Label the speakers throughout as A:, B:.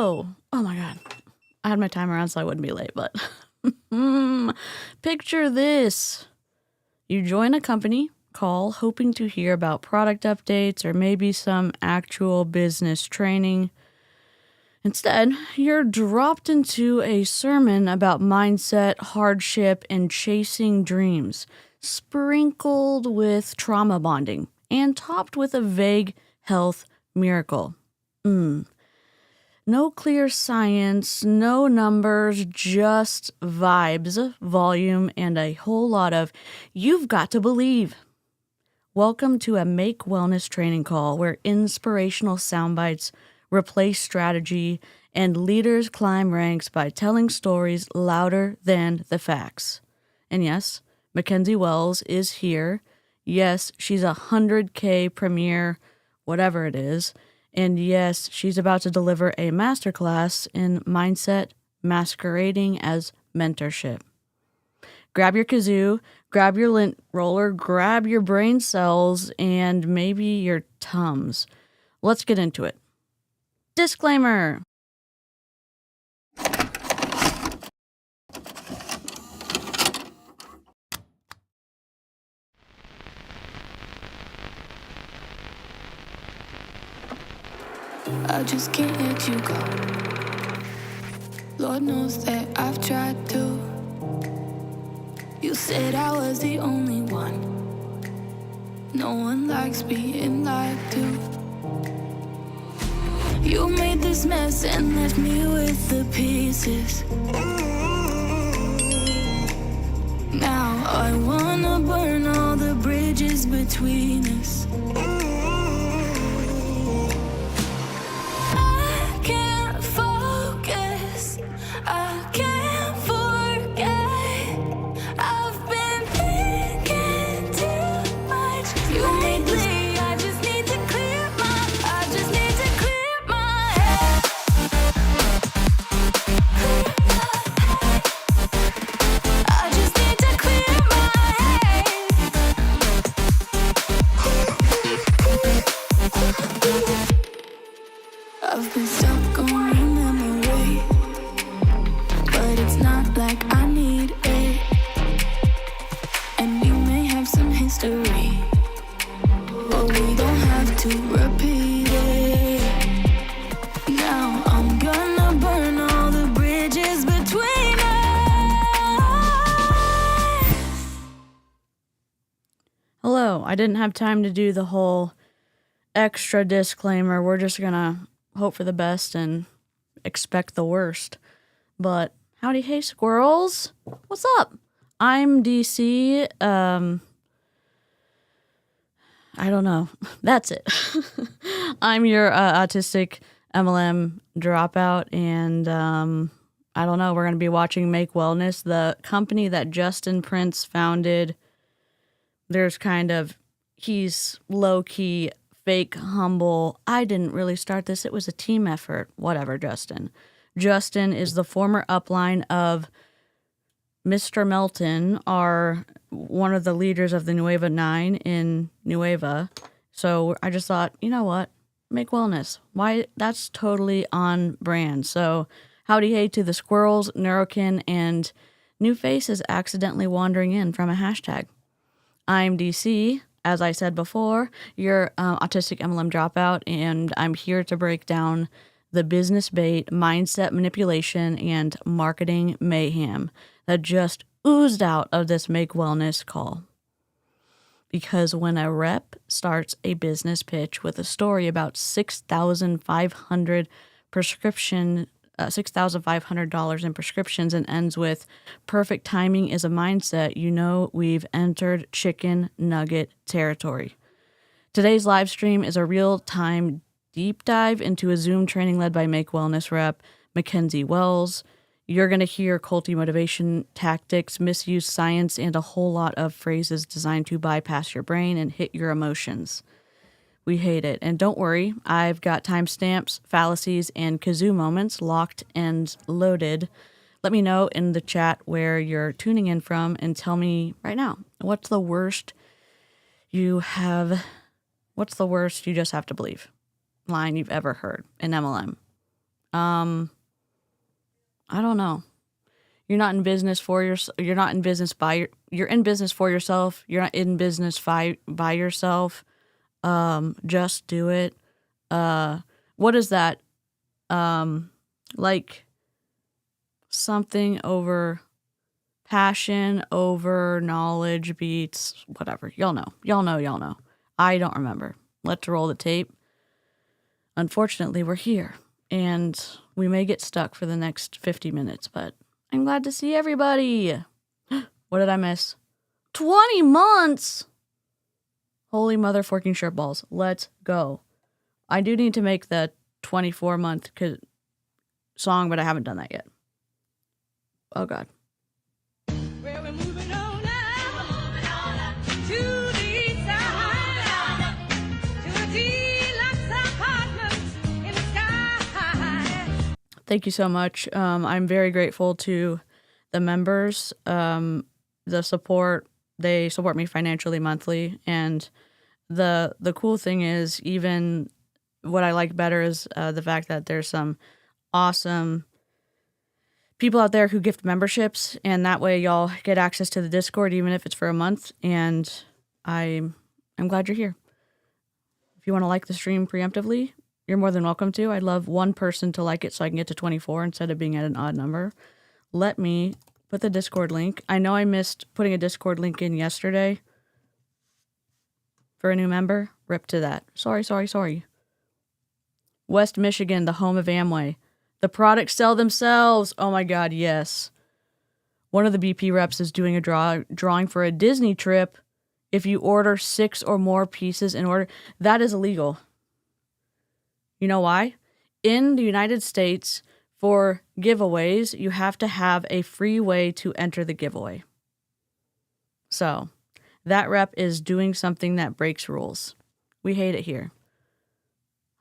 A: So, oh my God, I had my timer on so I wouldn't be late, but picture this. You join a company call hoping to hear about product updates or maybe some actual business training. Instead, you're dropped into a sermon about mindset, hardship, and chasing dreams, sprinkled with trauma bonding, and topped with a vague health miracle. No clear science, no numbers, just vibes, volume, and a whole lot of "you've got to believe." Welcome to a Make Wellness training call where inspirational soundbites replace strategy and leaders climb ranks by telling stories louder than the facts. And yes, Mackenzie Wells is here. Yes, she's a 100K premiere, whatever it is. And yes, she's about to deliver a masterclass in mindset masquerading as mentorship. Grab your kazoo, grab your lint roller, grab your brain cells, and maybe your Tums. Let's get into it. Disclaimer.
B: I just can't let you go. Lord knows that I've tried to. You said I was the only one. No one likes being lied to. You made this mess and left me with the pieces. Now I wanna burn all the bridges between us. I can't focus, I can't forget. I've been thinking too much. You made me, I just need to clear my head. I just need to clear my head. I've been stuck on your memory, but it's not like I need it. And we may have some history, but we don't have to repeat it. Now I'm gonna burn all the bridges between us.
A: Hello, I didn't have time to do the whole extra disclaimer. We're just gonna hope for the best and expect the worst. But howdy, hey squirrels. What's up? I'm DC. I don't know. That's it. I'm your autistic MLM dropout, and I don't know. We're going to be watching Make Wellness, the company that Justin Prince founded. He's low-key, fake, humble. I didn't really start this. It was a team effort. Whatever, Justin. Justin is the former upline of Mr. Melton, one of the leaders of the Nueva 9 in Nueva. So I just thought, you know what? Make Wellness. Why? That's totally on brand. So howdy hey to the squirrels, Neurokin, and new faces accidentally wandering in from a hashtag. I'm DC, as I said before, your autistic MLM dropout, and I'm here to break down the business bait, mindset manipulation, and marketing mayhem that just oozed out of this Make Wellness call. Because when a rep starts a business pitch with a story about $6,500 in prescriptions and ends with "perfect timing is a mindset," you know we've entered chicken nugget territory. Today's live stream is a real-time deep dive into a Zoom training led by Make Wellness rep Mackenzie Wells. You're going to hear culty motivation tactics, misuse science, and a whole lot of phrases designed to bypass your brain and hit your emotions. We hate it. And don't worry, I've got timestamps, fallacies, and kazoo moments locked and loaded. Let me know in the chat where you're tuning in from and tell me right now, what's the worst you just have to believe line you've ever heard in MLM? I don't know. You're not in business for you're not in business you're in business for yourself. You're not in business by yourself. Just do it. What is that? Like something over passion over knowledge beats whatever. Y'all know. I don't remember. Let's roll the tape. Unfortunately, we're here and we may get stuck for the next 50 minutes, but I'm glad to see everybody. What did I miss? 20 months! Holy motherfucking shirt balls. Let's go. I do need to make the 24-month song, but I haven't done that yet. Oh, God.
B: Well, we're moving on up to the east side, to the deluxe apartments in the sky.
A: Thank you so much. I'm very grateful to the members, the support. They support me financially monthly, and the cool thing is, even what I like better is the fact that there's some awesome people out there who gift memberships, and that way y'all get access to the Discord even if it's for a month. And I'm glad you're here. If you want to like the stream preemptively, you're more than welcome to. I'd love one person to like it so I can get to 24 instead of being at an odd number. Let me put the Discord link. I know I missed putting a Discord link in yesterday for a new member. Rip to that. Sorry. West Michigan, the home of Amway. The products sell themselves. Oh my God, yes. One of the BP reps is doing a drawing for a Disney trip. If you order 6 or more pieces in order, that is illegal. You know why? In the United States, for giveaways, you have to have a free way to enter the giveaway. So, that rep is doing something that breaks rules. We hate it here.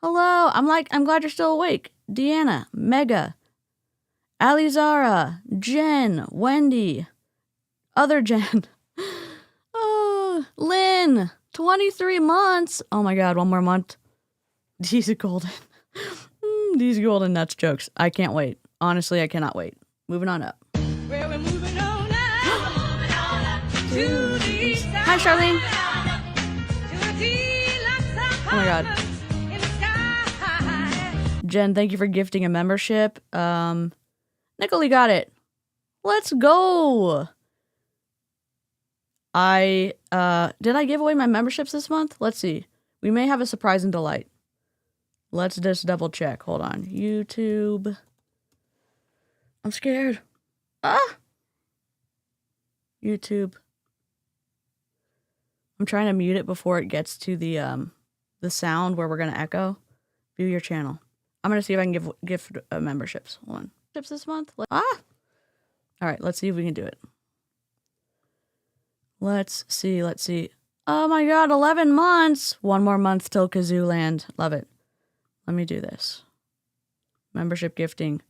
A: Hello, I'm glad you're still awake. Deanna, Mega, Alizara, Jen, Wendy, other Jen, Lynn, 23 months. Oh my God, one more month. These are golden. These golden nuts jokes. I can't wait. Honestly, I cannot wait. Moving on up.
B: Well, we're moving on up to the east side.
A: Hi, Charlene.
B: To the deluxe
A: Oh my God.
B: apartments in the sky.
A: Jen, thank you for gifting a membership. Nicole got it. Let's go. Did I give away my memberships this month? Let's see. We may have a surprise and delight. Let's just double check. Hold on. YouTube. I'm scared. YouTube. I'm trying to mute it before it gets to the sound where we're gonna echo. View your channel. I'm gonna see if I can gift memberships. Hold on. Tips this month. All right. Let's see if we can do it. Let's see. Oh my God, 11 months. One more month till Kazoo land. Love it. Let me do this. Membership gifting.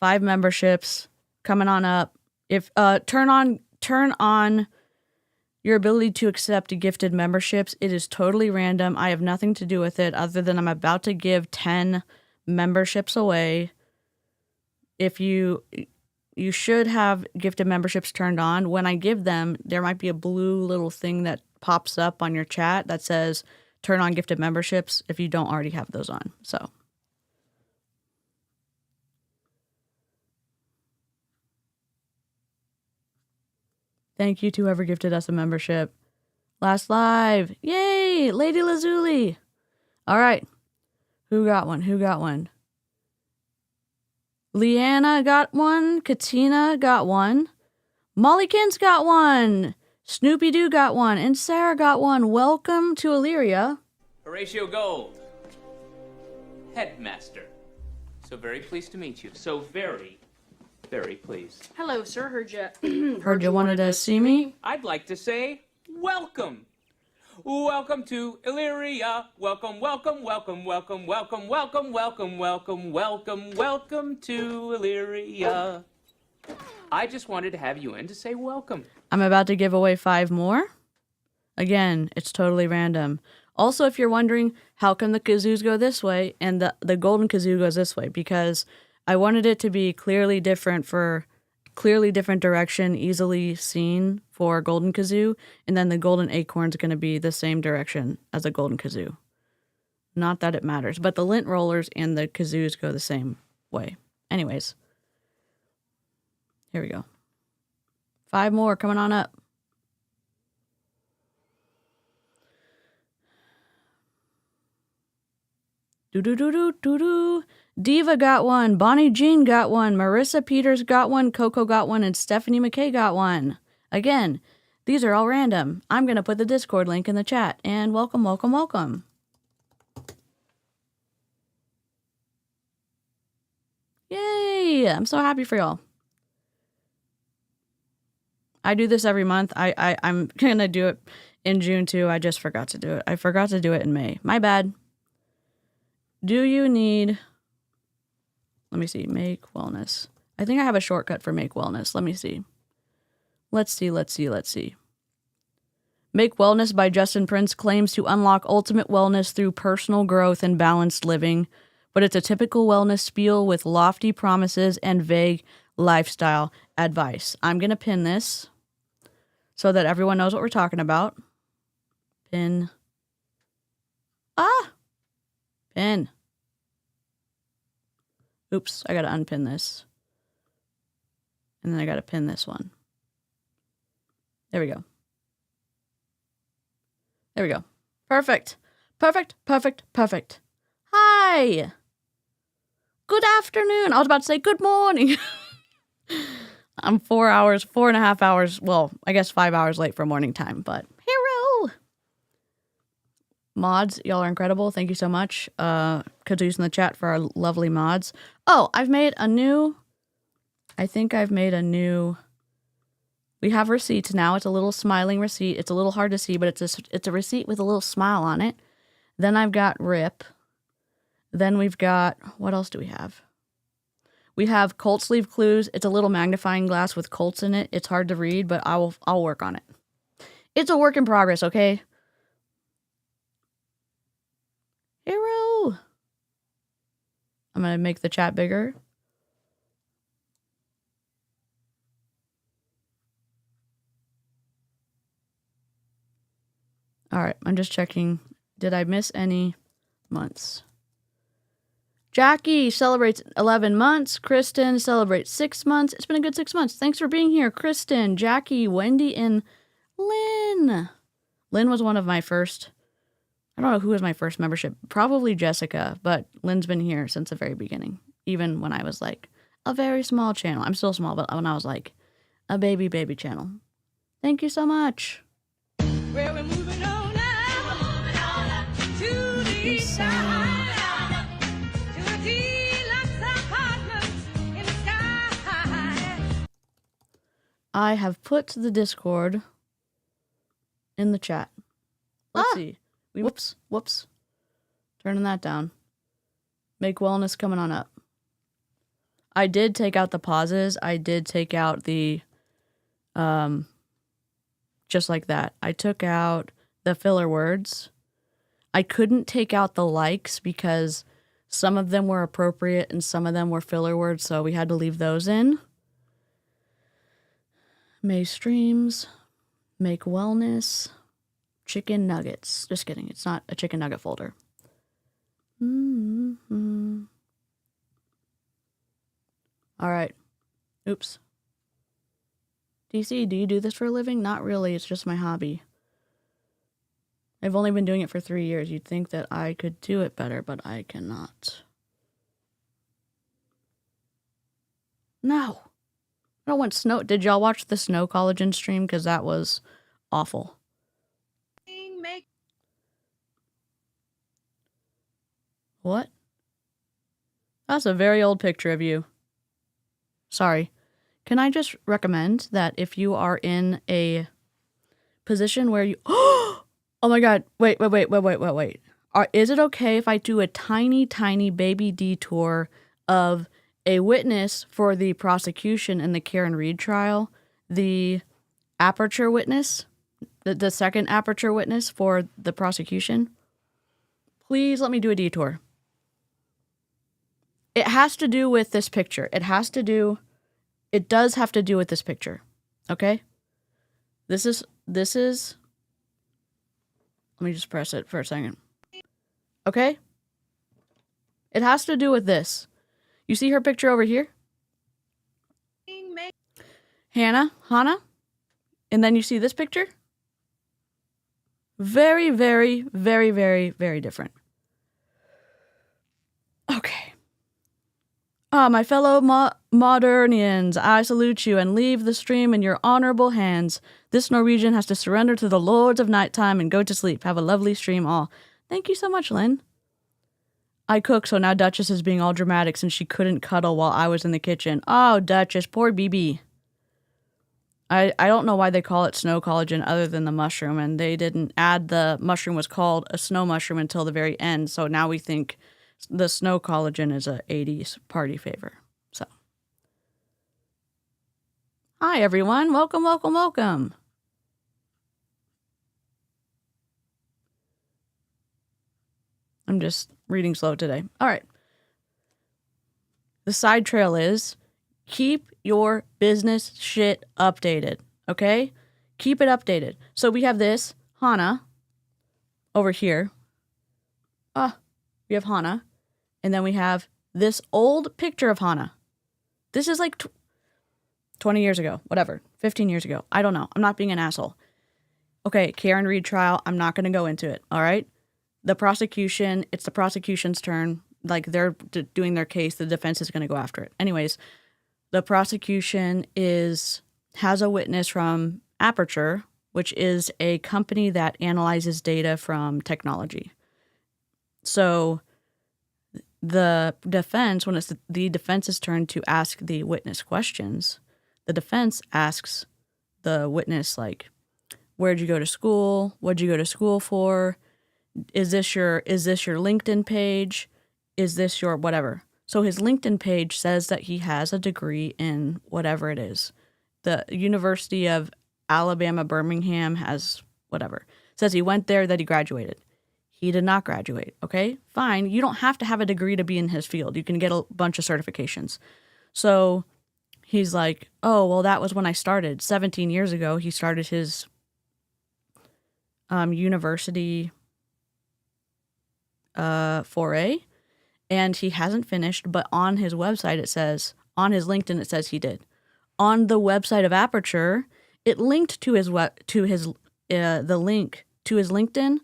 A: 5 memberships coming on up. If turn on your ability to accept gifted memberships. It is totally random. I have nothing to do with it other than I'm about to give 10 memberships away. If you should have gifted memberships turned on. When I give them, there might be a blue little thing that pops up on your chat that says turn on gifted memberships if you don't already have those on. So thank you to whoever gifted us a membership. Last live. Yay! Lady Lazuli. All right. Who got one? Leanna got one. Katina got one. Mollykins got one. Snoopy Doo got one. And Sarah got one. Welcome to Illyria.
C: Horatio Gold, headmaster. So very pleased to meet you. So very, very pleased.
D: Hello, sir. Heard
A: you wanted to see me?
C: I'd like to say welcome. Welcome to Illyria. Welcome to Illyria. I just wanted to have you in to say welcome.
A: I'm about to give away 5 more. Again, it's totally random. Also, if you're wondering, how come the kazoos go this way and the golden kazoo goes this way? Because I wanted it to be clearly different direction, easily seen for golden kazoo, and then the golden acorn's going to be the same direction as a golden kazoo. Not that it matters, but the lint rollers and the kazoos go the same way. Anyways, here we go. 5 more coming on up. Do. Diva got one. Bonnie Jean got one. Marissa Peters got one. Coco got one. And Stephanie McKay got one. Again, these are all random. I'm going to put the Discord link in the chat. And welcome, welcome, welcome. Yay! I'm so happy for y'all. I do this every month. I'm going to do it in June too. I just forgot to do it. I forgot to do it in May. My bad. Do you need... Let me see. Make wellness. I think I have a shortcut for make wellness. Let me see. Let's see. Make Wellness by Justin Prince claims to unlock ultimate wellness through personal growth and balanced living, but it's a typical wellness spiel with lofty promises and vague lifestyle advice. I'm going to pin this so that everyone knows what we're talking about. Pin. Pin. Oops, I got to unpin this. And then I got to pin this one. There we go. Perfect. Hi. Good afternoon. I was about to say good morning. I'm 4.5 hours, well, I guess 5 hours late for morning time, but hero. Mods, y'all are incredible. Thank you so much. Kazoo's in the chat for our lovely mods. Oh, I think I've made a new... We have receipts now. It's a little smiling receipt. It's a little hard to see, but it's a receipt with a little smile on it. Then I've got RIP. Then we've got... What else do we have? We have Colt sleeve clues. It's a little magnifying glass with Colts in it. It's hard to read, but I'll work on it. It's a work in progress, okay? Hero! I'm going to make the chat bigger. All right, I'm just checking. Did I miss any months? Jackie celebrates 11 months. Kristen celebrates 6 months. It's been a good 6 months. Thanks for being here, Kristen, Jackie, Wendy, and Lynn. Lynn was one of my first... I don't know who was my first membership. Probably Jessica, but Lynn's been here since the very beginning. Even when I was like a very small channel. I'm still small, but when I was like a baby channel. Thank you so much.
B: Well, we're moving on up to the east side, to the deluxe apartments in the sky.
A: I have put the Discord in the chat. Let's see. Whoops. Turning that down. Make wellness coming on up. I did take out the pauses. I did take out the... just like that. I took out the filler words. I couldn't take out the likes because some of them were appropriate and some of them were filler words, so we had to leave those in. May streams, make wellness, chicken nuggets. Just kidding, it's not a chicken nugget folder. All right. Oops. DC, do you do this for a living? Not really, it's just my hobby. I've only been doing it for 3 years. You'd think that I could do it better, but I cannot. No. I don't want snow. Did y'all watch the snow collagen stream? Because that was awful. What? That's a very old picture of you. Sorry. Can I just recommend that if you are in a position where you... Oh my God. Wait. Is it okay if I do a tiny baby detour of a witness for the prosecution in the Karen Reed trial? The aperture witness? The second aperture witness for the prosecution? Please let me do a detour. It has to do with this picture. It does have to do with this picture. Okay? This is, let me just press it for a second. Okay? It has to do with this. You see her picture over here? Hannah? And then you see this picture? Very, very, very, very, very different. Okay. My fellow modernians, I salute you and leave the stream in your honorable hands. This Norwegian has to surrender to the lords of nighttime and go to sleep. Have a lovely stream all. Thank you so much, Lynn. I cook, so now Duchess is being all dramatic since she couldn't cuddle while I was in the kitchen. Oh, Duchess, poor BB. I don't know why they call it snow collagen other than the mushroom, and they didn't add the mushroom was called a snow mushroom until the very end, so now we think the snow collagen is a 80s party favor. So, hi everyone, welcome, welcome, welcome. I'm just reading slow today. All right. The side trail is keep your business shit updated, okay? Keep it updated. So we have this, Hannah, over here. We have Hannah. And then we have this old picture of Hannah. This is like 20 years ago, whatever, 15 years ago. I don't know. I'm not being an asshole. Okay, Karen Reed trial. I'm not going to go into it, all right? The prosecution, it's the prosecution's turn. Like, they're doing their case. The defense is going to go after it. Anyways, the prosecution has a witness from Aperture, which is a company that analyzes data from technology. So the defense, when it's the defense's turn to ask the witness questions, the defense asks the witness, like, where'd you go to school? What'd you go to school for? Is this your LinkedIn page? Is this your whatever? So his LinkedIn page says that he has a degree in whatever it is. The University of Alabama, Birmingham has whatever. Says he went there, that he graduated. He did not graduate, okay? Fine. You don't have to have a degree to be in his field. You can get a bunch of certifications. So he's like, oh, well, that was when I started. 17 years ago, he started his university foray. And he hasn't finished, but on his website it says, on his LinkedIn it says he did. On the website of Aperture, it linked to the link to his LinkedIn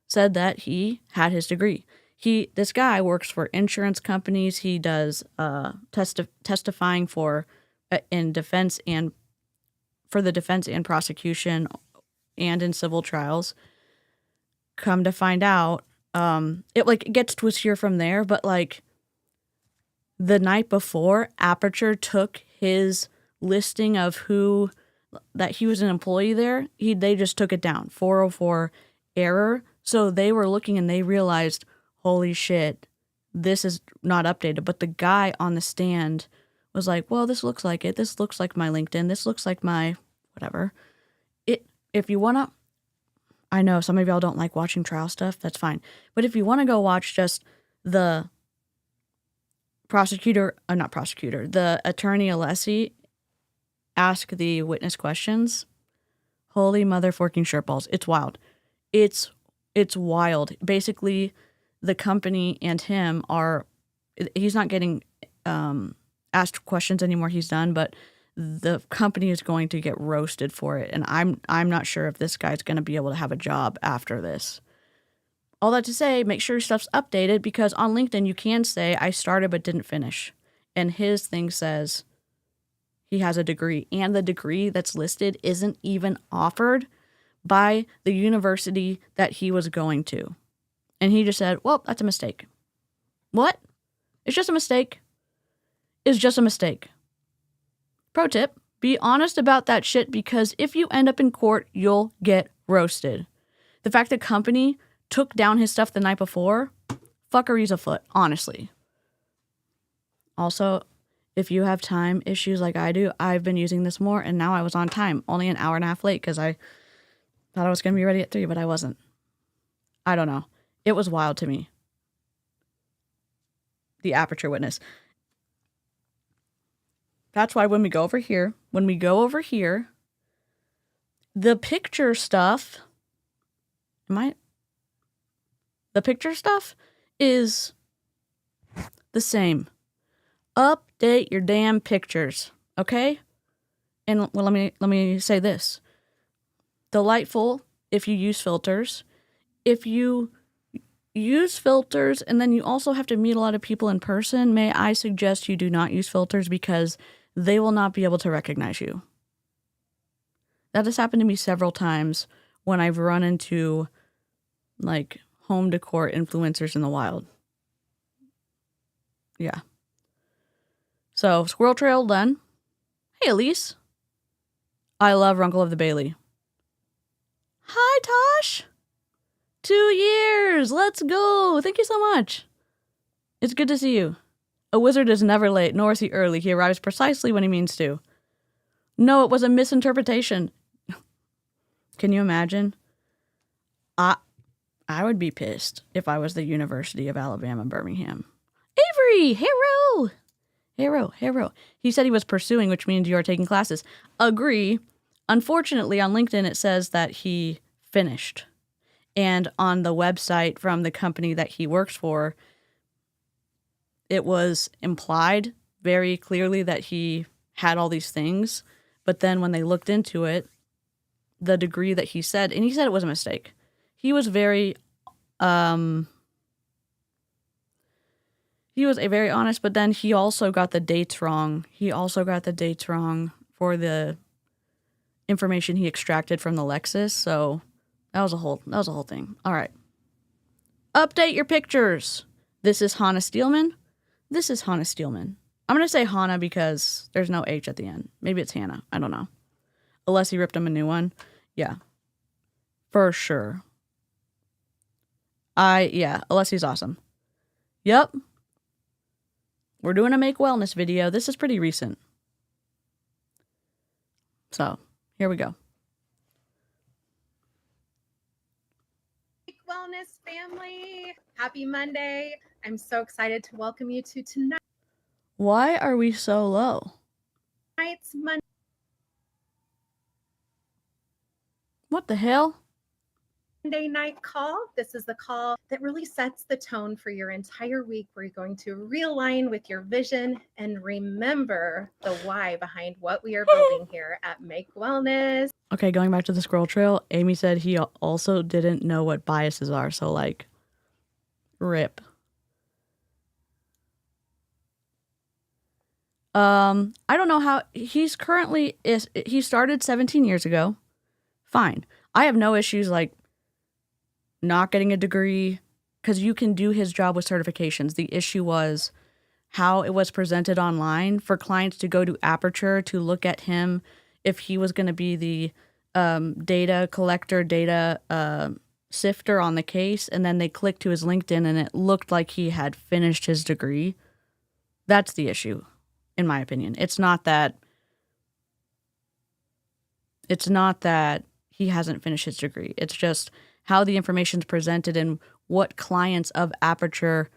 A: said that he had his degree. This guy works for insurance companies. He does testifying for in defense and for the defense and prosecution and in civil trials. Come to find out, it gets twistier from there, but like the night before, Aperture took his listing of that he was an employee there. They just took it down, 404 error. So they were looking and they realized, holy shit, this is not updated. But the guy on the stand was like, well, this looks like it. This looks like my LinkedIn. This looks like my whatever. If you want to, I know some of y'all don't like watching trial stuff. That's fine. But if you want to go watch just the the attorney Alessi ask the witness questions, holy motherfucking shirtballs. It's wild. It's wild. Basically, the company and him he's not getting asked questions anymore. He's done, but the company is going to get roasted for it. And I'm not sure if this guy's going to be able to have a job after this. All that to say, make sure your stuff's updated, because on LinkedIn you can say, I started but didn't finish. And his thing says he has a degree. And the degree that's listed isn't even offered by the university that he was going to. And he just said, well, that's a mistake. What? It's just a mistake. It's just a mistake. Pro tip, be honest about that shit, because if you end up in court, you'll get roasted. The fact that company took down his stuff the night before, fuckery's afoot, honestly. Also, if you have time issues like I do, I've been using this more, and now I was on time, only an hour and a half late, because I thought I was going to be ready at 3, but I wasn't. I don't know. It was wild to me. the aperture witness. That's why when we go over here, the picture stuff, the picture stuff is the same. Update your damn pictures, okay? And well, let me say this. Delightful if you use filters. If you use filters and then you also have to meet a lot of people in person, may I suggest you do not use filters because they will not be able to recognize you. That has happened to me several times when I've run into like home decor influencers in the wild. Yeah. So, squirrel trail done. Hey, Elise. I love Runkle of the Bailey. Hi, Tosh. 2 years. Let's go. Thank you so much. It's good to see you. A wizard is never late, nor is he early. He arrives precisely when he means to. No, it was a misinterpretation. Can you imagine? I would be pissed if I was the University of Alabama, Birmingham. Avery, hero. He said he was pursuing, which means you are taking classes. Agree. Unfortunately, on LinkedIn, it says that he finished. And on the website from the company that he works for, it was implied very clearly that he had all these things. But then when they looked into it, the degree that he said, and he said it was a mistake. He was very, he was a very honest, but then he also got the dates wrong. For the information he extracted from the Lexus. So that was a whole thing. All right. Update your pictures. This is Hannah Steelman. I'm going to say Hannah because there's no H at the end. Maybe it's Hannah. I don't know. Unless he ripped him a new one. Yeah. For sure. Alessi's awesome. Yep. We're doing a Make Wellness video. This is pretty recent. So, here we go.
D: Make Wellness family. Happy Monday. I'm so excited to welcome you to
A: Why are we so low?
D: tonight's Monday
A: What the hell?
D: night call. This is the call that really sets the tone for your entire week where you're going to realign with your vision and remember the why behind what we are building here at Make Wellness.
A: Okay, going back to the scroll trail, Amy said he also didn't know what biases are, so like, rip. I don't know how he started 17 years ago. Fine. I have no issues like not getting a degree because you can do his job with certifications. The issue was how it was presented online for clients to go to Aperture to look at him if he was going to be the data collector, data sifter on the case. And then they clicked to his LinkedIn and it looked like he had finished his degree. That's the issue, in my opinion. It's not that he hasn't finished his degree. It's just how the information is presented and what clients of Aperture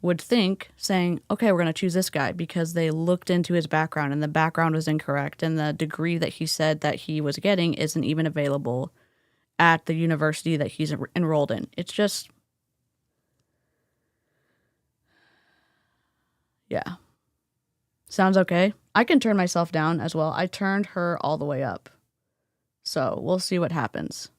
A: would think, saying, okay, we're going to choose this guy because they looked into his background and the background was incorrect and the degree that he said that he was getting isn't even available at the university that he's enrolled in. It's just, yeah. Sounds okay. I can turn myself down as well. I turned her all the way up. So we'll see what happens.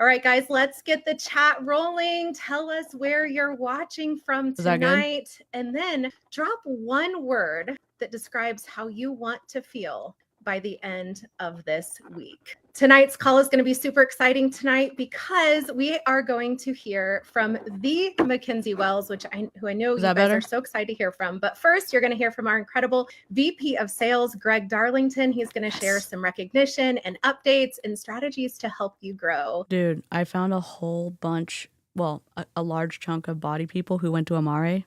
D: All right, guys, let's get the chat rolling. Tell us where you're watching from tonight. And then drop one word that describes how you want to feel by the end of this week. Tonight's call is going to be super exciting tonight because we are going to hear from the Mackenzie Wells, who I know you guys are so excited to hear from. But first, you're going to hear from our incredible VP of Sales, Greg Darlington. He's going to share some recognition and updates and strategies to help you grow.
A: Dude, I found a whole bunch, a large chunk of body people who went to Amare.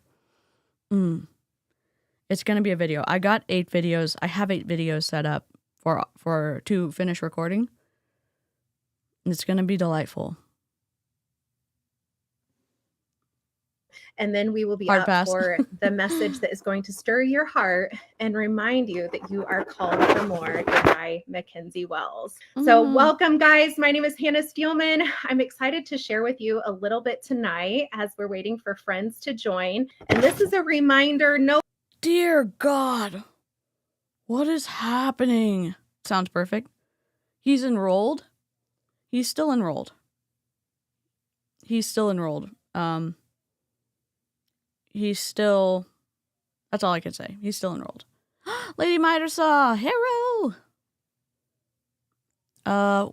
A: It's going to be a video. I got 8 videos. I have 8 videos set up to finish recording. It's going to be delightful.
D: And then we will be
A: Hard
D: up
A: pass.
D: for the message that is going to stir your heart and remind you that you are called for more, given by Mackenzie Wells. So welcome, guys. My name is Hannah Steelman. I'm excited to share with you a little bit tonight as we're waiting for friends to join. And this is a reminder,
A: Dear God, what is happening? Sounds perfect. He's enrolled. He's still enrolled. He's still enrolled. He's still, that's all I can say. He's still enrolled. Lady Midersaw, hero.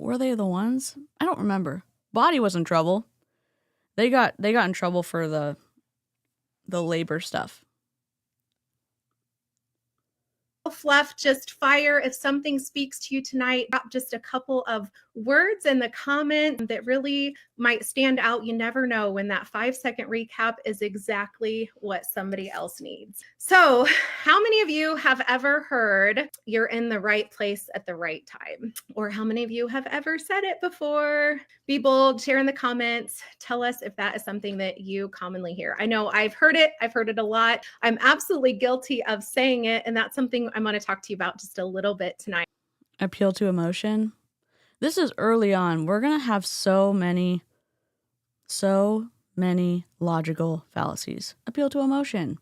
A: Were they the ones? I don't remember. Body was in trouble. They got in trouble for the labor stuff.
D: fluff, just fire. If something speaks to you tonight, drop just a couple of words in the comment that really might stand out. You never know when that 5-second recap is exactly what somebody else needs. So how many of you have ever heard you're in the right place at the right time? Or how many of you have ever said it before? Be bold, share in the comments. Tell us if that is something that you commonly hear. I know I've heard it a lot. I'm absolutely guilty of saying it. And that's something I'm going to talk to you about just a little bit tonight.
A: Appeal to emotion. This is early on. We're going to have so many logical fallacies. Appeal to emotion.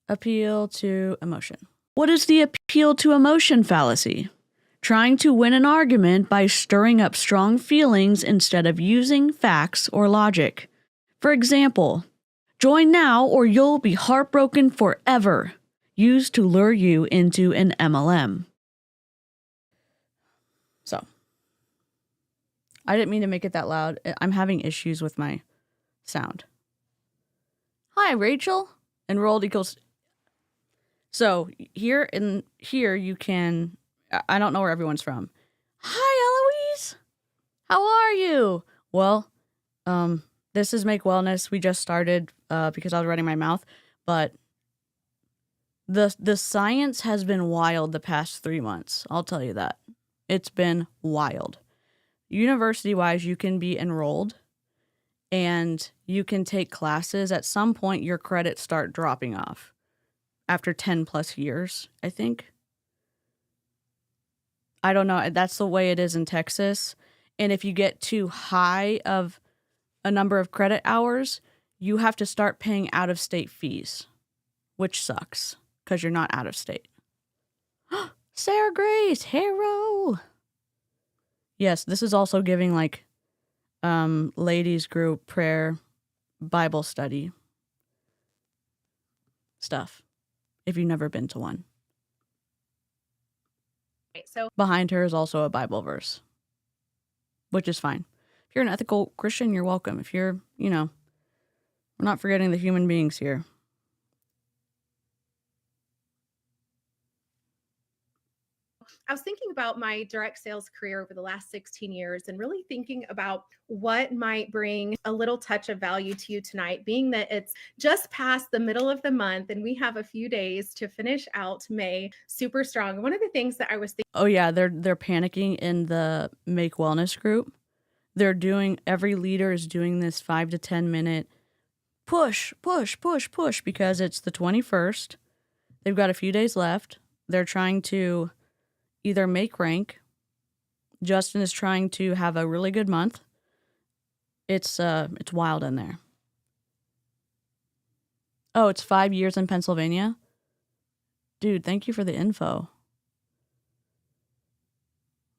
A: Appeal to emotion. What is the appeal to emotion fallacy? Trying to win an argument by stirring up strong feelings instead of using facts or logic. For example, join now or you'll be heartbroken forever. Used to lure you into an MLM. So, I didn't mean to make it that loud. I'm having issues with my sound. Hi, Rachel. Enrolled equals. So here you can. I don't know where everyone's from. Hi, Eloise. How are you? Well, this is Make Wellness. We just started because I was running my mouth, but the science has been wild the past 3 months. I'll tell you that. It's been wild. University-wise, you can be enrolled and you can take classes. At some point, your credits start dropping off after 10 plus years, I think. I don't know. That's the way it is in Texas. And if you get too high of a number of credit hours, you have to start paying out-of-state fees, which sucks because you're not out of state. Sarah Grace, hero. Yes, this is also giving like ladies group prayer, Bible study stuff, if you've never been to one.
D: So
A: behind her is also a Bible verse, which is fine. If you're an ethical Christian, you're welcome. If you're, we're not forgetting the human beings here.
D: I was thinking about my direct sales career over the last 16 years and really thinking about what might bring a little touch of value to you tonight, being that it's just past the middle of the month and we have a few days to finish out May super strong. One of the things that I was thinking.
A: Oh yeah, they're panicking in the Make Wellness group. Every leader is doing this 5 to 10 minute push because it's the 21st. They've got a few days left. They're trying to either make rank. Justin is trying to have a really good month. It's wild in there. Oh, it's 5 years in Pennsylvania? Dude, thank you for the info.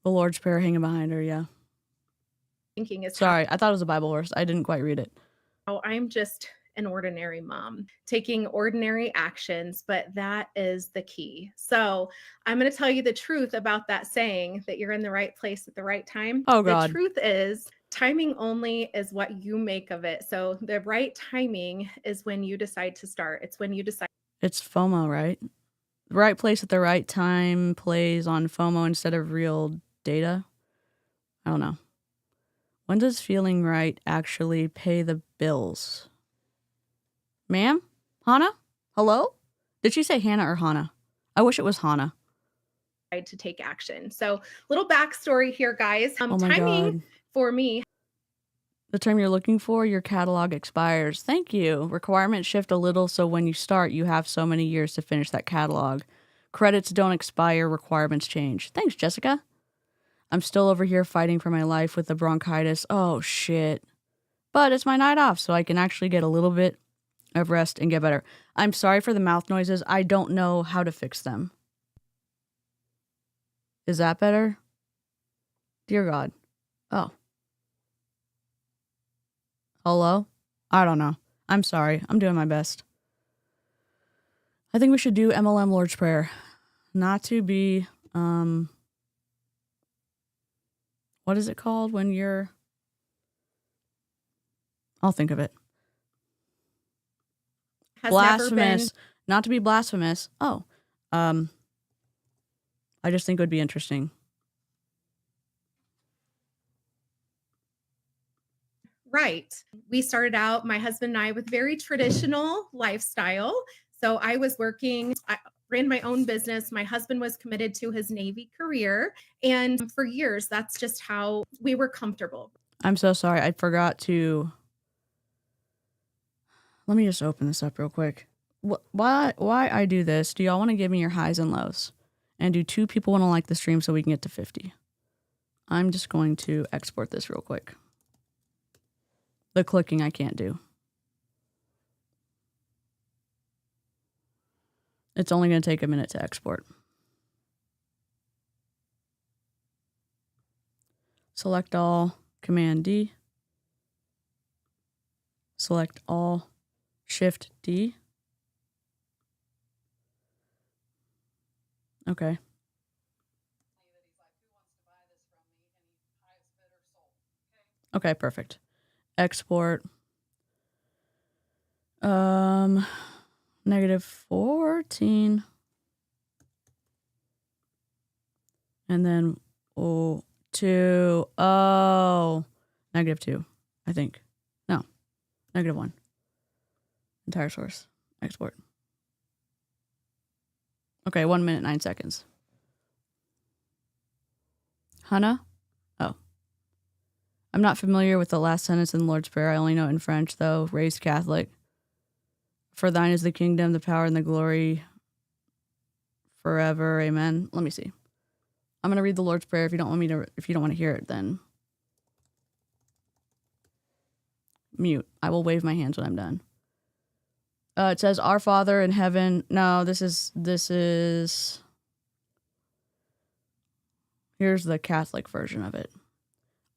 A: The Lord's Prayer hanging behind her, yeah.
D: Thinking is
A: sorry, I thought it was a Bible verse. I didn't quite read it.
D: Oh, I'm just an ordinary mom taking ordinary actions, but that is the key. So I'm going to tell you the truth about that saying that you're in the right place at the right time.
A: Oh God.
D: The truth is timing only is what you make of it. So the right timing is when you decide to start. It's when you decide.
A: It's FOMO, right? The right place at the right time plays on FOMO instead of real data. I don't know. When does feeling right actually pay the bills? Ma'am? Hannah? Hello? Did she say Hannah or Hannah? I wish it was Hannah.
D: To take action. So little backstory here, guys.
A: Oh my
D: Timing
A: God.
D: for me.
A: The term you're looking for, your catalog expires. Thank you. Requirements shift a little, so when you start, you have so many years to finish that catalog. Credits don't expire, requirements change. Thanks, Jessica. I'm still over here fighting for my life with the bronchitis. Oh, shit. But it's my night off, so I can actually get a little bit of rest and get better. I'm sorry for the mouth noises. I don't know how to fix them. Is that better? Dear God. Oh. Hello? I don't know. I'm sorry. I'm doing my best. I think we should do MLM Lord's Prayer. Not to be, what is it called when you're... I'll think of it.
D: Has
A: Blasphemous. Not to be blasphemous. Oh. I just think it would be interesting.
D: Right. We started out, my husband and I, with very traditional lifestyle. So I was working, I ran my own business. My husband was committed to his Navy career. And for years, that's just how we were comfortable.
A: I'm so sorry. I forgot to... Let me just open this up real quick. Why I do this? Do y'all want to give me your highs and lows? And do 2 people want to like the stream so we can get to 50? I'm just going to export this real quick. The clicking I can't do. It's only going to take a minute to export. Select all, Command D. Select all, Shift D. Okay. Okay, perfect. Export. -14. And then -2. Oh, -2, I think. No, -1. Entire source. Export. Okay, 1 minute, 9 seconds. Hannah? Oh. I'm not familiar with the last sentence in the Lord's Prayer. I only know it in French, though. Raised Catholic. For thine is the kingdom, the power, and the glory forever. Amen. Let me see. I'm going to read the Lord's Prayer. If you don't want to hear it, then mute. I will wave my hands when I'm done. It says, Our Father in heaven. No, this is, here's the Catholic version of it.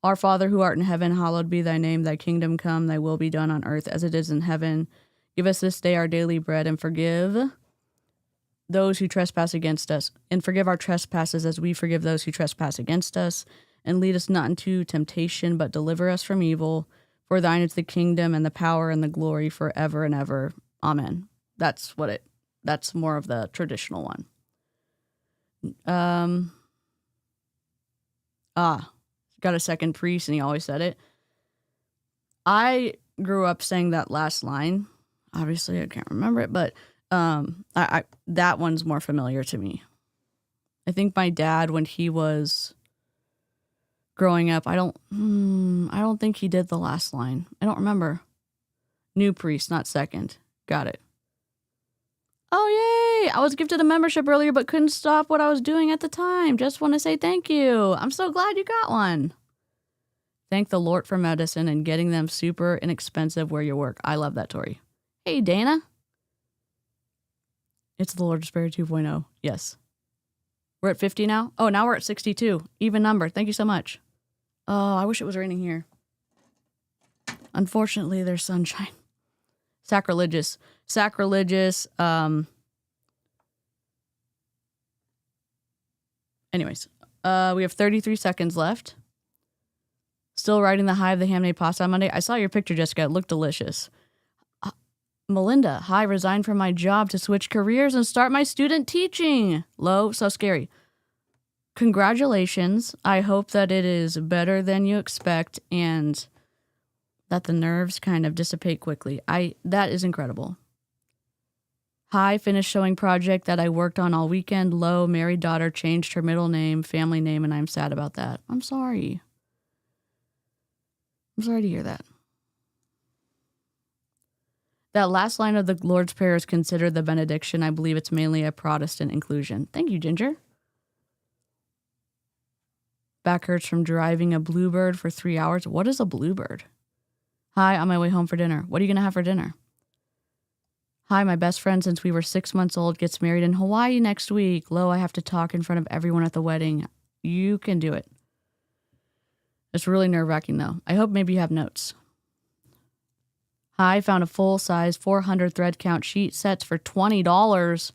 A: Our Father who art in heaven, hallowed be thy name. Thy kingdom come, thy will be done on earth as it is in heaven. Give us this day our daily bread, and forgive those who trespass against us, and forgive our trespasses as we forgive those who trespass against us. And lead us not into temptation, but deliver us from evil. For thine is the kingdom and the power and the glory forever and ever. Amen. That's more of the traditional one. Got a second priest, and he always said it. I grew up saying that last line. Obviously, I can't remember it, but that one's more familiar to me. I think my dad, when he was growing up, I don't think he did the last line. I don't remember. New priest, not second. Got it. Oh, yay! I was gifted a membership earlier, but couldn't stop what I was doing at the time. Just want to say thank you. I'm so glad you got one. Thank the Lord for medicine and getting them super inexpensive where you work. I love that, Tori. Hey, Dana. It's the Lord's Prayer 2.0. Yes. We're at 50 now? Oh, now we're at 62. Even number. Thank you so much. Oh, I wish it was raining here. Unfortunately, there's sunshine. Sacrilegious. Anyways, we have 33 seconds left. Still riding the high of the ham-made pasta on Monday. I saw your picture, Jessica. It looked delicious. Melinda, hi, resigned from my job to switch careers and start my student teaching. Low, so scary. Congratulations. I hope that it is better than you expect and that the nerves kind of dissipate quickly. That is incredible. Hi, finished showing project that I worked on all weekend. Low, married daughter changed her middle name, family name, and I'm sad about that. I'm sorry. I'm sorry to hear that. That last line of the Lord's Prayer is considered the benediction. I believe it's mainly a Protestant inclusion. Thank you, Ginger. Back hurts from driving a bluebird for 3 hours. What is a bluebird? Hi, on my way home for dinner. What are you going to have for dinner? Hi, my best friend since we were 6 months old gets married in Hawaii next week. Lo, I have to talk in front of everyone at the wedding. You can do it. It's really nerve-wracking, though. I hope maybe you have notes. Hi, found a full-size 400 thread count sheet sets for $20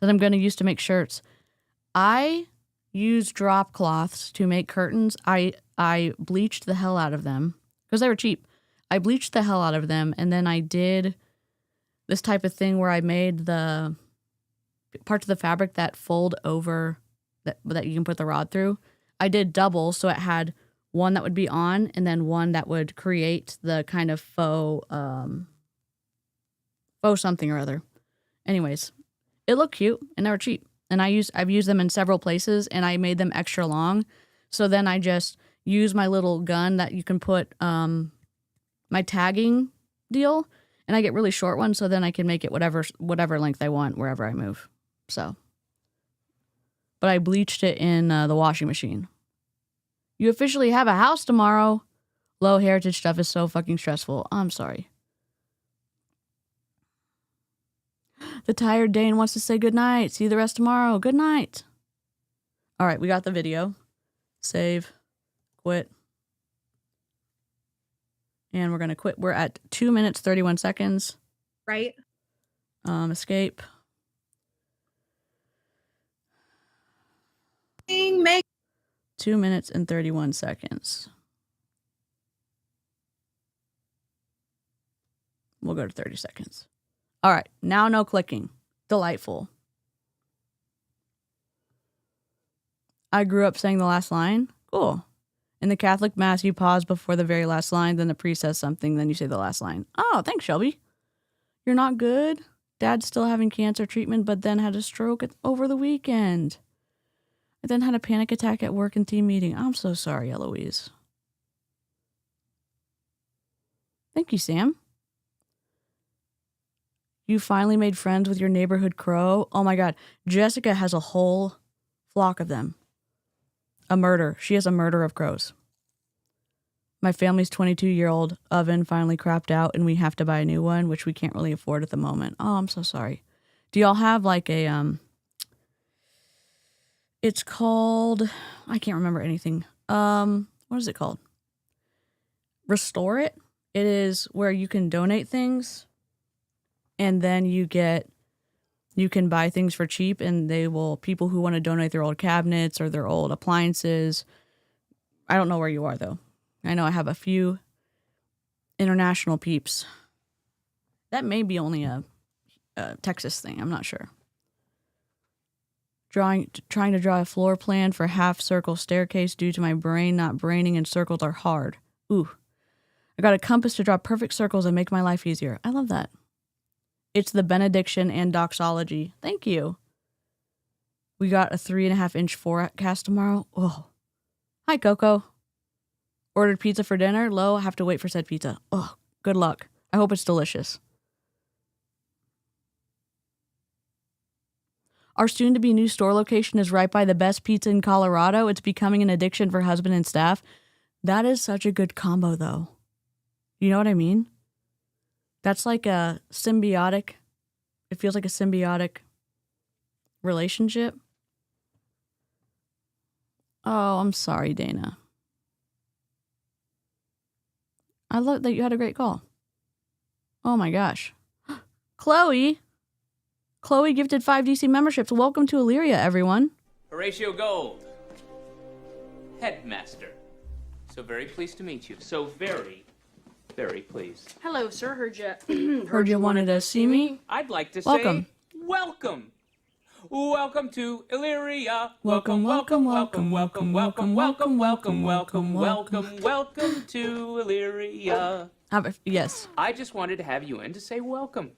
A: that I'm going to use to make shirts. I use drop cloths to make curtains. I bleached the hell out of them because they were cheap. I bleached the hell out of them, and then I did this type of thing where I made the parts of the fabric that fold over that you can put the rod through. I did double, so it had one that would be on and then one that would create the kind of faux something or other. Anyways, it looked cute and they were cheap. And I've used them in several places and I made them extra long. So then I just use my little gun that you can put my tagging deal, and I get really short ones so then I can make it whatever length I want wherever I move. So, but I bleached it in the washing machine. You officially have a house tomorrow. Low heritage stuff is so fucking stressful. I'm sorry. The tired Dane wants to say goodnight. See you the rest tomorrow. Good night. All right, we got the video. Save. Quit. And we're going to quit. We're at 2 minutes, 31 seconds.
D: Right.
A: Escape.
D: Make
A: 2 minutes and 31 seconds. We'll go to 30 seconds. All right. Now no clicking. Delightful. I grew up saying the last line. Cool. In the Catholic Mass, you pause before the very last line, then the priest says something, then you say the last line. Oh, thanks, Shelby. You're not good? Dad's still having cancer treatment, but then had a stroke over the weekend. I then had a panic attack at work and team meeting. I'm so sorry, Eloise. Thank you, Sam. You finally made friends with your neighborhood crow? Oh my God. Jessica has a whole flock of them. A murder. She has a murder of crows. My family's 22-year-old oven finally crapped out and we have to buy a new one, which we can't really afford at the moment. Oh, I'm so sorry. Do y'all have like a, it's called, I can't remember anything. What is it called? Restore It. It is where you can donate things and then you can buy things for cheap and people who want to donate their old cabinets or their old appliances. I don't know where you are though. I know I have a few international peeps. That may be only a Texas thing. I'm not sure. Trying to draw a floor plan for half circle staircase due to my brain not braining and circles are hard. Ooh. I got a compass to draw perfect circles and make my life easier. I love that. It's the benediction and doxology. Thank you. We got a 3.5-inch forecast tomorrow. Oh. Hi, Coco. Ordered pizza for dinner. Low, have to wait for said pizza. Oh, good luck. I hope it's delicious. Our soon-to-be new store location is right by the best pizza in Colorado. It's becoming an addiction for husband and staff. That is such a good combo, though. You know what I mean? That's like a symbiotic. It feels like a symbiotic relationship. Oh, I'm sorry, Dana. I love that you had a great call. Oh my gosh. Chloe gifted 5 DC memberships. Welcome to Illyria, everyone.
C: Horatio Gold, headmaster. So very pleased to meet you. So very, very pleased.
E: Hello, sir. Heard
A: you wanted to see me?
C: I'd like to
A: Welcome.
C: say welcome. Welcome to Illyria.
A: Welcome, welcome, welcome,
C: welcome, welcome, welcome, welcome, welcome, welcome, welcome to Illyria.
A: Yes.
C: I just wanted to have you in to say welcome.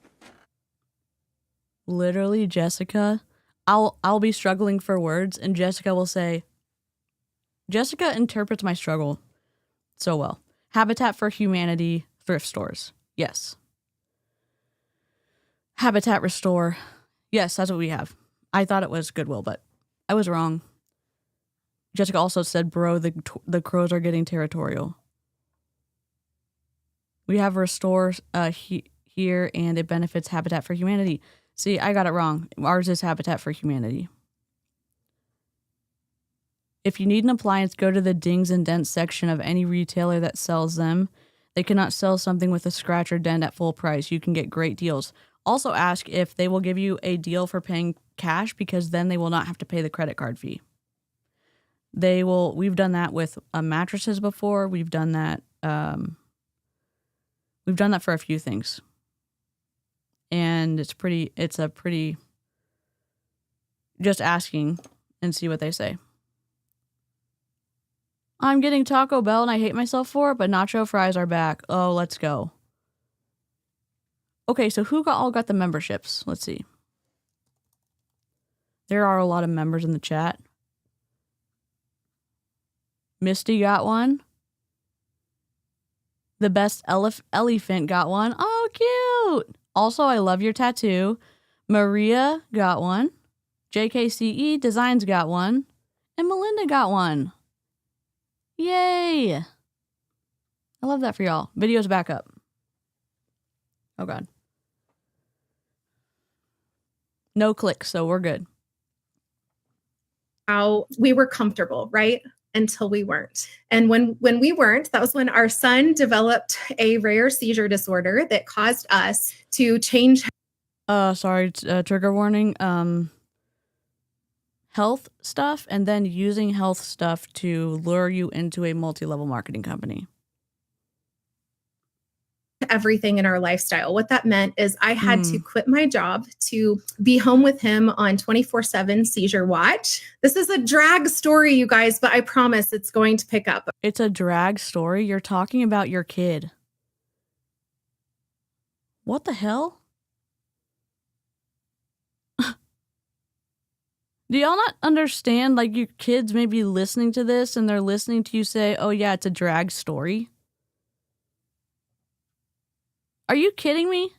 A: Literally, Jessica, I'll be struggling for words, and Jessica will say, Jessica interprets my struggle so well. Habitat for Humanity thrift stores. Yes. Habitat Restore. Yes, that's what we have. I thought it was Goodwill, but I was wrong. Jessica also said, bro, the crows are getting territorial. We have Restore here, and it benefits Habitat for Humanity. See, I got it wrong. Ours is Habitat for Humanity. If you need an appliance, go to the dings and dents section of any retailer that sells them. They cannot sell something with a scratch or dent at full price. You can get great deals. Also ask if they will give you a deal for paying cash, because then they will not have to pay the credit card fee. They will. We've done that with mattresses before. We've done that. We've done that for a few things. And it's a pretty, just asking and see what they say. I'm getting Taco Bell and I hate myself for it, but nacho fries are back. Oh, let's go. Okay, so who all got the memberships? Let's see. There are a lot of members in the chat. Misty got one. The best elephant got one. Oh, cute. Also, I love your tattoo. Maria got one. JKCE Designs got one. And Melinda got one. Yay. I love that for y'all. Video's back up. Oh, God. No clicks, so we're good.
D: How we were comfortable, right? Until we weren't. And when we weren't, that was when our son developed a rare seizure disorder that caused us to change.
A: Sorry, trigger warning. Health stuff, and then using health stuff to lure you into a multi-level marketing company.
D: Everything in our lifestyle. What that meant is I had to quit my job to be home with him on 24/7 seizure watch. This is a drag story, you guys, but I promise it's going to pick up.
A: It's a drag story? You're talking about your kid. What the hell? Do y'all not understand? Like, your kids may be listening to this and they're listening to you say, oh yeah, it's a drag story. Are you kidding me?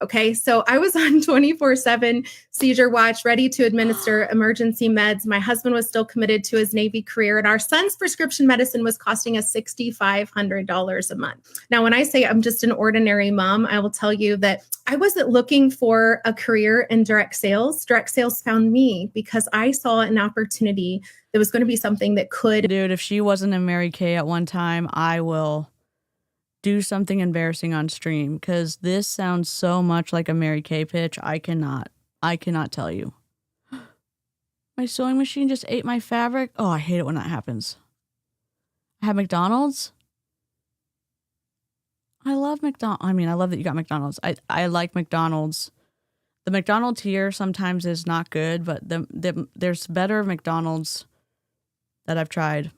D: Okay, so I was on 24/7 seizure watch, ready to administer emergency meds. My husband was still committed to his Navy career, and our son's prescription medicine was costing us $6,500 a month. Now, when I say I'm just an ordinary mom, I will tell you that I wasn't looking for a career in direct sales. Direct sales found me because I saw an opportunity that was going to be something that could.
A: Dude, if she wasn't a Mary Kay at one time, I will do something embarrassing on stream, because this sounds so much like a Mary Kay pitch. I cannot tell you. My sewing machine just ate my fabric. Oh, I hate it when that happens. I have McDonald's. I love McDonald's. I mean, I love that you got McDonald's. I like McDonald's. The McDonald's here sometimes is not good, but there's better McDonald's that I've tried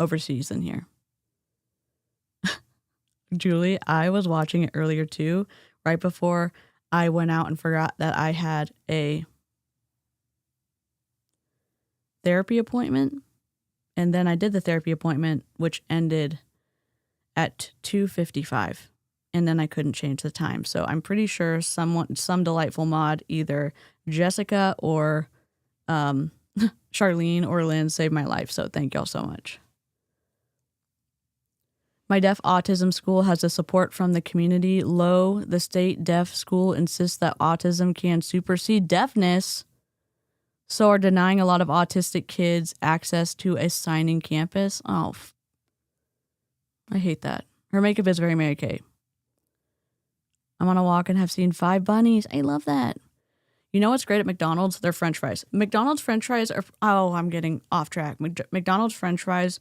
A: overseas than here. Julie, I was watching it earlier too, right before I went out and forgot that I had a therapy appointment. And then I did the therapy appointment, which ended at 2:55. And then I couldn't change the time. So I'm pretty sure some delightful mod, either Jessica or Charlene or Lynn, saved my life. So thank y'all so much. My deaf autism school has the support from the community. The state deaf school insists that autism can supersede deafness, so are denying a lot of autistic kids access to a signing campus. Oh, I hate that. Her makeup is very Mary Kay. I'm on a walk and have seen 5 bunnies. I love that. You know what's great at McDonald's? Their French fries. McDonald's French fries are... Oh, I'm getting off track. McDonald's French fries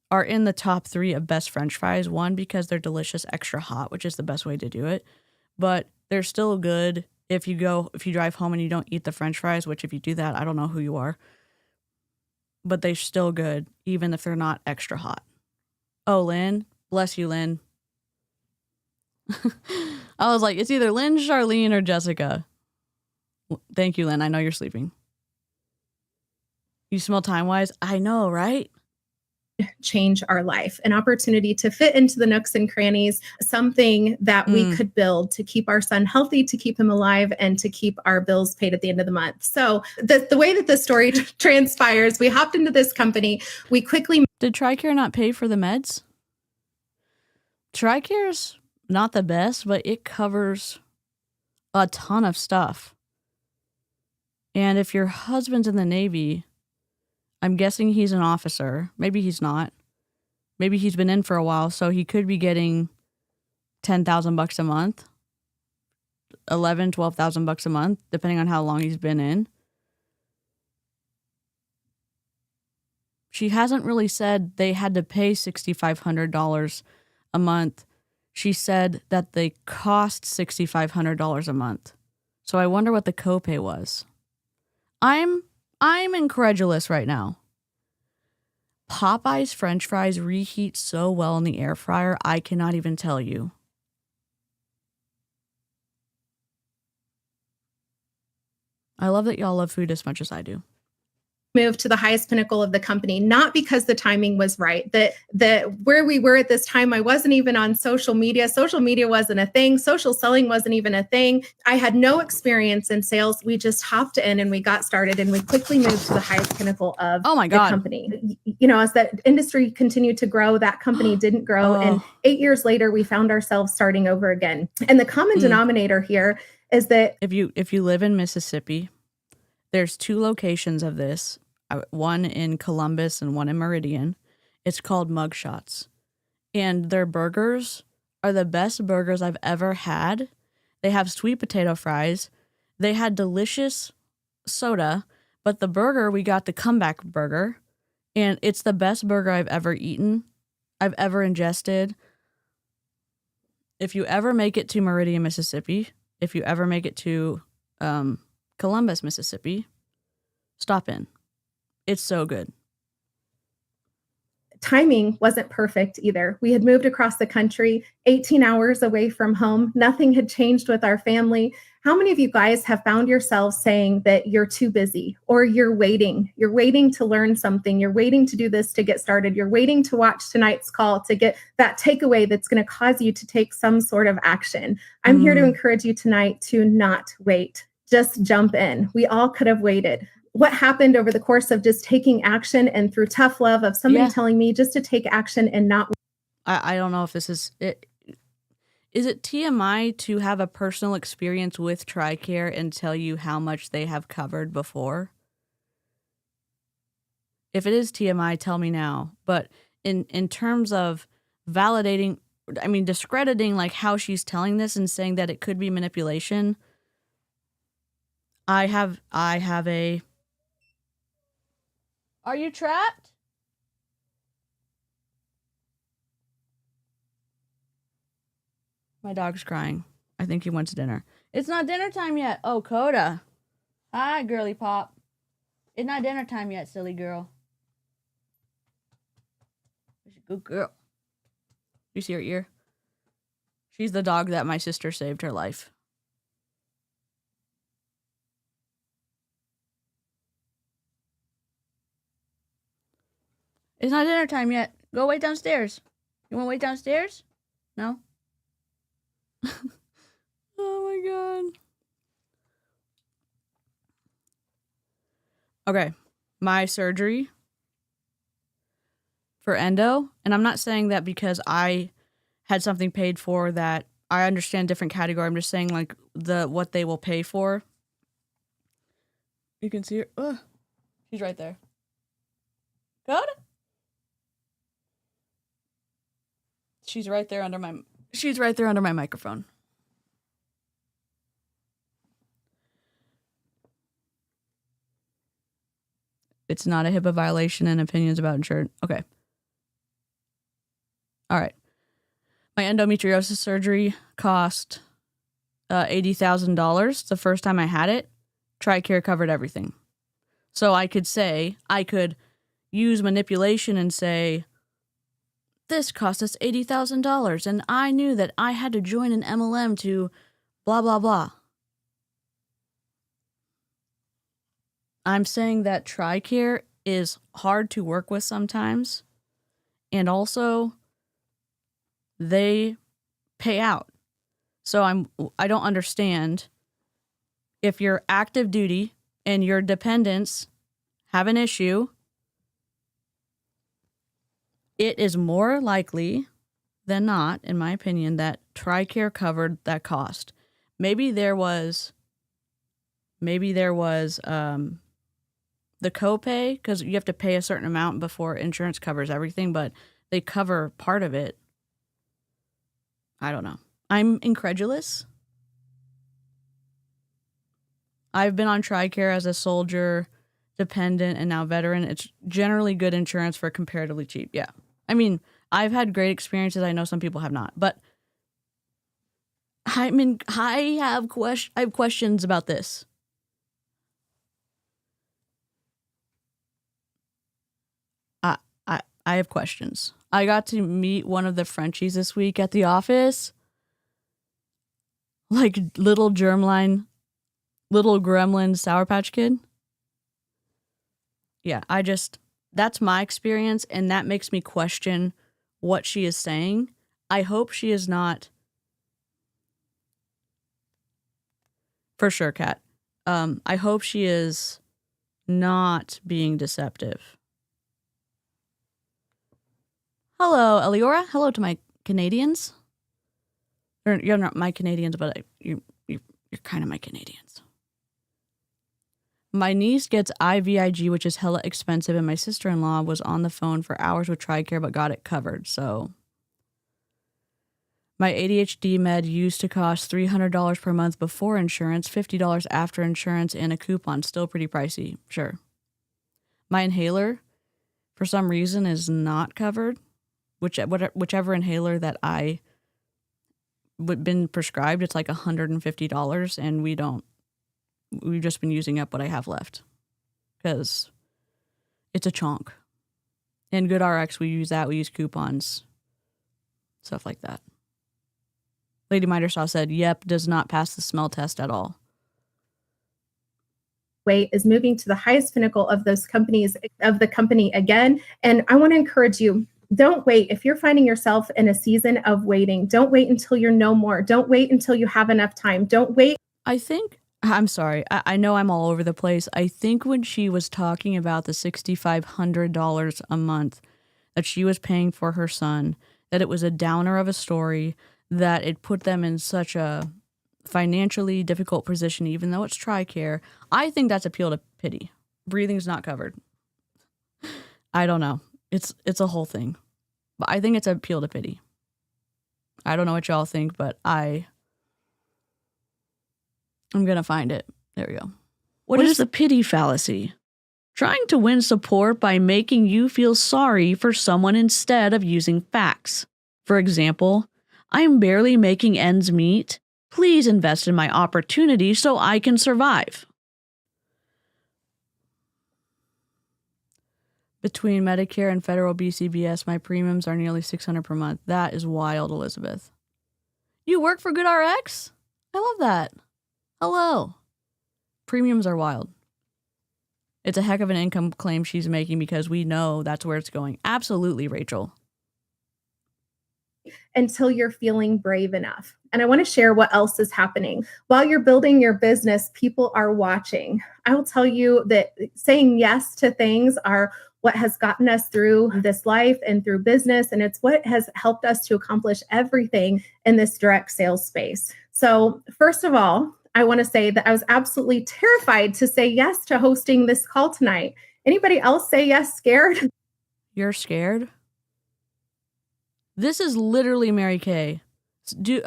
A: are in the top 3 of best French fries. One, because they're delicious, extra hot, which is the best way to do it. But they're still good if you drive home and you don't eat the French fries, which if you do that, I don't know who you are. But they're still good, even if they're not extra hot. Oh, Lynn. Bless you, Lynn. I was like, it's either Lynn, Charlene, or Jessica. Thank you, Lynn. I know you're sleeping. You smell time-wise? I know, right?
D: change our life, an opportunity to fit into the nooks and crannies, something that we could build to keep our son healthy, to keep him alive, and to keep our bills paid at the end of the month. So the way that the story transpires, we hopped into this company. We quickly...
A: Did TRICARE not pay for the meds? TRICARE's not the best, but it covers a ton of stuff. And if your husband's in the Navy, I'm guessing he's an officer. Maybe he's not. Maybe he's been in for a while, so he could be getting $10,000 a month, $12,000 a month, depending on how long he's been in. She hasn't really said they had to pay $6,500 a month. She said that they cost $6,500 a month. So I wonder what the copay was. I'm incredulous right now. Popeye's French fries reheat so well in the air fryer, I cannot even tell you. I love that y'all love food as much as I do.
D: Move to the highest pinnacle of the company, not because the timing was right. That where we were at this time, I wasn't even on social media. Social media wasn't a thing. Social selling wasn't even a thing. I had no experience in sales. We just hopped in and we got started, and we quickly moved to the highest pinnacle of the company. You know, as that industry continued to grow, that company didn't grow. And 8 years later, we found ourselves starting over again. And the common denominator here is that
A: if you live in Mississippi, there's 2 locations of this. One in Columbus and one in Meridian. It's called Mugshots. And their burgers are the best burgers I've ever had. They have sweet potato fries. They had delicious soda, but the burger, we got the comeback burger. And it's the best burger I've ever eaten, I've ever ingested. If you ever make it to Meridian, Mississippi, if you ever make it to Columbus, Mississippi, stop in. It's so good.
D: Timing wasn't perfect either. We had moved across the country, 18 hours away from home. Nothing had changed with our family. How many of you guys have found yourselves saying that you're too busy, or you're waiting? You're waiting to learn something. You're waiting to do this to get started. You're waiting to watch tonight's call to get that takeaway that's going to cause you to take some sort of action. I'm here to encourage you tonight to not wait. Just jump in. We all could have waited. What happened over the course of just taking action and through tough love of somebody telling me just to take action and not...
A: I don't know if this is it. Is it TMI to have a personal experience with TRICARE and tell you how much they have covered before? If it is TMI, tell me now. But in terms of validating, I mean, discrediting like how she's telling this and saying that it could be manipulation, I have a... Are you trapped? My dog's crying. I think he wants dinner. It's not dinner time yet. Oh, Coda. Hi, girly pop. It's not dinner time yet, silly girl. She's a good girl. You see her ear? She's the dog that my sister saved her life. It's not dinner time yet. Go wait downstairs. You want to wait downstairs? No? Oh my god. Okay. My surgery for endo, and I'm not saying that because I had something paid for that I understand different category. I'm just saying like what they will pay for. You can see her. Ugh. She's right there. Good? She's right there under my microphone. It's not a HIPAA violation and opinions about insured. Okay. All right. My endometriosis surgery cost $80,000 the first time I had it. TRICARE covered everything. So I could use manipulation and say, this cost us $80,000, and I knew that I had to join an MLM to blah, blah, blah. I'm saying that TRICARE is hard to work with sometimes, and also they pay out. So I don't understand if you're active duty and your dependents have an issue, it is more likely than not, in my opinion, that TRICARE covered that cost. Maybe there was the copay, because you have to pay a certain amount before insurance covers everything, but they cover part of it. I don't know. I'm incredulous. I've been on TRICARE as a soldier, dependent, and now veteran. It's generally good insurance for comparatively cheap. Yeah. I mean, I've had great experiences. I know some people have not, but I have questions about this. I have questions. I got to meet one of the Frenchies this week at the office. Like little gremlin Sour Patch Kid. Yeah, that's my experience, and that makes me question what she is saying. I hope she is not. For sure, Kat. I hope she is not being deceptive. Hello, Eliora. Hello to my Canadians. You're not my Canadians, but you're kind of my Canadians. My niece gets IVIG, which is hella expensive, and my sister-in-law was on the phone for hours with TRICARE, but got it covered. So my ADHD med used to cost $300 per month before insurance, $50 after insurance, and a coupon. Still pretty pricey. Sure. My inhaler, for some reason, is not covered. Whichever inhaler that I been prescribed, it's like $150, and we've just been using up what I have left because it's a chonk. In GoodRx, we use that. We use coupons, stuff like that. Lady Midersaw said, yep, does not pass the smell test at all.
D: Weight is moving to the highest pinnacle of the company again. And I want to encourage you, don't wait. If you're finding yourself in a season of waiting, don't wait until you're no more. Don't wait until you have enough time. Don't wait.
A: I'm sorry. I know I'm all over the place. I think when she was talking about the $6,500 a month that she was paying for her son, that it was a downer of a story, that it put them in such a financially difficult position, even though it's TRICARE. I think that's appeal to pity. Breathing's not covered. I don't know. It's a whole thing. But I think it's appeal to pity. I don't know what y'all think, but I'm going to find it. There we go. What is the pity fallacy? Trying to win support by making you feel sorry for someone instead of using facts. For example, I'm barely making ends meet. Please invest in my opportunity so I can survive. Between Medicare and federal BCBS, my premiums are nearly $600 per month. That is wild, Elizabeth. You work for GoodRx? I love that. Hello. Premiums are wild. It's a heck of an income claim she's making because we know that's where it's going. Absolutely, Rachel.
D: Until you're feeling brave enough. And I want to share what else is happening. While you're building your business, people are watching. I will tell you that saying yes to things are what has gotten us through this life and through business. And it's what has helped us to accomplish everything in this direct sales space. So first of all, I want to say that I was absolutely terrified to say yes to hosting this call tonight. Anybody else say yes scared?
A: You're scared? This is literally Mary Kay. Do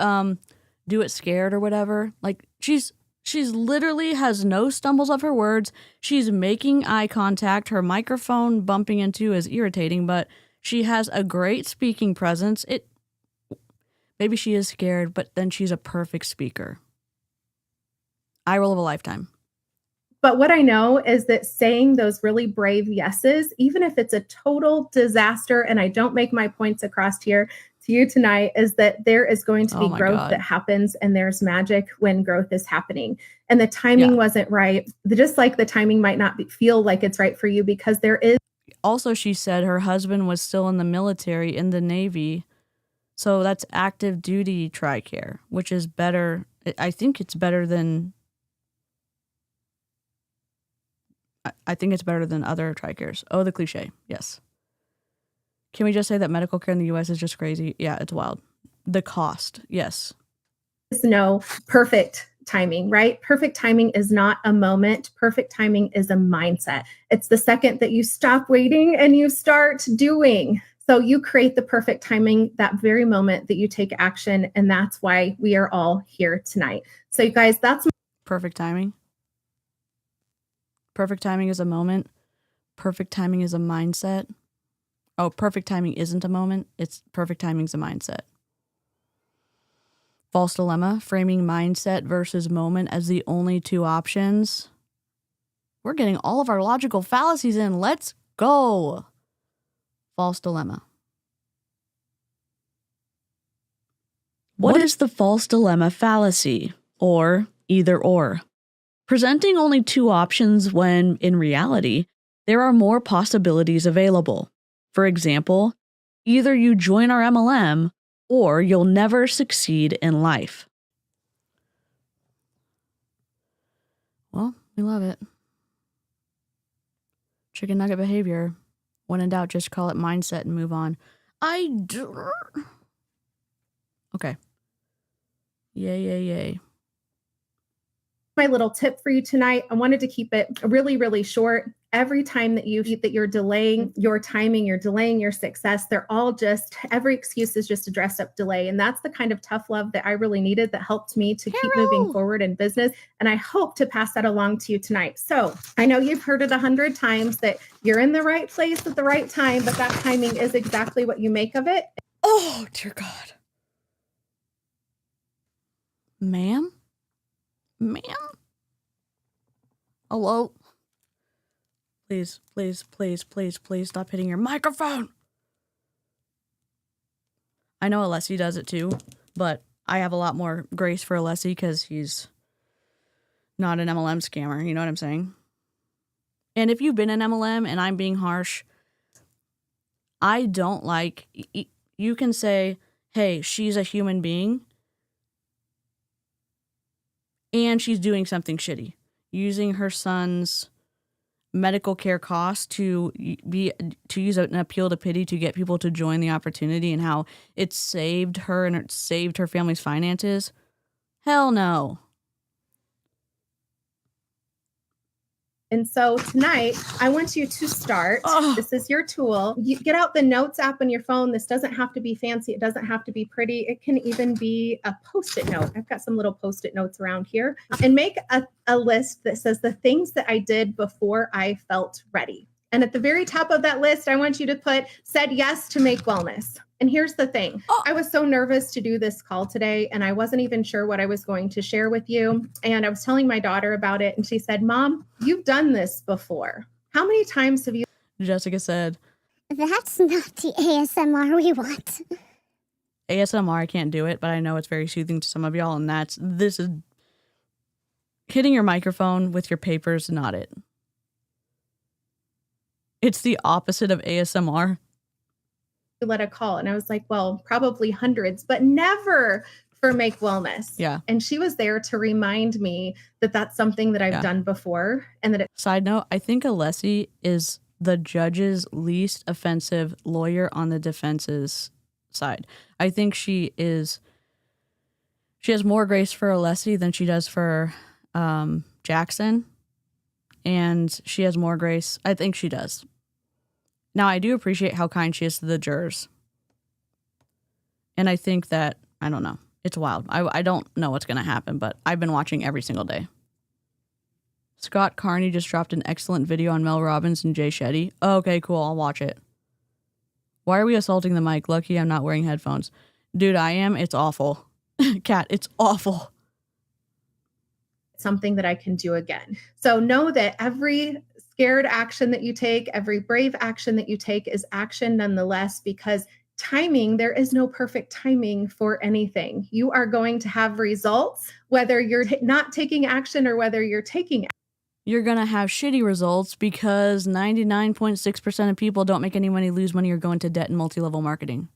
A: it scared or whatever. Like she's literally has no stumbles of her words. She's making eye contact. Her microphone bumping into is irritating, but she has a great speaking presence. Maybe she is scared, but then she's a perfect speaker. Eye roll of a lifetime.
D: But what I know is that saying those really brave yeses, even if it's a total disaster and I don't make my points across here to you tonight, is that there is going to be growth that happens and there's magic when growth is happening. And the timing wasn't right. Just like the timing might not feel like it's right for you because there is.
A: Also, she said her husband was still in the military, in the Navy. So that's active duty TRICARE, which is better. I think it's better than. I think it's better than other TRICAREs. Oh, the cliche. Yes. Can we just say that medical care in the U.S. is just crazy? Yeah, it's wild. The cost. Yes.
D: There's no perfect timing, right? Perfect timing is not a moment. Perfect timing is a mindset. It's the second that you stop waiting and you start doing. So you create the perfect timing that very moment that you take action. And that's why we are all here tonight. So you guys, that's
A: perfect timing. Perfect timing is a moment. Perfect timing is a mindset. Oh, perfect timing isn't a moment. It's perfect timing's a mindset. False dilemma, framing mindset versus moment as the only two options. We're getting all of our logical fallacies in. Let's go. False dilemma. What is the false dilemma fallacy, or either or? Presenting only two options when, in reality, there are more possibilities available. For example, either you join our MLM or you'll never succeed in life. Well, we love it. Chicken nugget behavior. When in doubt, just call it mindset and move on. Okay. Yay.
D: my little tip for you tonight. I wanted to keep it really, really short. Every time that you're delaying your timing, you're delaying your success, they're all just, every excuse is just a dressed up delay. And that's the kind of tough love that I really needed that helped me to keep moving forward in business. And I hope to pass that along to you tonight. So I know you've heard it 100 times that you're in the right place at the right time, but that timing is exactly what you make of it.
A: Oh, dear God. Ma'am? Hello? Please stop hitting your microphone. I know Alessi does it too, but I have a lot more grace for Alessi because he's not an MLM scammer. You know what I'm saying? And if you've been an MLM and I'm being harsh, I don't like, you can say, hey, she's a human being and she's doing something shitty, using her son's medical care costs to use an appeal to pity to get people to join the opportunity, and how it saved her and it saved her family's finances. Hell no.
D: And so tonight, I want you to start. This is your tool. You get out the notes app on your phone. This doesn't have to be fancy. It doesn't have to be pretty. It can even be a Post-it note. I've got some little Post-it notes around here. And make a list that says the things that I did before I felt ready. And at the very top of that list, I want you to put, said yes to make wellness. And here's the thing. I was so nervous to do this call today, and I wasn't even sure what I was going to share with you. And I was telling my daughter about it, and she said, Mom, you've done this before. How many times have you?
A: Jessica said,
F: that's not the ASMR we want.
A: ASMR, I can't do it, but I know it's very soothing to some of y'all, and this is hitting your microphone with your papers, not it. It's the opposite of ASMR.
D: Let a call. And I was like, well, probably hundreds, but never for Make Wellness.
A: Yeah.
D: And she was there to remind me that that's something that I've done before. And that
A: Side note, I think Alessi is the judge's least offensive lawyer on the defense's side. I think she has more grace for Alessi than she does for Jackson. And she has more grace. I think she does. Now, I do appreciate how kind she is to the jurors. And I think that, I don't know, it's wild. I don't know what's going to happen, but I've been watching every single day. Scott Carney just dropped an excellent video on Mel Robbins and Jay Shetty. Oh, okay, cool. I'll watch it. Why are we assaulting the mic? Lucky I'm not wearing headphones. Dude, I am. It's awful. Kat, it's awful.
D: Something that I can do again. So know that every scared action that you take, every brave action that you take is action nonetheless, because timing, there is no perfect timing for anything. You are going to have results, whether you're not taking action or whether you're taking action.
A: you're going to have shitty results because 99.6% of people don't make any money, lose money, or go into debt in multi-level marketing.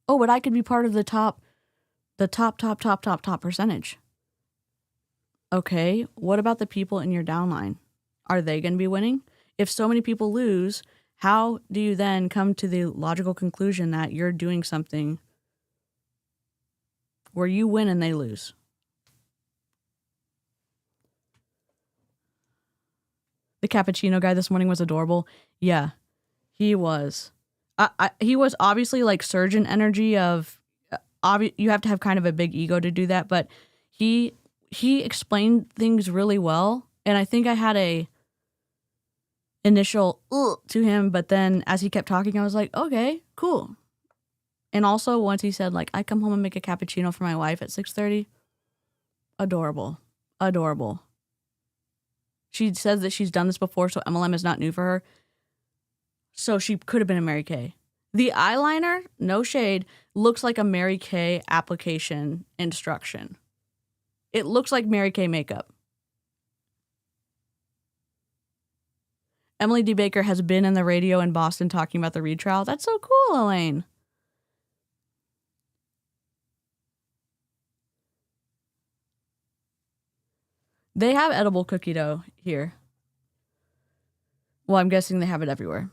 A: Oh, but I could be part of the top percentage. Okay, what about the people in your downline? Are they going to be winning? If so many people lose, how do you then come to the logical conclusion that you're doing something where you win and they lose? The cappuccino guy this morning was adorable. Yeah, he was. He was obviously like surgeon energy of, you have to have kind of a big ego to do that, but he explained things really well. And I think I had a initial to him, but then as he kept talking, I was like, okay, cool. And also once he said like, I come home and make a cappuccino for my wife at 6:30. Adorable. She says that she's done this before, so MLM is not new for her. So she could have been a Mary Kay. The eyeliner, no shade, looks like a Mary Kay application instruction. It looks like Mary Kay makeup. Emily D. Baker has been in the radio in Boston talking about the Reed trial. That's so cool, Elaine. They have edible cookie dough here. Well, I'm guessing they have it everywhere.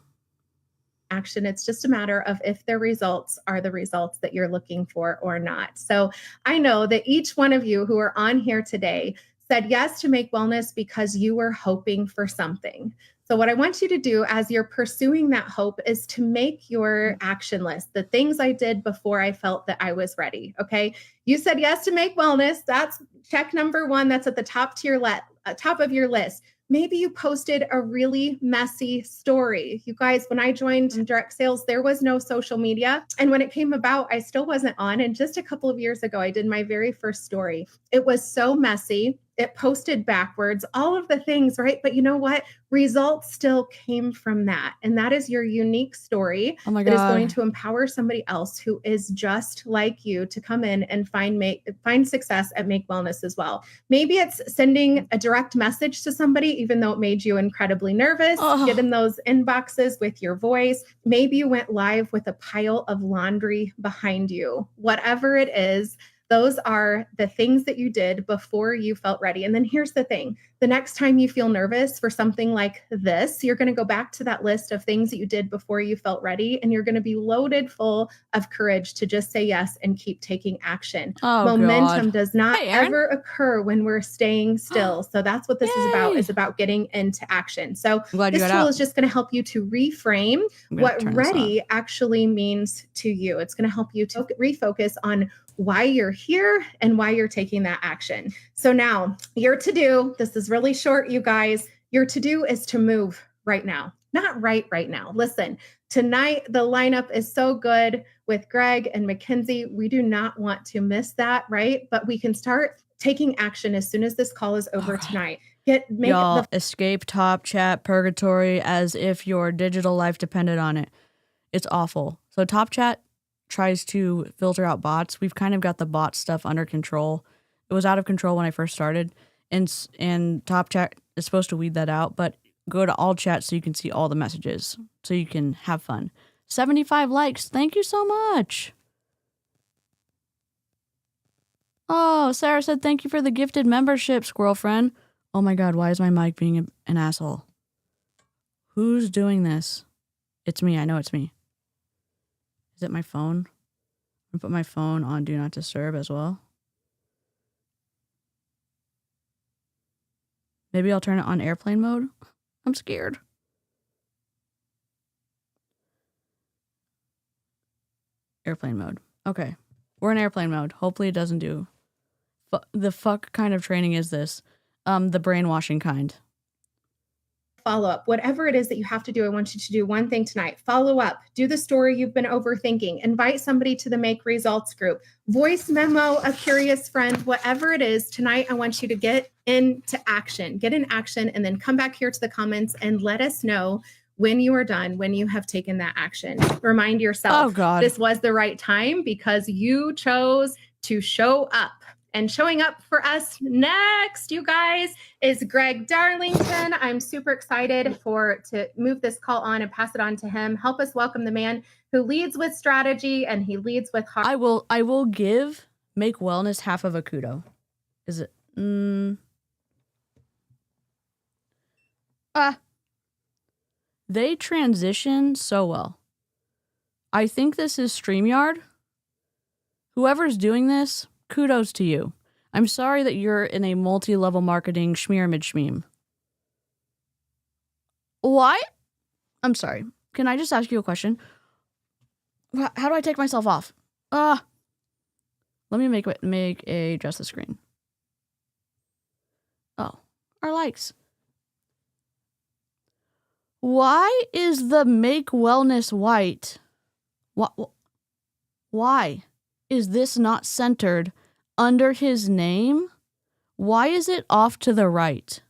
D: Action. It's just a matter of if their results are the results that you're looking for or not. So I know that each one of you who are on here today said yes to Make Wellness because you were hoping for something. So what I want you to do as you're pursuing that hope is to make your action list, the things I did before I felt that I was ready. Okay. You said yes to Make Wellness. That's check number one. That's at the top of your list. Maybe you posted a really messy story. You guys, when I joined direct sales, there was no social media. And when it came about, I still wasn't on. And just a couple of years ago, I did my very first story. It was so messy. It posted backwards, all of the things, right? But you know what? Results still came from that. And that is your unique story that is going to empower somebody else who is just like you to come in and find success at Make Wellness as well. Maybe it's sending a direct message to somebody, even though it made you incredibly nervous, get in those inboxes with your voice. Maybe you went live with a pile of laundry behind you. Whatever it is, those are the things that you did before you felt ready. And then here's the thing. The next time you feel nervous for something like this, you're going to go back to that list of things that you did before you felt ready. And you're going to be loaded full of courage to just say yes and keep taking action. Momentum does not ever occur when we're staying still. So that's what this is about getting into action. So this tool is just going to help you to reframe what ready actually means to you. It's going to help you to refocus on why you're here and why you're taking that action. So now your to-do, this is really short, you guys. Your to-do is to move right now, not right now. Listen, tonight, the lineup is so good with Greg and Mackenzie. We do not want to miss that, right? But we can start taking action as soon as this call is over tonight.
A: Escape Top Chat purgatory as if your digital life depended on it. It's awful. So Top Chat tries to filter out bots. We've kind of got the bot stuff under control. It was out of control when I first started, and Top Chat is supposed to weed that out, but go to all chat so you can see all the messages, so you can have fun. 75 likes. Thank you so much. Oh, Sarah said thank you for the gifted membership, squirrel friend. Oh my God, why is my mic being an asshole? Who's doing this? It's me. I know it's me. Is it my phone? I'm going to put my phone on Do Not Disturb as well. Maybe I'll turn it on airplane mode. I'm scared. Airplane mode. Okay. We're in airplane mode. Hopefully it doesn't do. The fuck kind of training is this? The brainwashing kind.
D: Follow up, whatever it is that you have to do. I want you to do one thing tonight. Follow up, do the story you've been overthinking, invite somebody to the Make Results group, voice memo a curious friend, whatever it is tonight. I want you to get into action, and then come back here to the comments and let us know when you are done, when you have taken that action. Remind yourself, this was the right time because you chose to show up. And showing up for us next, you guys, is Greg Darlington. I'm super excited to move this call on and pass it on to him. Help us welcome the man who leads with strategy and he leads with heart.
A: I will give Make Wellness half of a kudo. Is it? They transition so well. I think this is StreamYard. Whoever's doing this, kudos to you. I'm sorry that you're in a multi-level marketing schmearamid schmeam. Why? I'm sorry. Can I just ask you a question? How do I take myself off? Let me adjust the screen. Oh, our likes. Why is the Make Wellness white? Why is this not centered under his name? Why is it off to the right?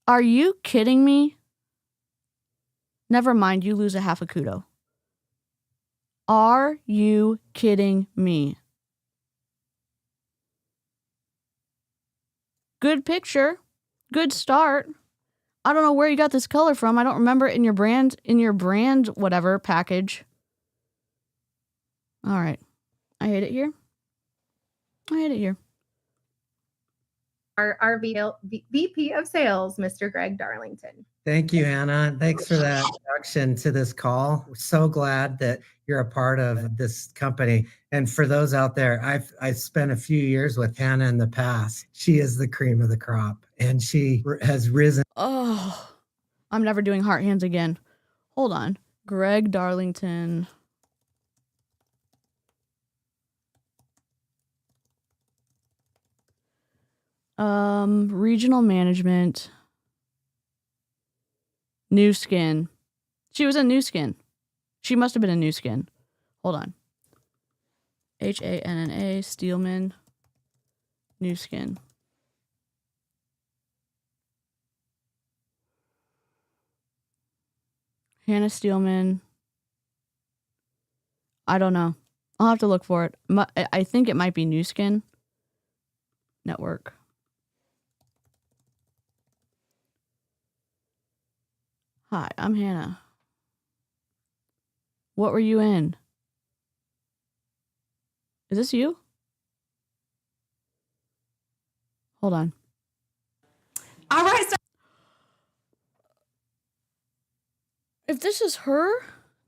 A: Are you kidding me? Never mind, you lose a half a kudo. Are you kidding me? Good picture. Good start. I don't know where you got this color from. I don't remember it in your brand whatever package. All right. I hate it here.
D: Our VP of Sales, Mr. Greg Darlington.
G: Thank you, Hannah. Thanks for that introduction to this call. We're so glad that you're a part of this company. And for those out there, I've spent a few years with Hannah in the past. She is the cream of the crop, and she has risen.
A: Oh, I'm never doing heart hands again. Hold on. Greg Darlington. Regional management. New Skin. She was in New Skin. She must have been in New Skin. Hold on. Hanna Steelman. New Skin. Hannah Steelman. I don't know. I'll have to look for it. I think it might be New Skin Network. Hi, I'm Hannah. What were you in? Is this you? Hold on.
E: All right. So
A: if this is her,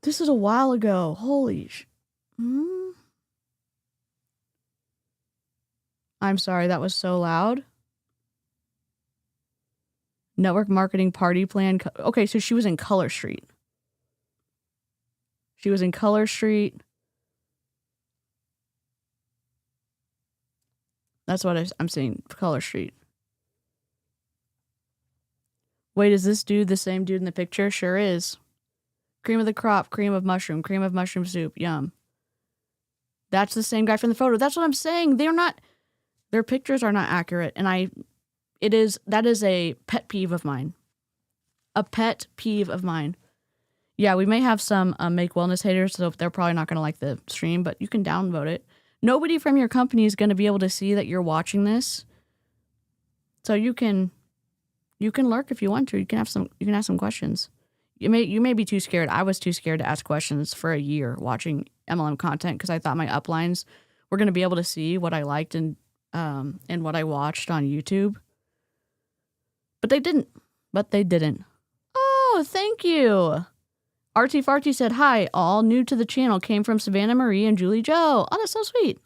A: this is a while ago. Holy I'm sorry, that was so loud. Network marketing party plan. Okay, so she was in Color Street. That's what I'm seeing. Color Street. Wait, is this dude the same dude in the picture? Sure is. Cream of the crop, cream of mushroom soup. Yum. That's the same guy from the photo. That's what I'm saying. Their pictures are not accurate. And that is a pet peeve of mine. Yeah, we may have some Make Wellness haters, so they're probably not going to like the stream, but you can downvote it. Nobody from your company is going to be able to see that you're watching this. So you can lurk if you want to. You can ask some questions. You may be too scared. I was too scared to ask questions for a year watching MLM content because I thought my uplines were going to be able to see what I liked and what I watched on YouTube. But they didn't. Oh, thank you. Arty Farty said, hi, all new to the channel, came from Savannah Marie and Julie Joe. Oh, that's so sweet.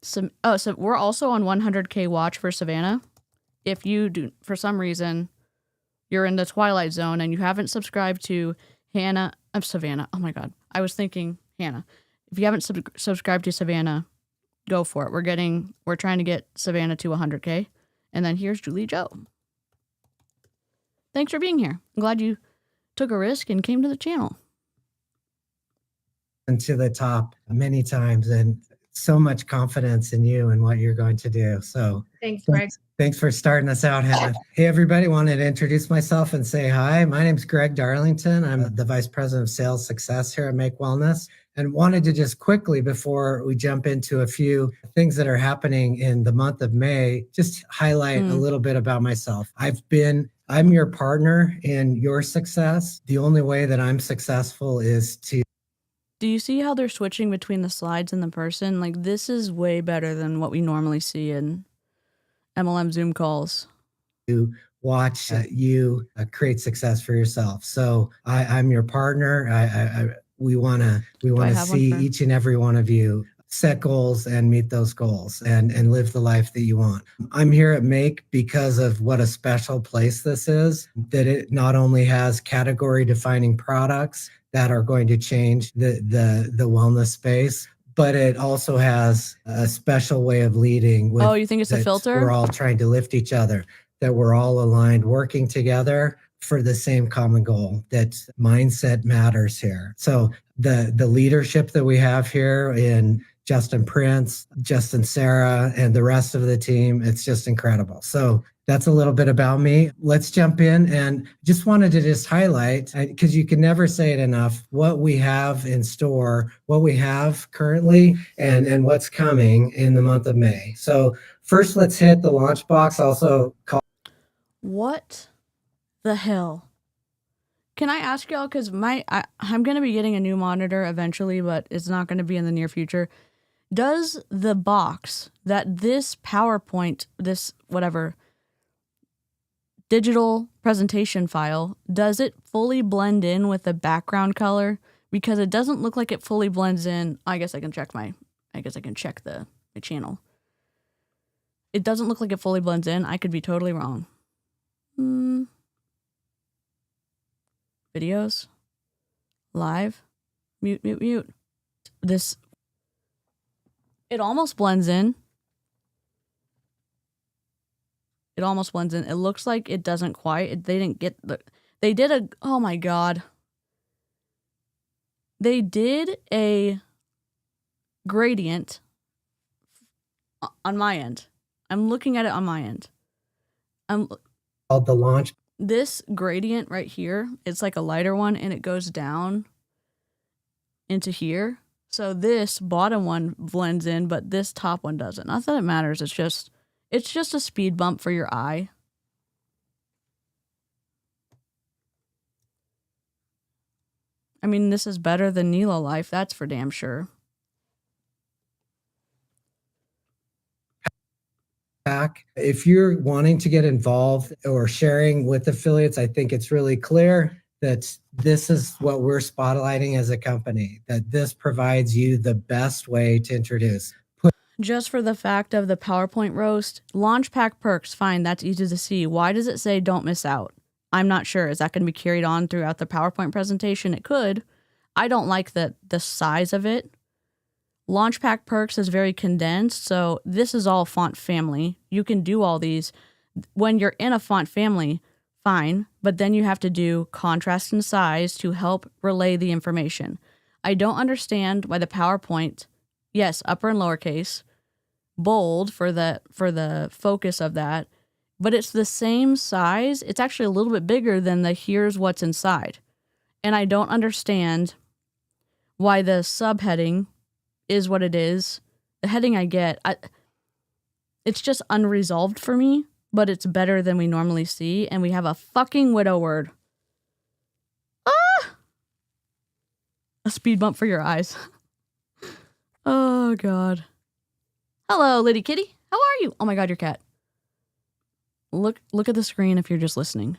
A: So we're also on 100K watch for Savannah. If you do, for some reason, you're in the Twilight Zone and you haven't subscribed to Savannah. Oh my God. I was thinking Hannah. If you haven't subscribed to Savannah, go for it. We're trying to get Savannah to 100K. And then here's Julie Joe. Thanks for being here. I'm glad you took a risk and came to the channel.
G: And to the top many times. And so much confidence in you and what you're going to do. So
D: Thanks, Greg.
G: Thanks for starting us out, Hannah. Hey, everybody. Wanted to introduce myself and say hi. My name's Greg Darlington. I'm the Vice President of Sales Success here at Make Wellness, and wanted to just quickly, before we jump into a few things that are happening in the month of May, just highlight a little bit about myself. I'm your partner in your success. The only way that I'm successful is to
A: Do you see how they're switching between the slides and the person? Like, this is way better than what we normally see in MLM Zoom calls.
G: watch you create success for yourself. So I'm your partner. We want to see each and every one of you set goals and meet those goals and live the life that you want. I'm here at Make because of what a special place this is, that it not only has category defining products that are going to change the wellness space, but it also has a special way of leading.
A: Oh, you think it's a filter?
G: We're all trying to lift each other, that we're all aligned, working together for the same common goal, that mindset matters here. So the leadership that we have here in Justin Prince, Justin Sarah, and the rest of the team, it's just incredible. So that's a little bit about me. Let's jump in, and just wanted to just highlight, because you can never say it enough, what we have in store, what we have currently, and what's coming in the month of May. So first, let's hit the launch box, also called.
A: What the hell? Can I ask y'all, because I'm going to be getting a new monitor eventually, but it's not going to be in the near future. Does the box that this PowerPoint, this whatever, digital presentation file, does it fully blend in with the background color? Because it doesn't look like it fully blends in. I guess I can check my channel. It doesn't look like it fully blends in. I could be totally wrong. Videos, live, mute. This, it almost blends in. It almost blends in. It looks like it doesn't quite. Oh my God. They did a gradient on my end. I'm looking at it on my end.
G: Called the launch.
A: This gradient right here, it's like a lighter one, and it goes down into here. So this bottom one blends in, but this top one doesn't. Not that it matters. It's just a speed bump for your eye. I mean, this is better than Nilo Life. That's for damn sure.
G: If you're wanting to get involved or sharing with affiliates, I think it's really clear that this is what we're spotlighting as a company, that this provides you the best way to introduce.
A: Just for the fact of the PowerPoint roast, launch pack perks, fine, that's easy to see. Why does it say don't miss out? I'm not sure. Is that going to be carried on throughout the PowerPoint presentation? It could. I don't like the size of it. Launch pack perks is very condensed, so this is all font family. You can do all these. When you're in a font family, fine, but then you have to do contrast and size to help relay the information. I don't understand why the PowerPoint, yes, upper and lowercase, bold for the focus of that, but it's the same size. It's actually a little bit bigger than the here's what's inside. And I don't understand why the subheading is what it is. The heading I get, it's just unresolved for me, but it's better than we normally see, and we have a fucking widow word. A speed bump for your eyes. Oh, God. Hello, Liddy Kitty. How are you? Oh, my God, your cat. Look at the screen if you're just listening.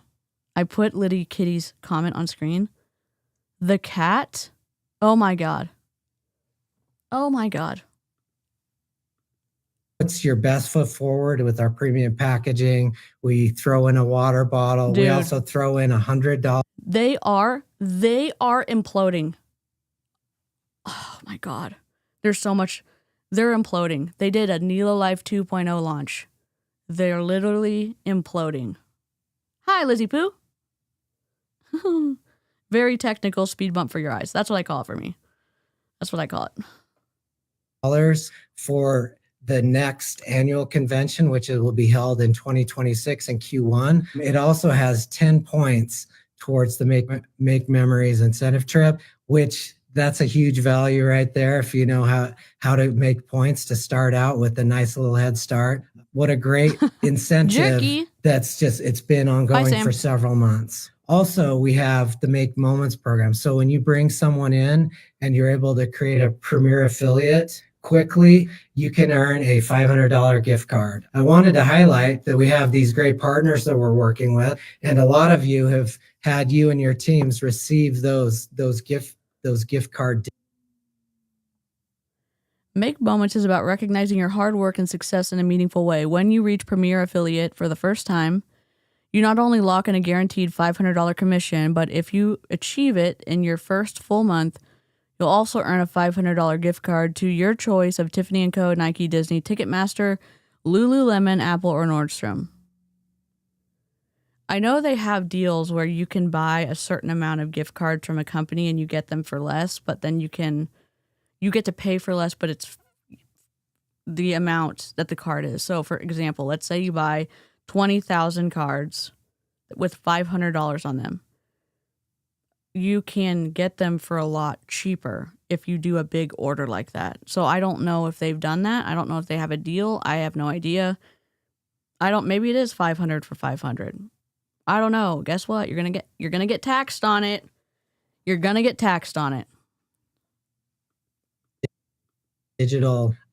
A: I put Liddy Kitty's comment on screen. The cat. Oh, my God. Oh, my God.
G: Puts your best foot forward with our premium packaging. We throw in a water bottle.
A: Dude,
G: we also throw in $100.
A: They are imploding. Oh, my God. There's so much. They're imploding. They did a Nilo Life 2.0 launch. They're literally imploding. Hi, Lizzie Poo. Very technical speed bump for your eyes. That's what I call it for me. That's what I call it.
G: for the next annual convention, which will be held in 2026 in Q1. It also has 10 points towards the Make Memories incentive trip, which that's a huge value right there. If you know how to make points to start out with a nice little head start. What a great incentive.
A: Jerky.
G: It's been ongoing for several months. Also, we have the Make Moments program. So when you bring someone in and you're able to create a premier affiliate quickly, you can earn a $500 gift card. I wanted to highlight that we have these great partners that we're working with, and a lot of you have had you and your teams receive those gift card.
A: Make Moments is about recognizing your hard work and success in a meaningful way. When you reach Premier Affiliate for the first time, you not only lock in a guaranteed $500 commission, but if you achieve it in your first full month, you'll also earn a $500 gift card to your choice of Tiffany & Co., Nike, Disney, Ticketmaster, Lululemon, Apple, or Nordstrom. I know they have deals where you can buy a certain amount of gift cards from a company and you get them for less, but then you get to pay for less, but it's the amount that the card is. So for example, let's say you buy 20,000 cards with $500 on them. You can get them for a lot cheaper if you do a big order like that. So I don't know if they've done that. I don't know if they have a deal. I have no idea. Maybe it is 500 for 500. I don't know. Guess what? You're going to get taxed on it. You're going to get taxed on it.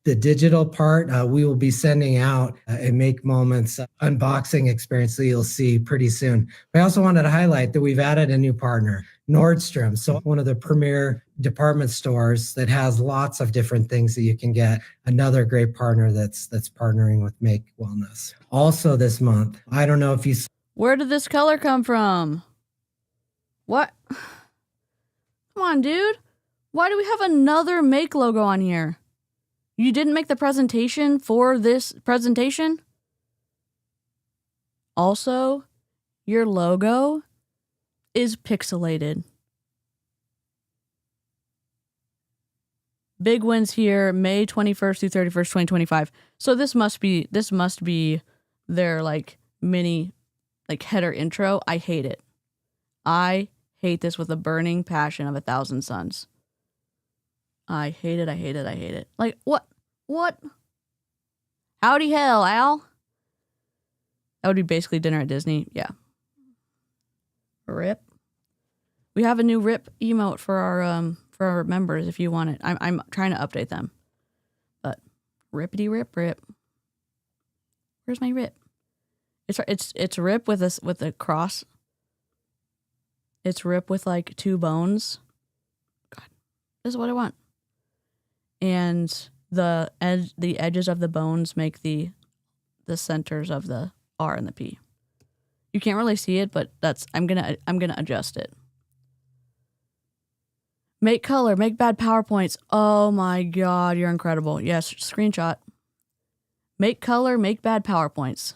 G: The digital part, we will be sending out a Make Moments unboxing experience that you'll see pretty soon. I also wanted to highlight that we've added a new partner, Nordstrom. So one of the premier department stores that has lots of different things that you can get. Another great partner that's partnering with Make Wellness. Also this month, I don't know if you...
A: Where did this color come from? What? Come on, dude. Why do we have another Make logo on here? You didn't make the presentation for this presentation? Also, your logo is pixelated. Big wins here, May 21st through 31st, 2025. So this must be their mini header intro. I hate it. I hate this with a burning passion of 1,000 suns. I hate it. I hate it. I hate it. What? Howdy hell, Al. That would be basically dinner at Disney. Yeah. RIP. We have a new RIP emote for our members if you want it. I'm trying to update them. But rippity rip rip. Where's my RIP? It's RIP with a cross. It's RIP with 2 bones. God, this is what I want. And the edges of the bones make the centers of the R and the P. You can't really see it, but I'm gonna adjust it. Make color, make bad PowerPoints. Oh my God, you're incredible. Yes, screenshot. Make color, make bad PowerPoints.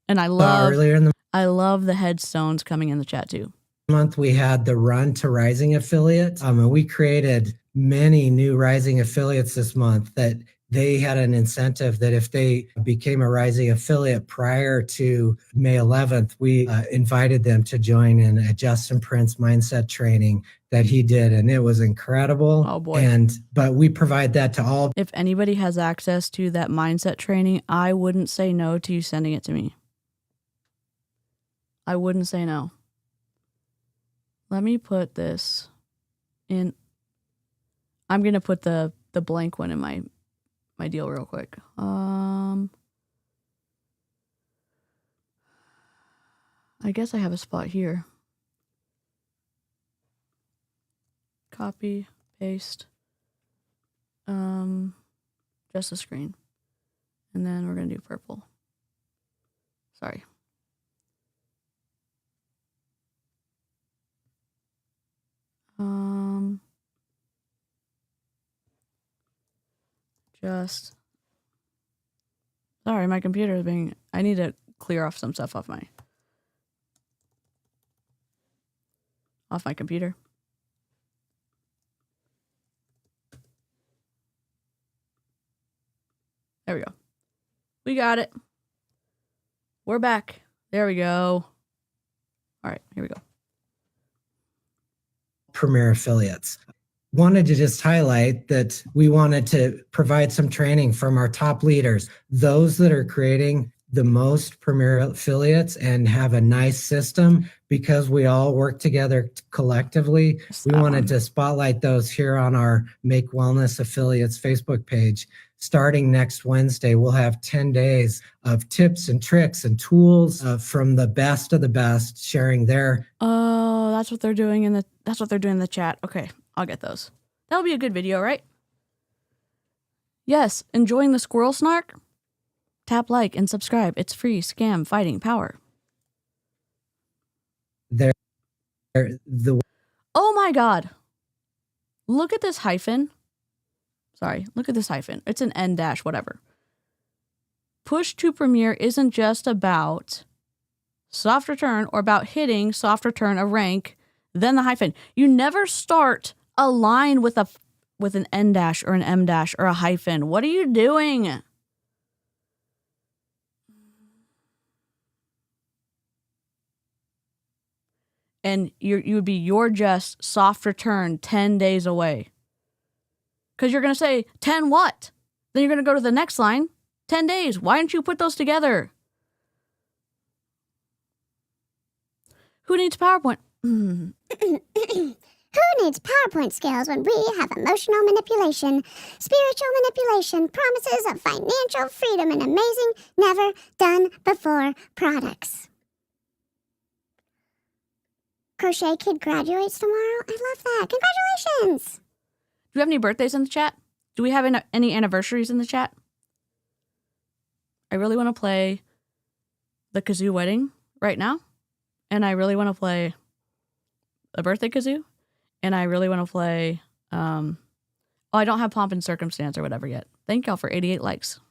A: And I love the headstones coming in the chat too.
G: Month we had the Run to Rising affiliate. And we created many new Rising affiliates this month that they had an incentive that if they became a Rising affiliate prior to May 11th, we invited them to join in a Justin Prince mindset training that he did. And it was incredible.
A: Oh boy.
G: But we provide that to all.
A: If anybody has access to that mindset training, I wouldn't say no to you sending it to me. I wouldn't say no. Let me put this in. I'm going to put the blank one in my deal real quick. I guess I have a spot here. Copy, paste. Just a screen. And then we're going to do purple. Sorry. Sorry, my computer is being, I need to clear off some stuff off my computer. We got it. We're back. There we go. All right, here we go.
G: Premier affiliates. Wanted to just highlight that we wanted to provide some training from our top leaders, those that are creating the most premier affiliates and have a nice system, because we all work together collectively. We wanted to spotlight those here on our Make Wellness Affiliates Facebook page. Starting next Wednesday, we'll have 10 days of tips and tricks and tools from the best of the best, sharing their.
A: Oh, that's what they're doing in the chat. Okay, I'll get those. That'll be a good video, right? Yes, enjoying the squirrel snark? Tap like and subscribe. It's free. Scam fighting power. Oh my God. Look at this hyphen. Sorry, look at this hyphen. It's an N dash, whatever. Push to Premier isn't just about soft return or about hitting soft return a rank, then the hyphen. You never start a line with an N dash or an M dash or a hyphen. What are you doing? And you're just soft return 10 days away. Because you're going to say, 10 what? Then you're going to go to the next line, 10 days. Why don't you put those together? Who needs PowerPoint?
F: Who needs PowerPoint skills when we have emotional manipulation, spiritual manipulation, promises of financial freedom, and amazing, never done before products? Crochet Kid graduates tomorrow. I love that. Congratulations.
A: Do we have any birthdays in the chat? Do we have any anniversaries in the chat? I really want to play the kazoo wedding right now. And I really want to play a birthday kazoo. And I really want to play, I don't have pomp and circumstance or whatever yet. Thank y'all for 88 likes.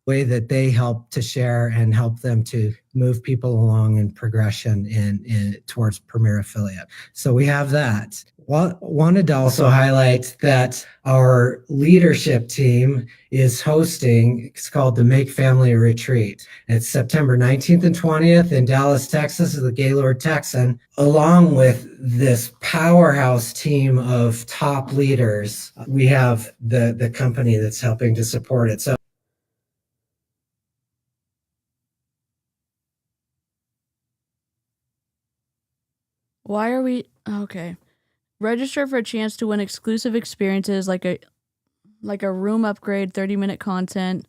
G: Way that they help to share and help them to move people along in progression in towards Premier Affiliate. So we have that. Wanted to also highlight that our leadership team is hosting, it's called the Make Family Retreat. It's September 19th and 20th in Dallas, Texas, at the Gaylord Texan, along with this powerhouse team of top leaders. We have the company that's helping to support it. So
A: why are we okay? Register for a chance to win exclusive experiences like a room upgrade, 30-minute content,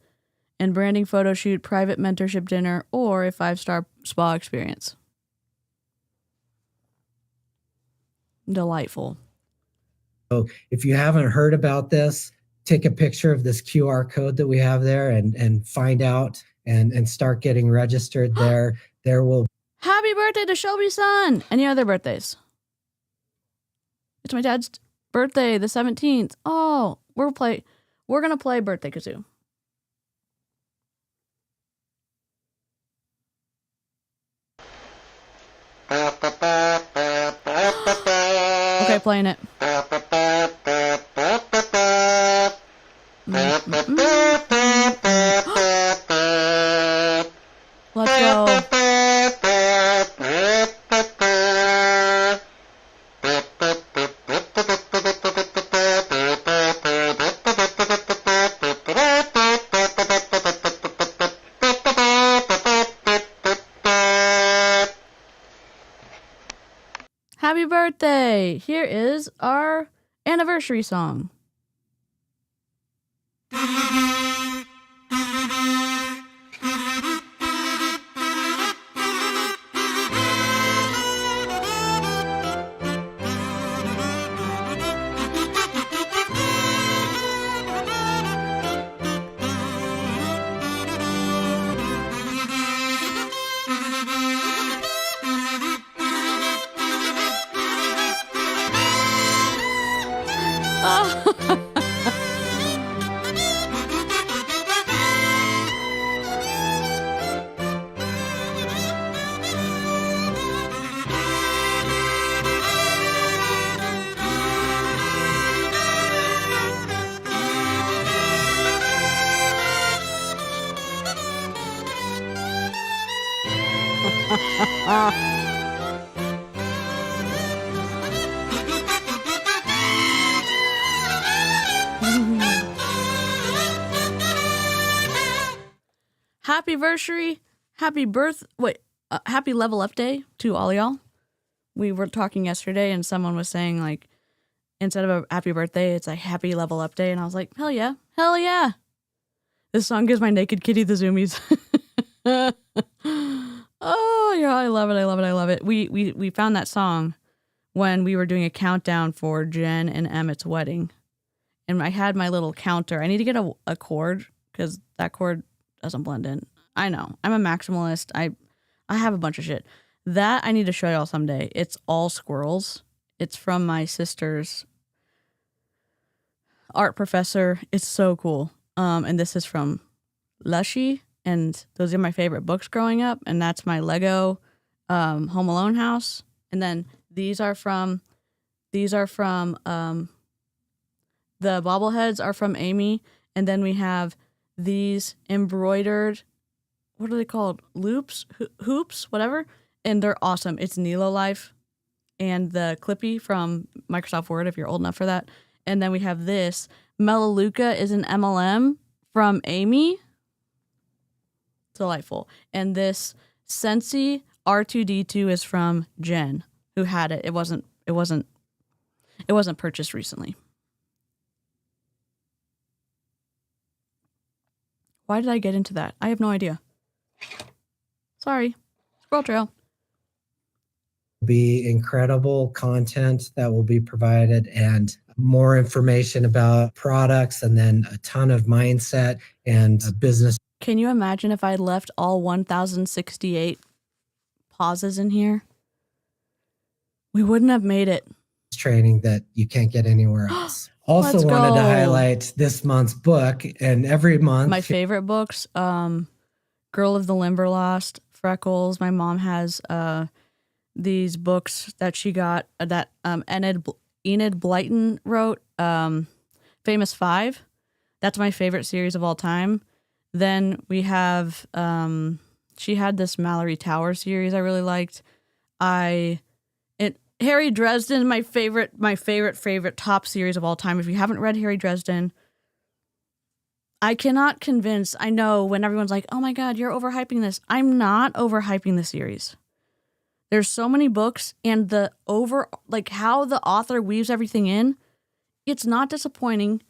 A: and branding photo shoot, private mentorship dinner, or a 5-star spa experience. Delightful.
G: So if you haven't heard about this, take a picture of this QR code that we have there and find out and start getting registered there. There will.
A: Happy birthday to Shelby's son. Any other birthdays? It's my dad's birthday, the 17th. Oh, we're gonna play birthday kazoo. Okay, playing it. Let's go. Happy birthday! Here is our anniversary song. Happy anniversary, happy happy level up day to all y'all. We were talking yesterday and someone was saying like, instead of a happy birthday, it's a happy level up day. And I was like, hell yeah, hell yeah. This song gives my naked kitty the zoomies. Oh yeah, I love it, I love it, I love it. We found that song when we were doing a countdown for Jen and Emmett's wedding. And I had my little counter. I need to get a cord because that cord doesn't blend in. I know. I'm a maximalist. I have a bunch of shit. That I need to show y'all someday. It's all squirrels. It's from my sister's art professor. It's so cool. And this is from Lushy. And those are my favorite books growing up. And that's my Lego Home Alone house. And then these are from the bobbleheads are from Amy. And then we have these embroidered, what are they called? Loops? Hoops? Whatever. And they're awesome. It's Nilo Life and the Clippy from Microsoft Word, if you're old enough for that. And then we have this. Melaleuca is an MLM from Amy. Delightful. And this Sensi R2D2 is from Jen, who had it. It wasn't purchased recently. Why did I get into that? I have no idea. Sorry. Scroll trail.
G: Be incredible content that will be provided and more information about products and then a ton of mindset and business.
A: Can you imagine if I left all 1,068 pauses in here? We wouldn't have made it.
G: Training that you can't get anywhere else. Also
A: Let's
G: wanted
A: go.
G: to highlight this month's book, and every month
A: my favorite books, Girl of the Limberlost, Freckles. My mom has these books that she got that Enid Blyton wrote, Famous Five. That's my favorite series of all time. Then we have she had this Mallory Tower series I really liked. Harry Dresden, my favorite top series of all time. If you haven't read Harry Dresden, I cannot convince. I know when everyone's like, "Oh my God, you're overhyping this." I'm not overhyping the series. There's so many books, and how the author weaves everything in, it's not disappointing.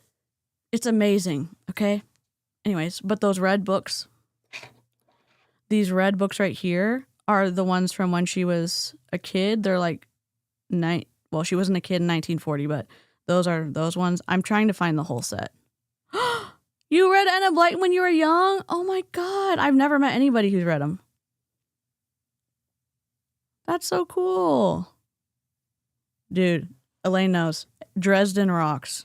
A: It's amazing. Okay. Anyways, but those red books, these red books right here are the ones from when she was a kid. They're like she wasn't a kid in 1940, but those are those ones. I'm trying to find the whole set. You read Enid Blyton when you were young? Oh my God. I've never met anybody who's read them. That's so cool. Dude, Elaine knows. Dresden rocks.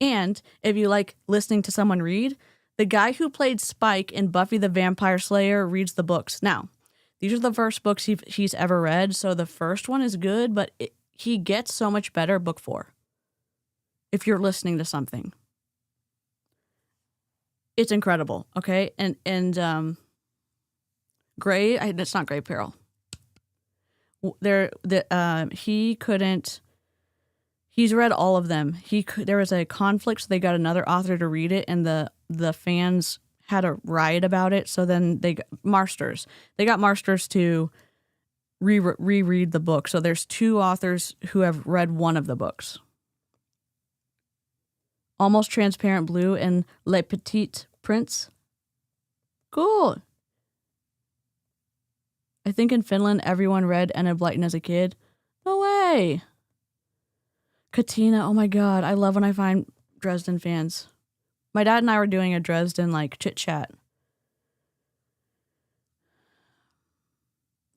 A: And if you like listening to someone read, the guy who played Spike in Buffy the Vampire Slayer reads the books. Now, these are the first books he's ever read, so the first one is good, but he gets so much better book 4. If you're listening to something. It's incredible, okay? And Gray, it's not Gray Peril. He's read all of them. There was a conflict, so they got another author to read it, and the fans had a riot about it. So then they got Marsters to reread the book. So there's 2 authors who have read one of the books. Almost Transparent Blue and Le Petit Prince. Cool. I think in Finland, everyone read Enid Blyton as a kid. No way. Katina, oh my God. I love when I find Dresden fans. My dad and I were doing a Dresden chit chat.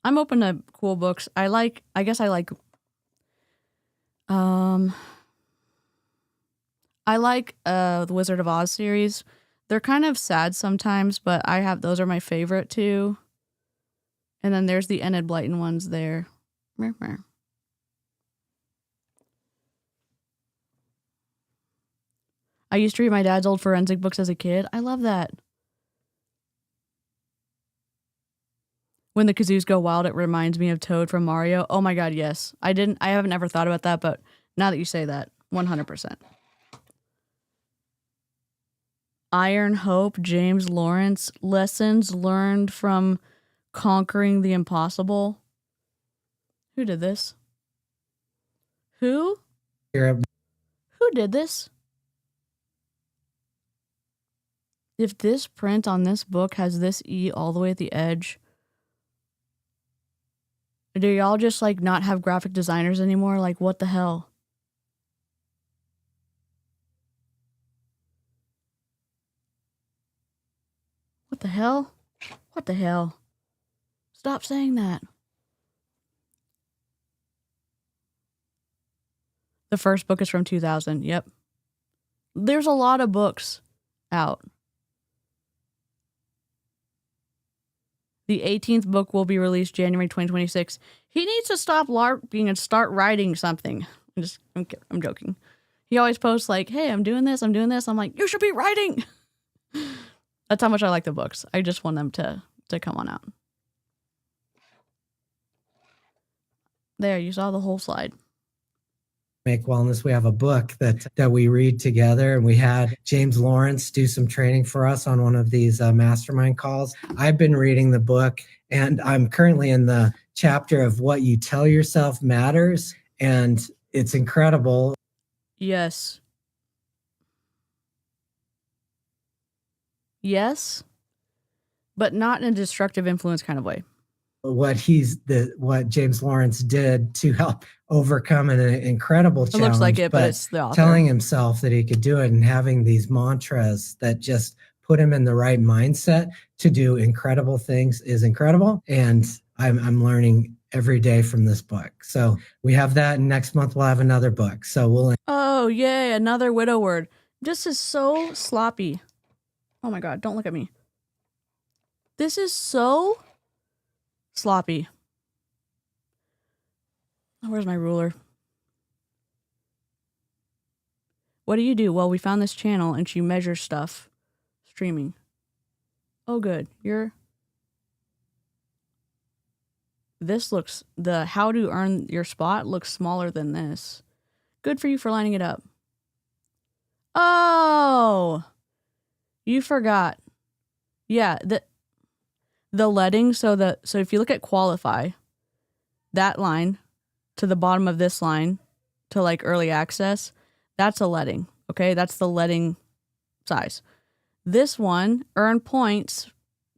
A: I'm open to cool books. I like the Wizard of Oz series. They're kind of sad sometimes, but those are my favorite too. And then there's the Enid Blyton ones there. I used to read my dad's old forensic books as a kid. I love that. When the kazoos go wild, it reminds me of Toad from Mario. Oh my god, yes. I haven't ever thought about that, but now that you say that, 100%. Iron Hope, James Lawrence, lessons learned from conquering the impossible. Who did this? Who? Who did this? If this print on this book has this E all the way at the edge, do y'all just like not have graphic designers anymore? Like, what the hell? What the hell? What the hell? Stop saying that. The first book is from 2000. Yep. There's a lot of books out. The 18th book will be released January 2026. He needs to stop LARPing and start writing something. I'm joking. He always posts like, hey, I'm doing this. I'm like, you should be writing. That's how much I like the books. I just want them to come on out. There, you saw the whole slide.
G: Make Wellness. We have a book that we read together, and we had James Lawrence do some training for us on one of these mastermind calls. I've been reading the book, and I'm currently in the chapter of what you tell yourself matters, and it's incredible.
A: Yes. Yes, but not in a destructive influence kind of way.
G: What James Lawrence did to help overcome an incredible challenge.
A: It looks like it, but it's the author.
G: Telling himself that he could do it and having these mantras that just put him in the right mindset to do incredible things is incredible. And I'm learning every day from this book. So we have that, and next month we'll have another book. So we'll.
A: Oh, yay, another widow word. This is so sloppy. Oh my God, don't look at me. This is so sloppy. Where's my ruler? What do you do? Well, we found this channel and she measures stuff. Streaming. Oh, good. This looks, the how to earn your spot looks smaller than this. Good for you for lining it up. Oh! You forgot. Yeah, the leading, so if you look at qualify, that line to the bottom of this line to like early access, that's a leading, okay? That's the leading size. This one, earn points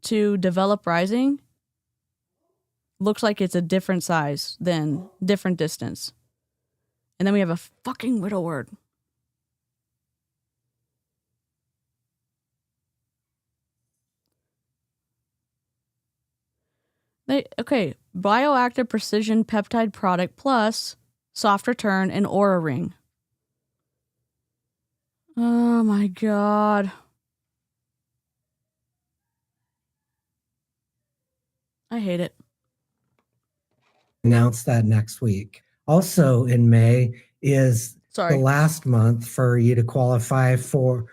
A: to develop rising, looks like it's a different size than different distance. And then we have a fucking widow word. Okay, bioactive precision peptide product plus soft return and aura ring. Oh my God. I hate it.
G: Announce that next week. Also in May is the last month for you to qualify for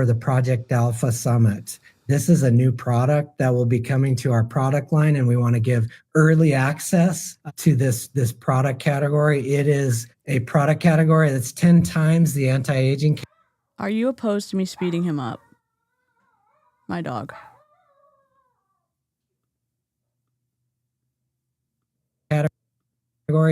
G: the Project Alpha Summit. This is a new product that will be coming to our product line, and we want to give early access to this product category. It is a product category that's 10 times the anti-aging.
A: Are you opposed to me speeding him up? My dog.
G: Category.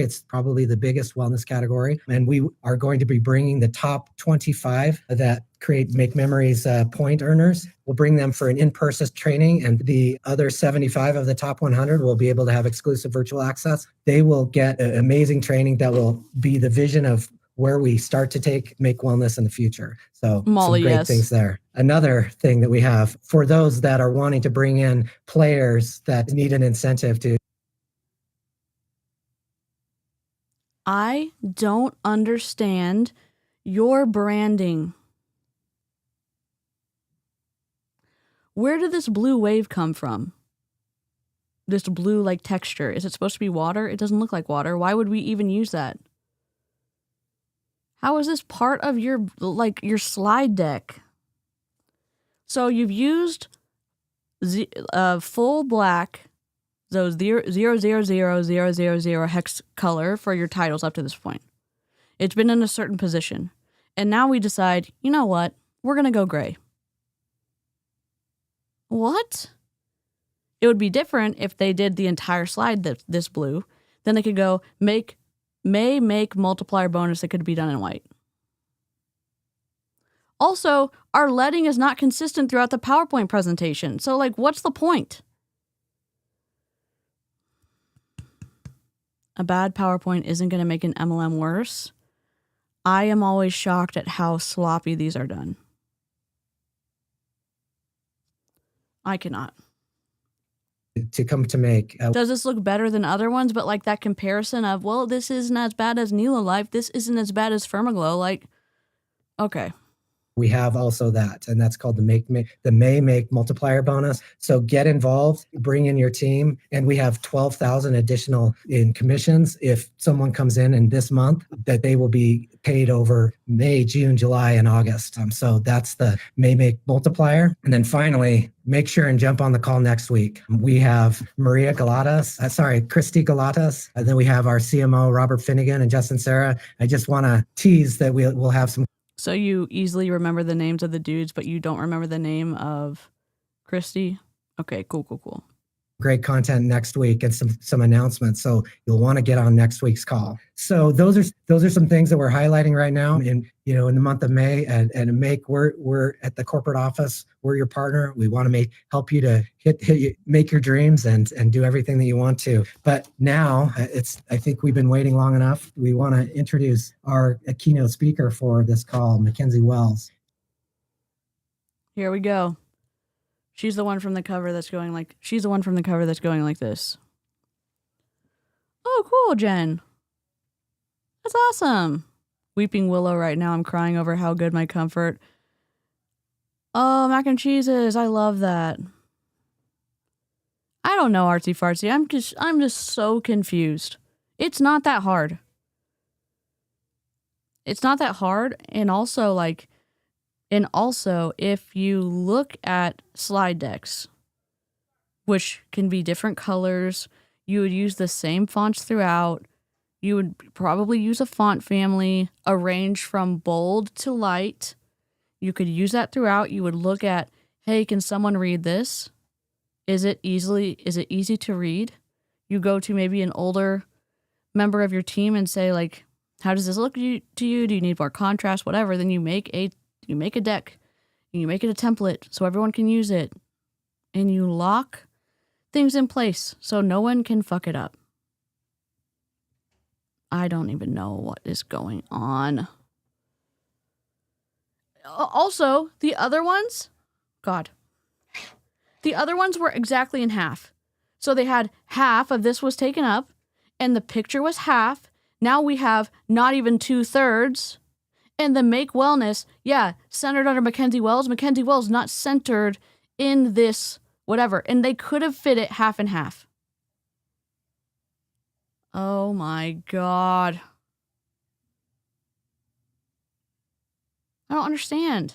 G: It's probably the biggest wellness category, and we are going to be bringing the top 25 that make memories point earners. We'll bring them for an in-person training, and the other 75 of the top 100 will be able to have exclusive virtual access. They will get amazing training that will be the vision of where we start to make wellness in the future. So
A: Molly,
G: some great things there. Another thing that we have for those that are wanting to bring in players that need an incentive to.
A: I don't understand your branding. Where did this blue wave come from? This blue like texture. Is it supposed to be water? It doesn't look like water. Why would we even use that? How is this part of your slide deck? So you've used full black So 0000000 hex color for your titles up to this point. It's been in a certain position. And now we decide, you know what? We're going to go gray. What? It would be different if they did the entire slide this blue. Then they could go make multiplier bonus that could be done in white. Also, our leading is not consistent throughout the PowerPoint presentation. So, like, what's the point? A bad PowerPoint isn't going to make an MLM worse. I am always shocked at how sloppy these are done. I cannot.
G: To come to make.
A: Does this look better than other ones? But like that comparison of, well, this isn't as bad as Neela Life. This isn't as bad as Firmaglow. Like, okay.
G: We have also that, and that's called the May Make multiplier bonus. So get involved, bring in your team, and we have 12,000 additional in commissions if someone comes in this month that they will be paid over May, June, July, and August. So that's the May Make multiplier. And then finally, make sure and jump on the call next week. We have Christy Galatas, and then we have our CMO, Robert Finnegan, and Justin Sarah. I just want to tease that we'll have some.
A: So you easily remember the names of the dudes, but you don't remember the name of Christy? Okay, cool.
G: Great content next week and some announcements. So you'll want to get on next week's call. So those are some things that we're highlighting right now in the month of May and we're at the corporate office. We're your partner. We want to help you to make your dreams and do everything that you want to. But now I think we've been waiting long enough. We want to introduce our keynote speaker for this call, Mackenzie Wells.
A: Here we go. She's the one from the cover that's going like this. Oh, cool, Jen. That's awesome. Weeping Willow right now. I'm crying over how good my comfort. Oh, mac and cheeses. I love that. I don't know, artsy fartsy. I'm just so confused. It's not that hard. And also, if you look at slide decks, which can be different colors, you would use the same fonts throughout. You would probably use a font family arranged from bold to light. You could use that throughout. You would look at, hey, can someone read this? Is it easy to read? You go to maybe an older member of your team and say, like, how does this look to you? Do you need more contrast? Whatever. Then you make a deck and you make it a template so everyone can use it, and you lock things in place so no one can fuck it up. I don't even know what is going on. Also, the other ones were exactly in half. So they had half of this was taken up and the picture was half. Now we have not even 2/3. And the Make Wellness, centered under Mackenzie Wells. Mackenzie Wells not centered in this whatever. And they could have fit it half and half. Oh my God. I don't understand.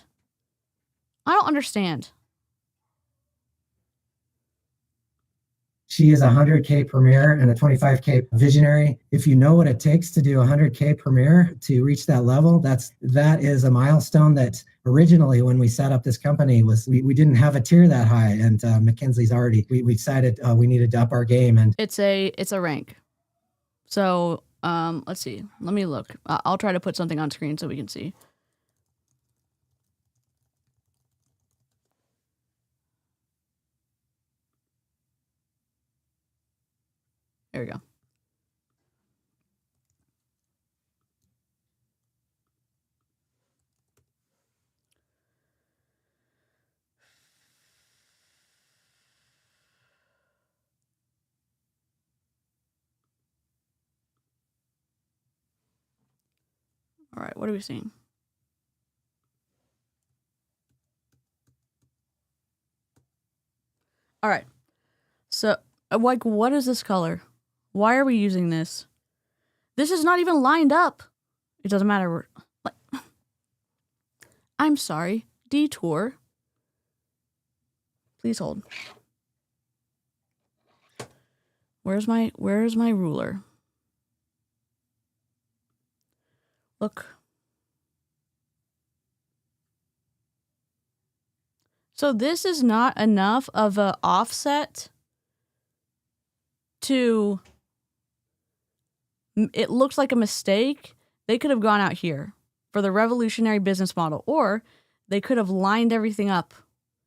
G: She is a 100K premier and a 25K visionary. If you know what it takes to do 100K premier to reach that level, that is a milestone that originally when we set up this company we didn't have a tier that high. And Mackenzie's we decided we needed to up our game. And
A: it's a rank. So let's see. Let me look. I'll try to put something on screen so we can see. There we go. All right, what are we seeing? All right. So, like, what is this color? Why are we using this? This is not even lined up. It doesn't matter. I'm sorry. Detour. Please hold. Where's my ruler? Look. So this is not enough of an offset to, it looks like a mistake. They could have gone out here for the revolutionary business model, or they could have lined everything up.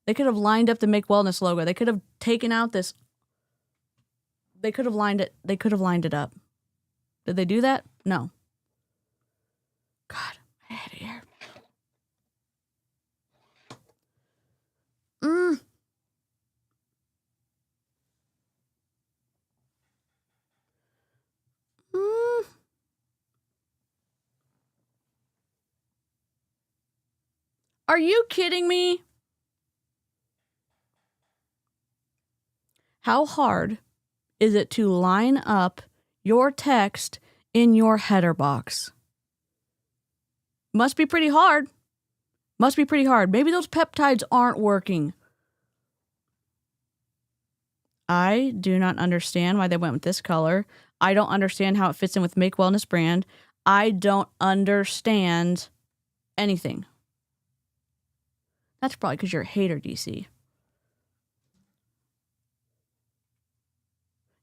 A: They could have lined up the Make Wellness logo. They could have taken out this. They could have lined it. They could have lined it up. Did they do that? No. God, my head here. Are you kidding me? How hard is it to line up your text in your header box? Must be pretty hard. Must be pretty hard. Maybe those peptides aren't working. I do not understand why they went with this color. I don't understand how it fits in with Make Wellness brand. I don't understand anything. That's probably because you're a hater, DC.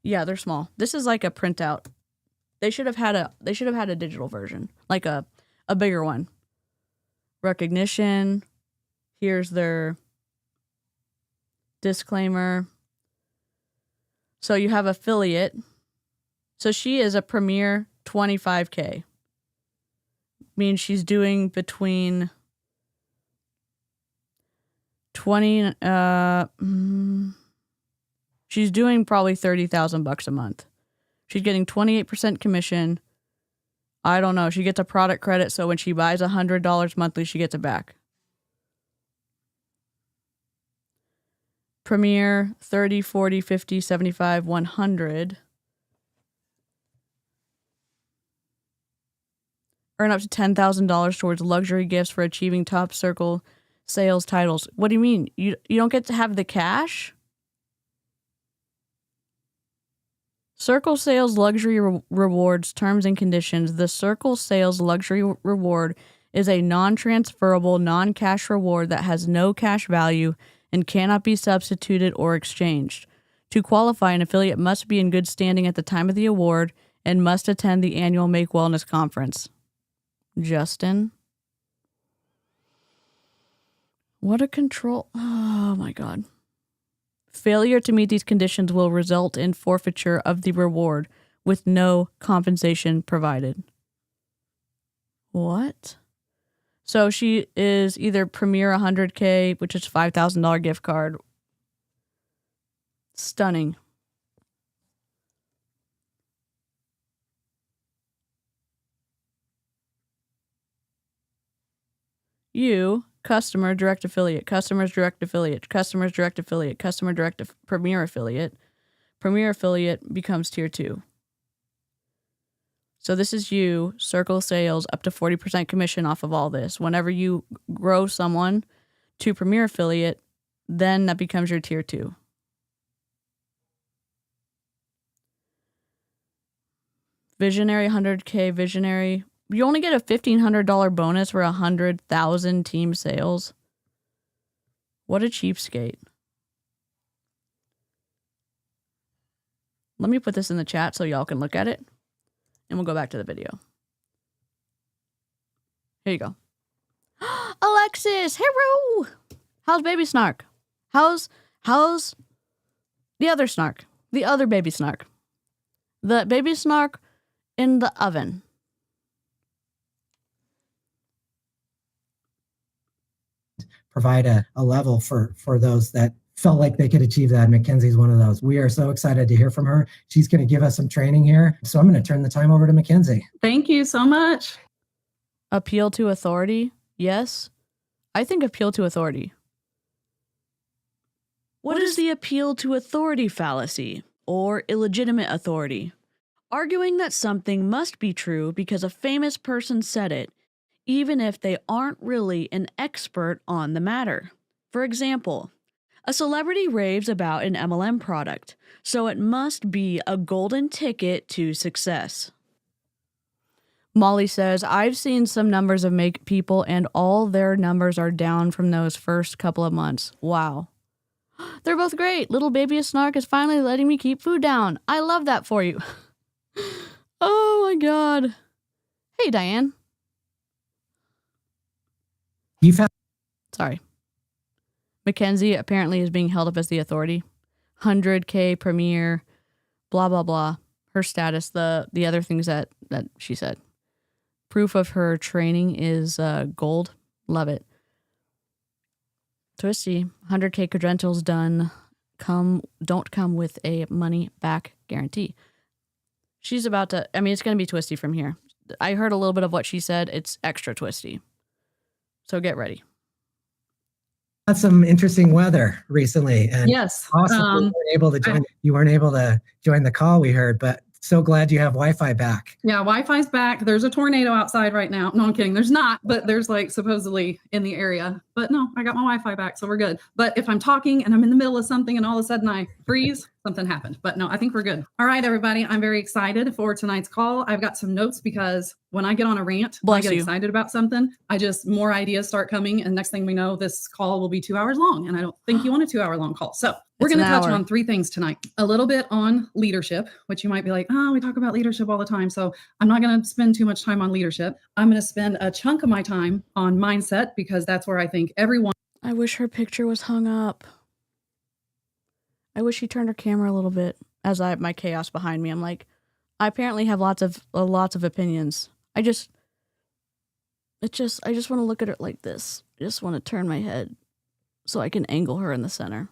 A: Yeah, they're small. This is like a printout. They should have had a digital version, like a bigger one. Recognition. Here's their disclaimer. So you have affiliate. So she is a premier 25K. Means she's doing between 20 she's doing probably $30,000 a month. She's getting 28% commission. I don't know. She gets a product credit, so when she buys $100 monthly, she gets it back. Premier 30, 40, 50, 75, 100. Earn up to $10,000 towards luxury gifts for achieving top circle sales titles. What do you mean? You don't get to have the cash? Circle Sales Luxury Rewards Terms and Conditions. The Circle Sales Luxury Reward is a non-transferable, non-cash reward that has no cash value and cannot be substituted or exchanged. To qualify, an affiliate must be in good standing at the time of the award and must attend the annual Make Wellness Conference. Justin? What a control. Oh my God. Failure to meet these conditions will result in forfeiture of the reward with no compensation provided. What? So she is either Premier 100K, which is $5,000 gift card. Stunning. You, customer, direct affiliate, customers, direct affiliate, customers, direct affiliate, customer, direct Premier affiliate. Premier affiliate becomes tier 2. So this is you, Circle Sales, up to 40% commission off of all this. Whenever you grow someone to Premier affiliate, then that becomes your tier 2. Visionary 100K, Visionary. You only get a $1,500 bonus for 100,000 team sales. What a cheapskate. Let me put this in the chat so y'all can look at it. And we'll go back to the video. Here you go. Alexis, hello. How's baby Snark? How's the other Snark? The other baby Snark. The baby Snark in the oven.
G: Provide a level for those that felt like they could achieve that. Mackenzie's one of those. We are so excited to hear from her. She's going to give us some training here. So I'm going to turn the time over to Mackenzie.
E: Thank you so much.
A: Appeal to authority? Yes. I think appeal to authority. What is the appeal to authority fallacy or illegitimate authority? Arguing that something must be true because a famous person said it, even if they aren't really an expert on the matter. For example, A celebrity raves about an MLM product, so it must be a golden ticket to success. Molly says, I've seen some numbers of make people and all their numbers are down from those first couple of months. Wow. They're both great. Little baby snark is finally letting me keep food down. I love that for you. Oh my God. Hey, Diane. Sorry. Mackenzie apparently is being held up as the authority. 100K premiere, blah, blah, blah. Her status, the other things that she said. Proof of her training is gold. Love it. Twisty, 100K credentials done. Don't come with a money back guarantee. She's about to, it's going to be twisty from here. I heard a little bit of what she said. It's extra twisty. So get ready.
G: Had some interesting weather recently, and
E: Yes,
G: possibly you weren't able to join the call we heard, but so glad you have Wi-Fi back.
E: yeah, Wi-Fi's back. There's a tornado outside right now. No, I'm kidding. There's not, but there's like supposedly in the area. But no, I got my Wi-Fi back, so we're good. But if I'm talking and I'm in the middle of something and all of a sudden I freeze, something happened. But no, I think we're good. All right, everybody. I'm very excited for tonight's call. I've got some notes because when I get on a rant, when I get excited about something, more ideas start coming. And next thing we know, this call will be 2 hours long. And I don't think you want a 2 hour long call. So we're going to touch on 3 things tonight. A little bit on leadership, which you might be like, oh, we talk about leadership all the time. So I'm not going to spend too much time on leadership. I'm going to spend a chunk of my time on mindset because that's where I think everyone.
A: I wish her picture was hung up. I wish she turned her camera a little bit as I have my chaos behind me. I'm like, I apparently have lots of opinions. I just want to look at it like this. I just want to turn my head so I can angle her in the center.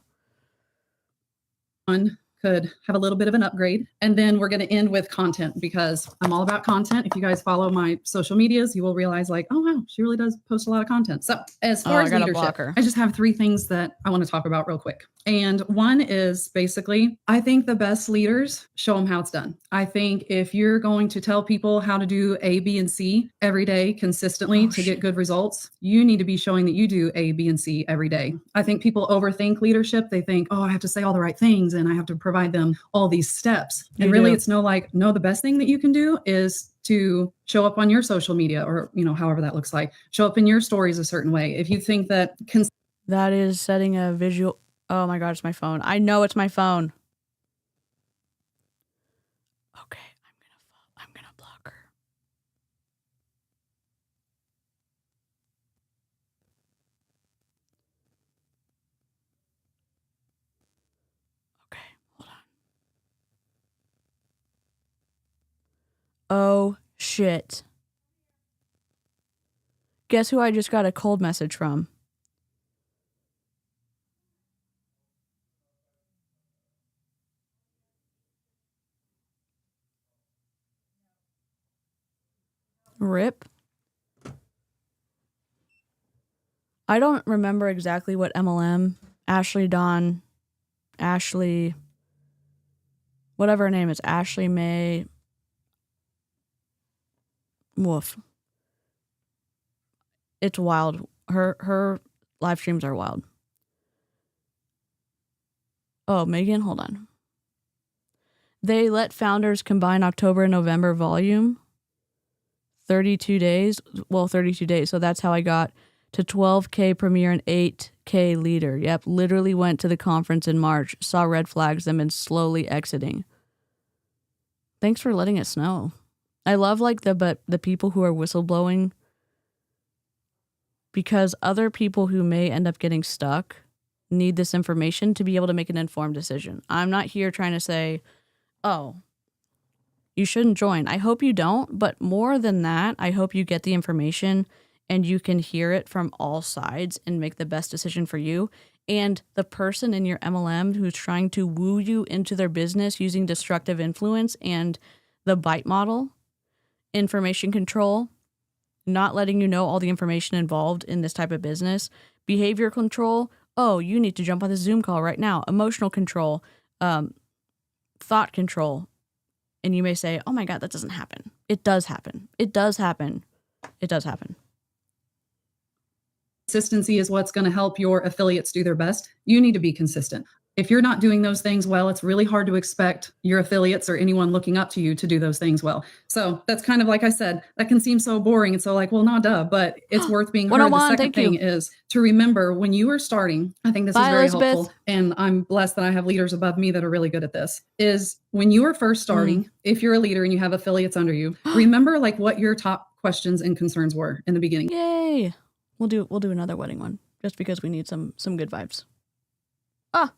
E: Could have a little bit of an upgrade. And then we're going to end with content because I'm all about content. If you guys follow my social medias, you will realize like, oh, wow, she really does post a lot of content. So as far as leadership, I just have 3 things that I want to talk about real quick. And one is basically, I think the best leaders show them how it's done. I think if you're going to tell people how to do A, B, and C every day consistently to get good results, you need to be showing that you do A, B, and C every day. I think people overthink leadership. They think, oh, I have to say all the right things and I have to provide them all these steps. And really, it's the best thing that you can do is to show up on your social media or, however that looks like, show up in your stories a certain way. If you think that
A: that is setting a visual. Oh my God, it's my phone. I know it's my phone. Okay, I'm gonna block her. Okay, hold on. Oh shit. Guess who I just got a cold message from? Rip. I don't remember exactly what MLM, Ashley Dawn, Ashley, whatever her name is, Ashley May. Woof. It's wild. Her live streams are wild. Oh, Megan, hold on. They let founders combine October and November volume. 32 days. Well, 32 days. So that's how I got to 12K premiere and 8K leader. Yep. Literally went to the conference in March, saw red flags, and been slowly exiting. Thanks for letting us know. I love the people who are whistleblowing because other people who may end up getting stuck need this information to be able to make an informed decision. I'm not here trying to say, oh, you shouldn't join. I hope you don't, but more than that, I hope you get the information and you can hear it from all sides and make the best decision for you. And the person in your MLM who's trying to woo you into their business using destructive influence and the bite model, information control, not letting you know all the information involved in this type of business, behavior control. Oh, you need to jump on this Zoom call right now. Emotional control, thought control. And you may say, oh my God, that doesn't happen. It does happen. It does happen. It does happen.
E: Consistency is what's going to help your affiliates do their best. You need to be consistent. If you're not doing those things well, it's really hard to expect your affiliates or anyone looking up to you to do those things well. So that's kind of, like I said, that can seem so boring and so like, well, no, duh, but it's worth being heard. The second thing is to remember when you are starting, I think this is very helpful, and I'm blessed that I have leaders above me that are really good at this, is when you are first starting, if you're a leader and you have affiliates under you, remember like what your top questions and concerns were in the beginning.
A: Yay. We'll do another wedding one just because we need some good vibes. Ah.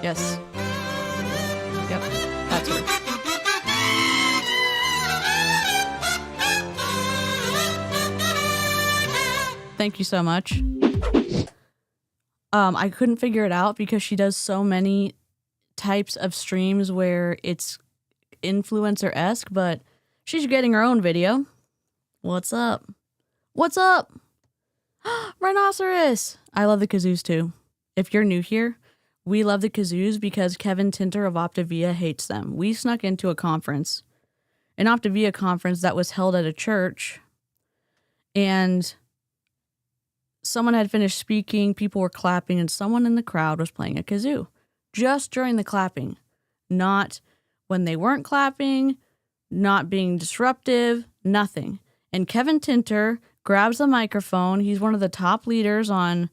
A: Yes. Yep, that's her. Thank you so much. I couldn't figure it out because she does so many types of streams where it's influencer-esque, but she's getting her own video. What's up? What's up? Rhinoceros! I love the kazoos too. If you're new here, we love the kazoos because Kevin Tinter of Optavia hates them. We snuck into a conference, an Optavia conference that was held at a church, and someone had finished speaking, people were clapping, and someone in the crowd was playing a kazoo. Just during the clapping. Not when they weren't clapping, not being disruptive, nothing. And Kevin Tinter grabs the microphone. He's one of the top leaders on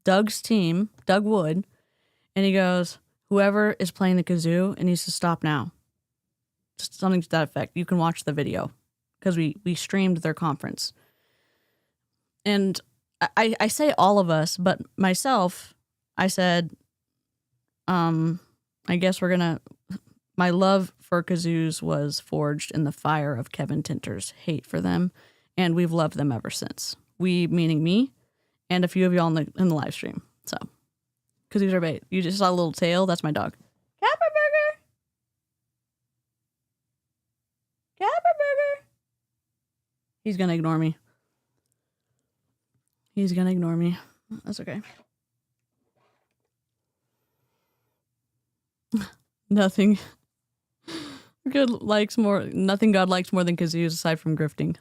A: Doug's team, Doug Wood, and he goes, whoever is playing the kazoo, it needs to stop now. Just something to that effect. You can watch the video because we streamed their conference. And I say all of us, but myself, I said, I guess we're going to, my love for kazoos was forged in the fire of Kevin Tinter's hate for them, and we've loved them ever since. We, meaning me, and a few of y'all in the live stream. So, kazoos are bait. You just saw a little tail. That's my dog. Capper Burger. Capper Burger. He's gonna ignore me. He's gonna ignore me. That's okay. Nothing God likes more than kazoos aside from grifting.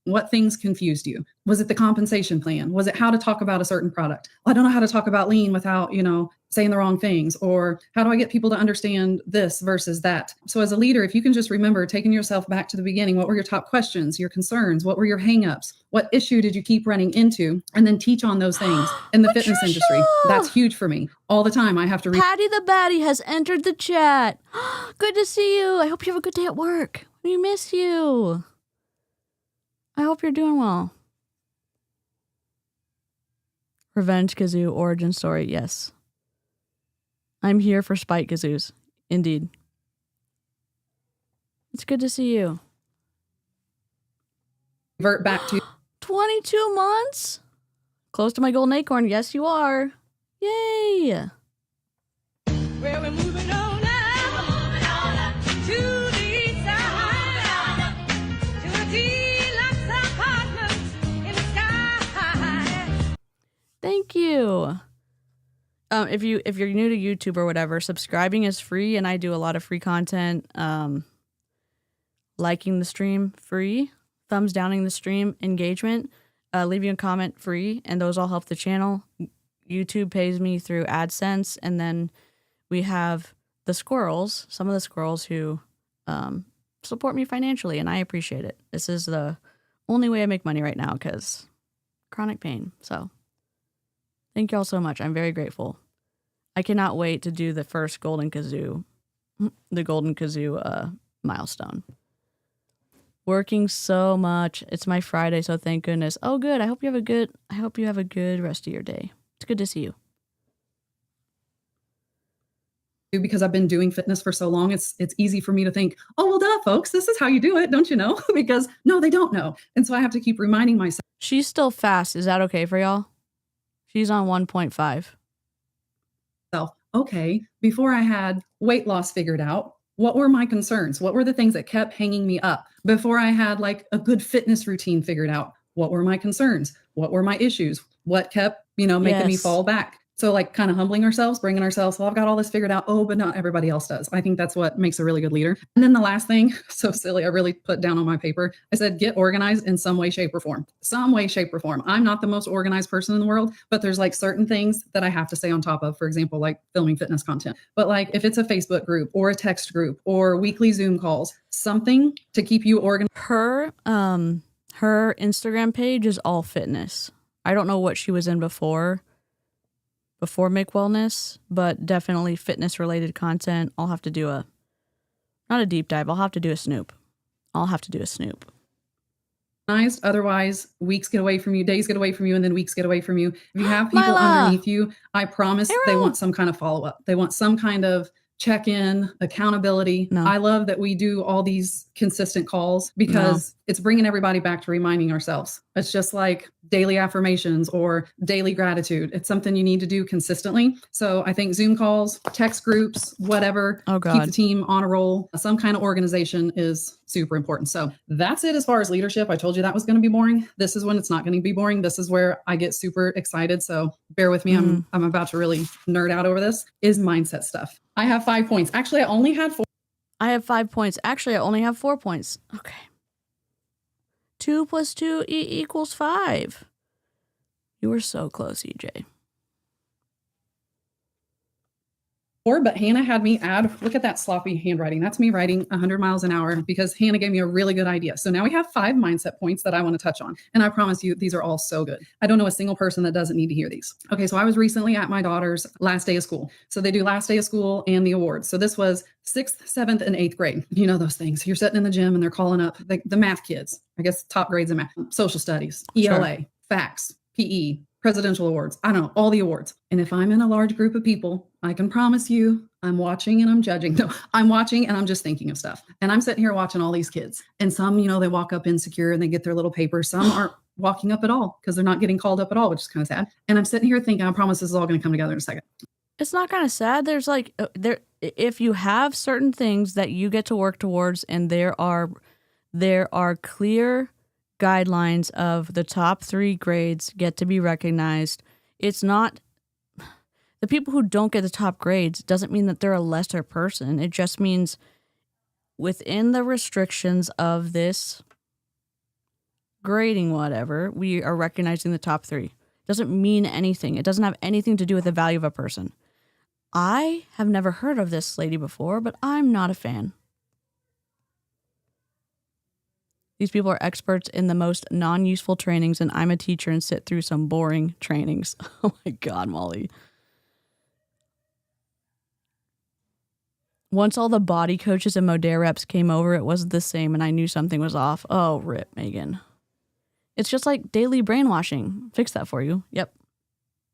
E: What things confused you? Was it the compensation plan? Was it how to talk about a certain product? Well, I don't know how to talk about lean without, saying the wrong things. Or how do I get people to understand this versus that? So as a leader, if you can just remember taking yourself back to the beginning, what were your top questions, your concerns? What were your hangups? What issue did you keep running into? And then teach on those things in the fitness industry. That's huge for me. All the time I have to
A: Patty the Batty has entered the chat. Good to see you. I hope you have a good day at work. We miss you. I hope you're doing well. Revenge Kazoo origin story. Yes. I'm here for spite kazoos. Indeed. It's good to see you.
E: Revert back to
A: 22 months? Close to my golden acorn. Yes, you are. Yay.
B: Well, we're moving on up to the east side, to the deluxe apartments in the sky.
A: Thank you. If you're new to YouTube or whatever, subscribing is free, and I do a lot of free content. Liking the stream, free. Thumbs downing the stream, engagement. Leaving a comment, free, and those all help the channel. YouTube pays me through AdSense, and then we have the squirrels, some of the squirrels who support me financially, and I appreciate it. This is the only way I make money right now because chronic pain. So thank you all so much. I'm very grateful. I cannot wait to do the first golden kazoo milestone. Working so much. It's my Friday, so thank goodness. Oh, good. I hope you have a good rest of your day. It's good to see you.
E: Because I've been doing fitness for so long, it's easy for me to think, oh, well, duh, folks, this is how you do it. Don't you know? Because no, they don't know. And so I have to keep reminding myself.
A: She's still fast. Is that okay for y'all? She's on 1.5.
E: Okay, before I had weight loss figured out, what were my concerns? What were the things that kept hanging me up? Before I had like a good fitness routine figured out, what were my concerns? What were my issues? What kept, making me fall back? So like kind of humbling ourselves, bringing ourselves, well, I've got all this figured out. Oh, but not everybody else does. I think that's what makes a really good leader. And then the last thing, so silly, I really put down on my paper. I said, get organized in some way, shape, or form. Some way, shape, or form. I'm not the most organized person in the world, but there's like certain things that I have to stay on top of. For example, like filming fitness content. But like if it's a Facebook group or a text group or weekly Zoom calls, something to keep you organized.
A: Her Instagram page is all fitness. I don't know what she was in before Make Wellness, but definitely fitness related content. I'll have to do not a deep dive. I'll have to do a snoop.
E: Otherwise, weeks get away from you, days get away from you, and then weeks get away from you. If you have people underneath you, I promise they want some kind of follow-up. They want some kind of check-in, accountability.
A: No.
E: I love that we do all these consistent calls because it's bringing everybody back to reminding ourselves. It's just like daily affirmations or daily gratitude. It's something you need to do consistently. So I think Zoom calls, text groups, whatever, keep the team on a roll. Some kind of organization is super important. So that's it as far as leadership. I told you that was going to be boring. This is when it's not going to be boring. This is where I get super excited. So bear with me. I'm about to really nerd out over this. Is mindset stuff. I have 5 points. Actually, I only had 4.
A: I have 5 points. Actually, I only have 4 points. Okay. 2 + 2 = 5. You were so close, EJ.
E: But Hannah had me add, look at that sloppy handwriting. That's me writing 100 miles an hour because Hannah gave me a really good idea. So now we have 5 mindset points that I want to touch on. And I promise you, these are all so good. I don't know a single person that doesn't need to hear these. Okay, so I was recently at my daughter's last day of school. So they do last day of school and the awards. So this was 6th, 7th, and 8th grade. You know those things. You're sitting in the gym and they're calling up the math kids. I guess top grades in math, social studies, ELA, facts, PE, presidential awards. I don't know, all the awards. And if I'm in a large group of people, I can promise you I'm watching and I'm judging. No, I'm watching and I'm just thinking of stuff. And I'm sitting here watching all these kids. And some, they walk up insecure and they get their little paper. Some aren't walking up at all because they're not getting called up at all, which is kind of sad. And I'm sitting here thinking, I promise this is all going to come together in a second.
A: It's not kind of sad. There's like, if you have certain things that you get to work towards and there are clear guidelines of the top 3 grades get to be recognized. It's not the people who don't get the top grades doesn't mean that they're a lesser person. It just means within the restrictions of this grading, whatever, we are recognizing the top 3. It doesn't mean anything. It doesn't have anything to do with the value of a person. I have never heard of this lady before, but I'm not a fan. These people are experts in the most non-useful trainings, and I'm a teacher and sit through some boring trainings. Oh my God, Molly. Once all the body coaches and Modere reps came over, it wasn't the same, and I knew something was off. Oh, rip, Megan. It's just like daily brainwashing. Fix that for you. Yep.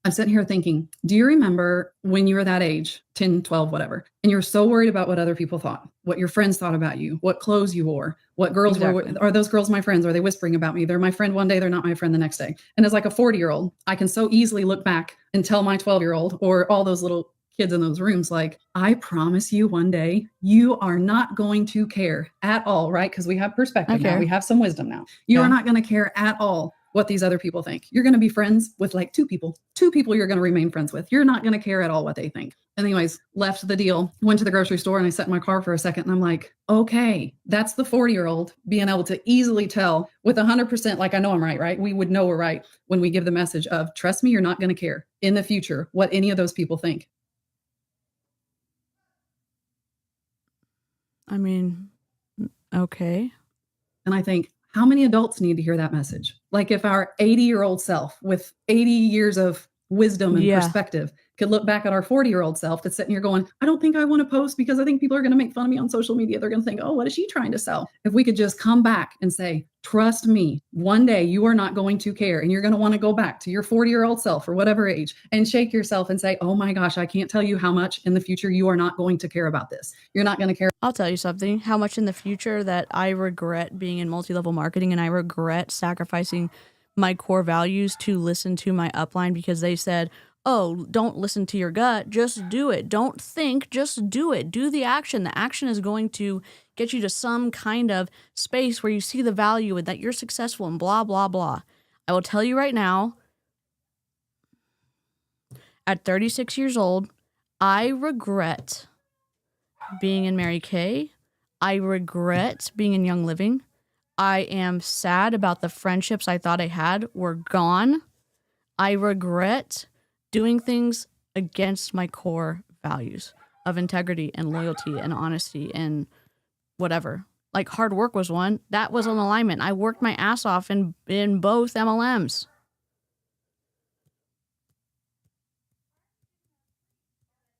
E: I'm sitting here thinking, do you remember when you were that age, 10, 12, whatever, and you were so worried about what other people thought, what your friends thought about you, what clothes you wore, what girls were, are those girls my friends? Are they whispering about me? They're my friend one day, they're not my friend the next day. And as like a 40-year-old, I can so easily look back and tell my 12-year-old or all those little kids in those rooms, like, I promise you one day, you are not going to care at all, right? Because we have perspective now, we have some wisdom now. You are not going to care at all what these other people think. You're going to be friends with like 2 people you're going to remain friends with. You're not going to care at all what they think. Anyways, left the deal, went to the grocery store and I sat in my car for a second and I'm like, okay, that's the 40-year-old being able to easily tell with 100%, like I know I'm right? We would know we're right when we give the message of, trust me, you're not going to care in the future what any of those people think.
A: I mean, okay.
E: And I think, how many adults need to hear that message? Like if our 80-year-old self with 80 years of wisdom and perspective could look back at our 40-year-old self that's sitting here going, I don't think I want to post because I think people are going to make fun of me on social media. They're going to think, oh, what is she trying to sell? If we could just come back and say, trust me, one day you are not going to care. And you're going to want to go back to your 40-year-old self or whatever age and shake yourself and say, oh my gosh, I can't tell you how much in the future you are not going to care about this. You're not going to care.
A: I'll tell you something, how much in the future that I regret being in multi-level marketing, and I regret sacrificing my core values to listen to my upline because they said, oh, don't listen to your gut, just do it. Don't think, just do it. Do the action. The action is going to get you to some kind of space where you see the value and that you're successful and blah, blah, blah. I will tell you right now, at 36 years old, I regret being in Mary Kay. I regret being in Young Living. I am sad about the friendships I thought I had were gone. I regret doing things against my core values of integrity and loyalty and honesty and whatever. Like hard work was one. That was an alignment. I worked my ass off in both MLMs.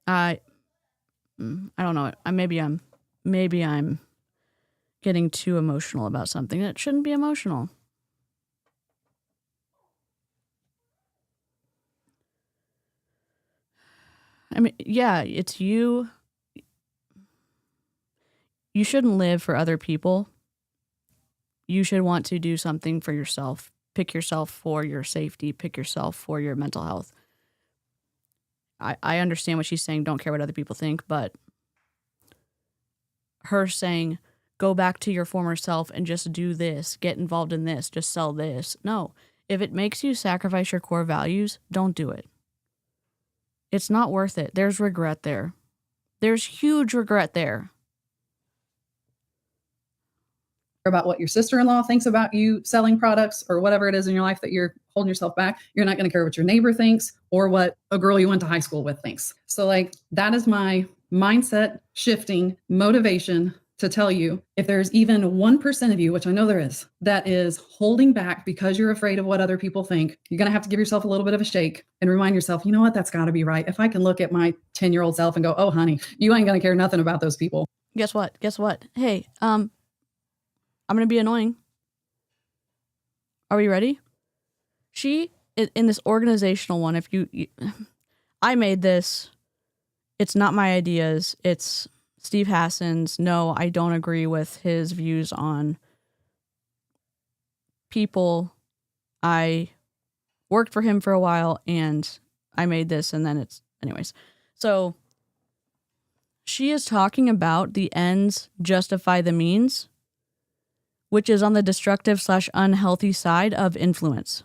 A: I don't know. Maybe I'm getting too emotional about something that shouldn't be emotional. I mean, yeah, it's you. You shouldn't live for other people. You should want to do something for yourself. Pick yourself for your safety. Pick yourself for your mental health. I understand what she's saying. Don't care what other people think, but her saying, go back to your former self and just do this, get involved in this, just sell this. No, if it makes you sacrifice your core values, don't do it. It's not worth it. There's regret there. There's huge regret there.
E: About what your sister-in-law thinks about you selling products or whatever it is in your life that you're holding yourself back. You're not going to care what your neighbor thinks or what a girl you went to high school with thinks. So like that is my mindset shifting motivation to tell you, if there's even 1% of you, which I know there is, that is holding back because you're afraid of what other people think, you're going to have to give yourself a little bit of a shake and remind yourself, you know what, that's got to be right. If I can look at my 10-year-old self and go, oh, honey, you ain't going to care nothing about those people.
A: Guess what? Hey, I'm going to be annoying. Are we ready? She, in this organizational one, I made this. It's not my ideas. It's Steve Hassan's. No, I don't agree with his views on people. I worked for him for a while and I made this and then anyways. So she is talking about the ends justify the means, which is on the destructive/unhealthy side of influence.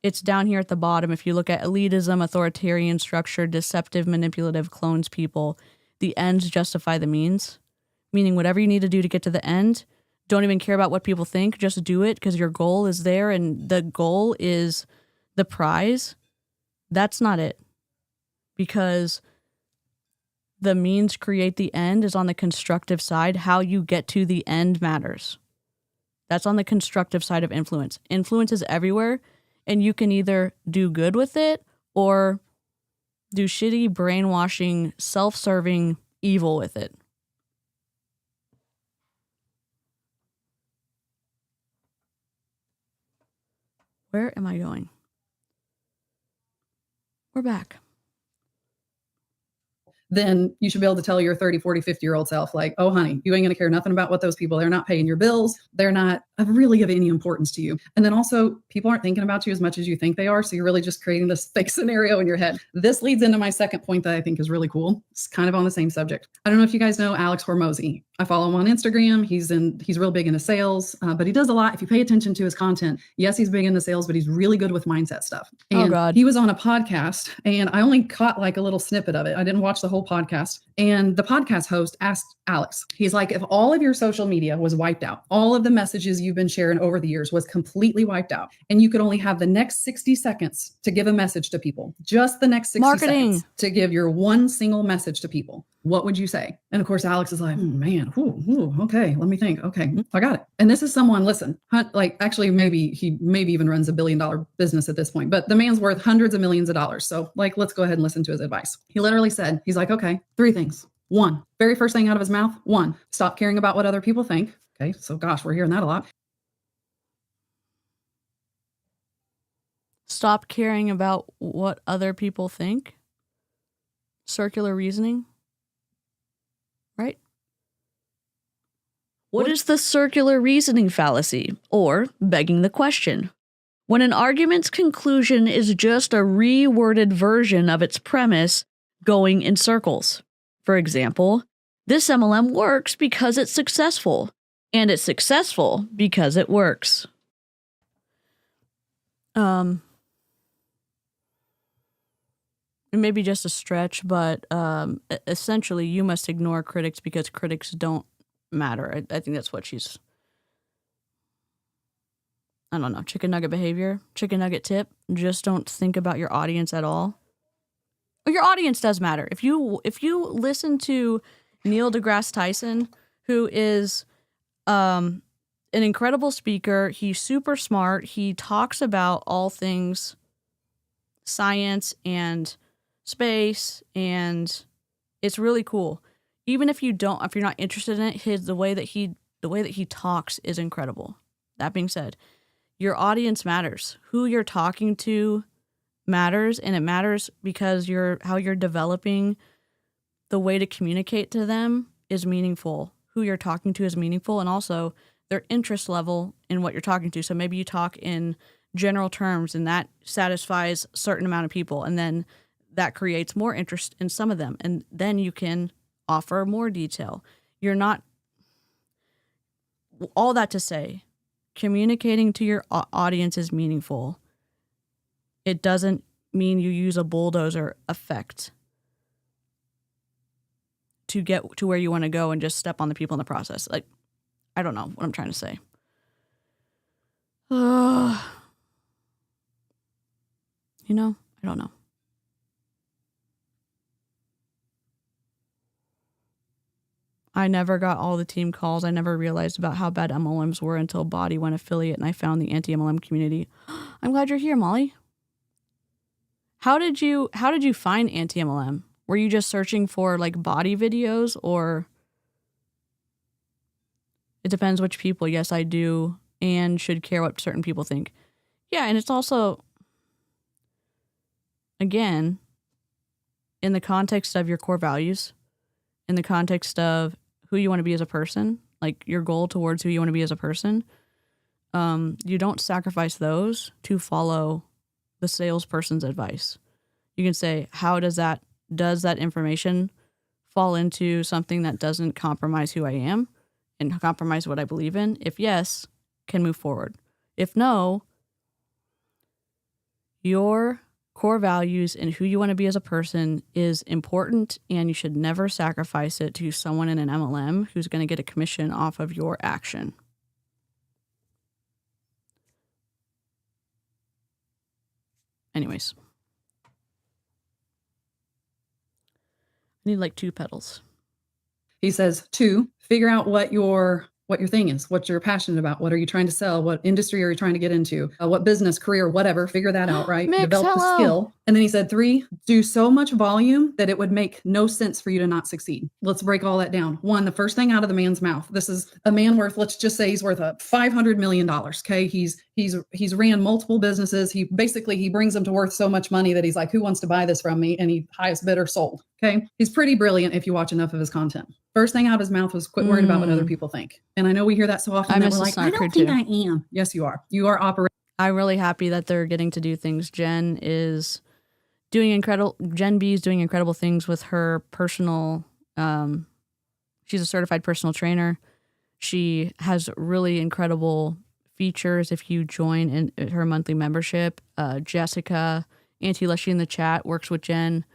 A: It's down here at the bottom. If you look at elitism, authoritarian structure, deceptive, manipulative, clones people, the ends justify the means, meaning whatever you need to do to get to the end, don't even care about what people think, just do it because your goal is there and the goal is the prize. That's not it. Because the means create the end is on the constructive side. How you get to the end matters. That's on the constructive side of influence. Influence is everywhere, and you can either do good with it or do shitty, brainwashing, self-serving evil with it. Where am I going? We're back.
E: Then you should be able to tell your 30, 40, 50-year-old self, like, oh, honey, you ain't going to care nothing about what those people, they're not paying your bills. They're not really of any importance to you. And then also people aren't thinking about you as much as you think they are. So you're really just creating this fake scenario in your head. This leads into my second point that I think is really cool. It's kind of on the same subject. I don't know if you guys know Alex Hormozy. I follow him on Instagram. He's real big into sales, but he does a lot. If you pay attention to his content, yes, he's big into sales, but he's really good with mindset stuff. And
A: oh God.
E: He was on a podcast and I only caught like a little snippet of it. I didn't watch the whole podcast. And the podcast host asked Alex, he's like, if all of your social media was wiped out, all of the messages you you've been sharing over the years was completely wiped out. And you could only have the next 60 seconds to give a message to people, just the next 60 seconds to give your one single message to people. What would you say? And of course, Alex is like, man, okay, let me think. Okay, I got it. And this is someone, listen, like actually he maybe even runs $1 billion business at this point, but the man's worth hundreds of millions of dollars. So like, let's go ahead and listen to his advice. He literally said, he's like, okay, 3 things. 1, very first thing out of his mouth, 1, stop caring about what other people think. Okay, so gosh, we're hearing that a lot.
A: Stop caring about what other people think. Circular reasoning. Right? What is the circular reasoning fallacy, or begging the question? When an argument's conclusion is just a reworded version of its premise going in circles. For example, this MLM works because it's successful, and it's successful because it works. It may be just a stretch, but essentially you must ignore critics because critics don't matter. I think that's what she's... I don't know, chicken nugget behavior, chicken nugget tip. Just don't think about your audience at all. Your audience does matter. If you listen to Neil deGrasse Tyson, who is an incredible speaker, he's super smart. He talks about all things science and space, and it's really cool. Even if you're not interested in it, the way that he talks is incredible. That being said, your audience matters. Who you're talking to matters, and it matters because how you're developing the way to communicate to them is meaningful. Who you're talking to is meaningful, and also their interest level in what you're talking to. So maybe you talk in general terms, and that satisfies a certain amount of people, and then that creates more interest in some of them, and then you can offer more detail. You're not... All that to say, communicating to your audience is meaningful. It doesn't mean you use a bulldozer effect to get to where you want to go and just step on the people in the process. Like, I don't know what I'm trying to say. I don't know. I never got all the team calls. I never realized about how bad MLMs were until Body went affiliate and I found the anti-MLM community. I'm glad you're here, Molly. How did you find anti-MLM? Were you just searching for like Body videos, or it depends which people? Yes, I do and should care what certain people think. Yeah, and it's also, again, in the context of your core values, in the context of who you want to be as a person, like your goal towards who you want to be as a person, you don't sacrifice those to follow the salesperson's advice. You can say, how does that information fall into something that doesn't compromise who I am and compromise what I believe in? If yes, can move forward. If no, your core values and who you want to be as a person is important, and you should never sacrifice it to someone in an MLM who's going to get a commission off of your action. Anyways. I need like 2 pedals.
E: He says, 2, figure out what your thing is, what you're passionate about. What are you trying to sell? What industry are you trying to get into? What business, career, whatever, figure that out, right?
A: Mix,
E: Develop the skill. And then he said, 3, do so much volume that it would make no sense for you to not succeed. Let's break all that down. 1, the first thing out of the man's mouth. This is a man worth, let's just say he's worth $500 million. Okay. He's ran multiple businesses. He brings them to worth so much money that he's like, who wants to buy this from me? And he highest bidder sold. Okay. He's pretty brilliant if you watch enough of his content. First thing out of his mouth was quit worrying about what other people think. And I know we hear that so often that we're like, I don't think I am. Yes, you are. You are operating.
A: I'm really happy that they're getting to do things. Jen B is doing incredible things with her personal, she's a certified personal trainer. She has really incredible features if you join in her monthly membership. Jessica, Auntie Lushy in the chat, works with Jen.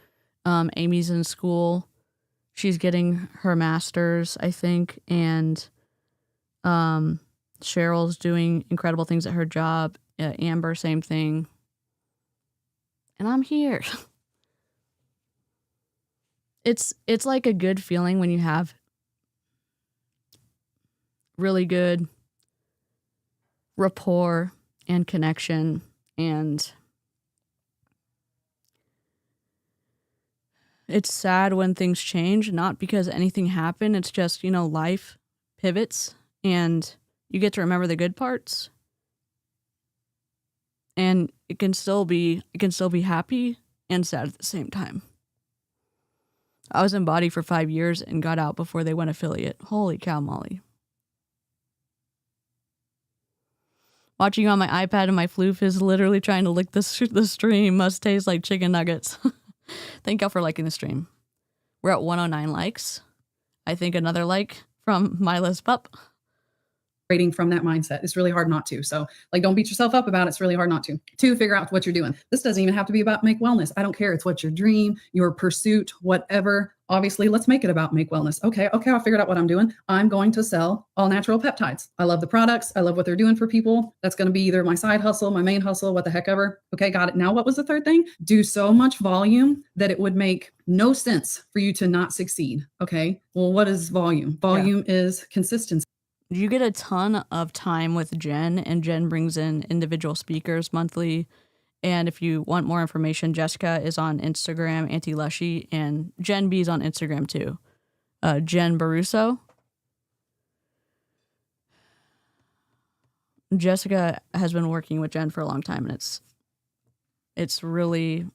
A: Amy's in school. She's getting her master's, I think. And Cheryl's doing incredible things at her job. Amber, same thing. And I'm here. It's like a good feeling when you have really good rapport and connection, and it's sad when things change, not because anything happened. It's just, life pivots and you get to remember the good parts. And it can still be happy and sad at the same time. I was in Body for 5 years and got out before they went affiliate. Holy cow, Molly. Watching you on my iPad and my floof is literally trying to lick the stream. Must taste like chicken nuggets. Thank y'all for liking the stream. We're at 109 likes. I think another like from Mila's pup.
E: Rating from that mindset. It's really hard not to. So don't beat yourself up about it. It's really hard not to. Two, figure out what you're doing. This doesn't even have to be about Make Wellness. I don't care. It's what your dream, your pursuit, whatever. Obviously, let's make it about Make Wellness. Okay, I figured out what I'm doing. I'm going to sell all natural peptides. I love the products. I love what they're doing for people. That's going to be either my side hustle, my main hustle, what the heck ever. Okay, got it. Now, what was the third thing? Do so much volume that it would make no sense for you to not succeed. Okay, well, what is volume? Volume is consistency.
A: You get a ton of time with Jen, and Jen brings in individual speakers monthly. And if you want more information, Jessica is on Instagram, Auntie Lushy, and Jen B's on Instagram too. Jen Baruso. Jessica has been working with Jen for a long time, and it's really,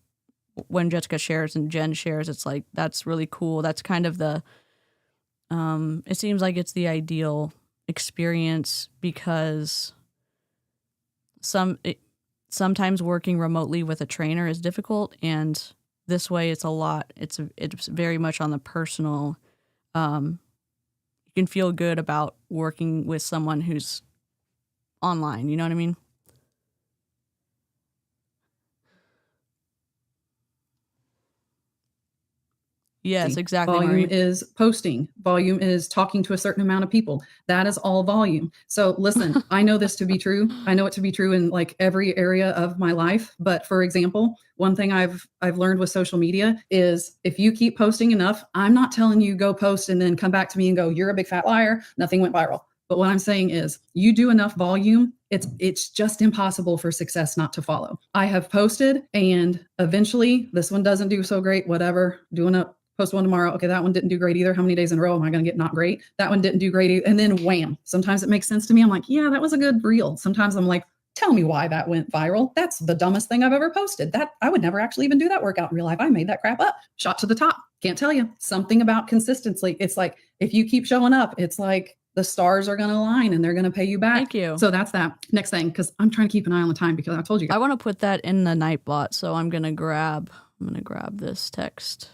A: when Jessica shares and Jen shares, it's like, that's really cool. That's kind of the, it seems like it's the ideal experience, because sometimes working remotely with a trainer is difficult, and this way it's very much on the personal. You can feel good about working with someone who's online, you know what I mean? Yes, exactly.
E: Volume
A: Marie.
E: is posting. Volume is talking to a certain amount of people. That is all volume. So listen, I know this to be true. I know it to be true in every area of my life. But for example, one thing I've learned with social media is if you keep posting enough, I'm not telling you go post and then come back to me and go, you're a big fat liar. Nothing went viral. But what I'm saying is you do enough volume, it's just impossible for success not to follow. I have posted, and eventually this one doesn't do so great, whatever, post one tomorrow. Okay, that one didn't do great either. How many days in a row am I going to get not great? That one didn't do great either. And then wham. Sometimes it makes sense to me. I'm like, yeah, that was a good reel. Sometimes I'm like, tell me why that went viral. That's the dumbest thing I've ever posted. That I would never actually even do that workout in real life. I made that crap up. Shot to the top. Can't tell you. Something about consistency. It's like, if you keep showing up, it's like the stars are going to align and they're going to pay you back.
A: Thank you.
E: So that's that. Next thing, because I'm trying to keep an eye on the time, because I told you.
A: I want to put that in the Nightbot, so I'm going to grab this text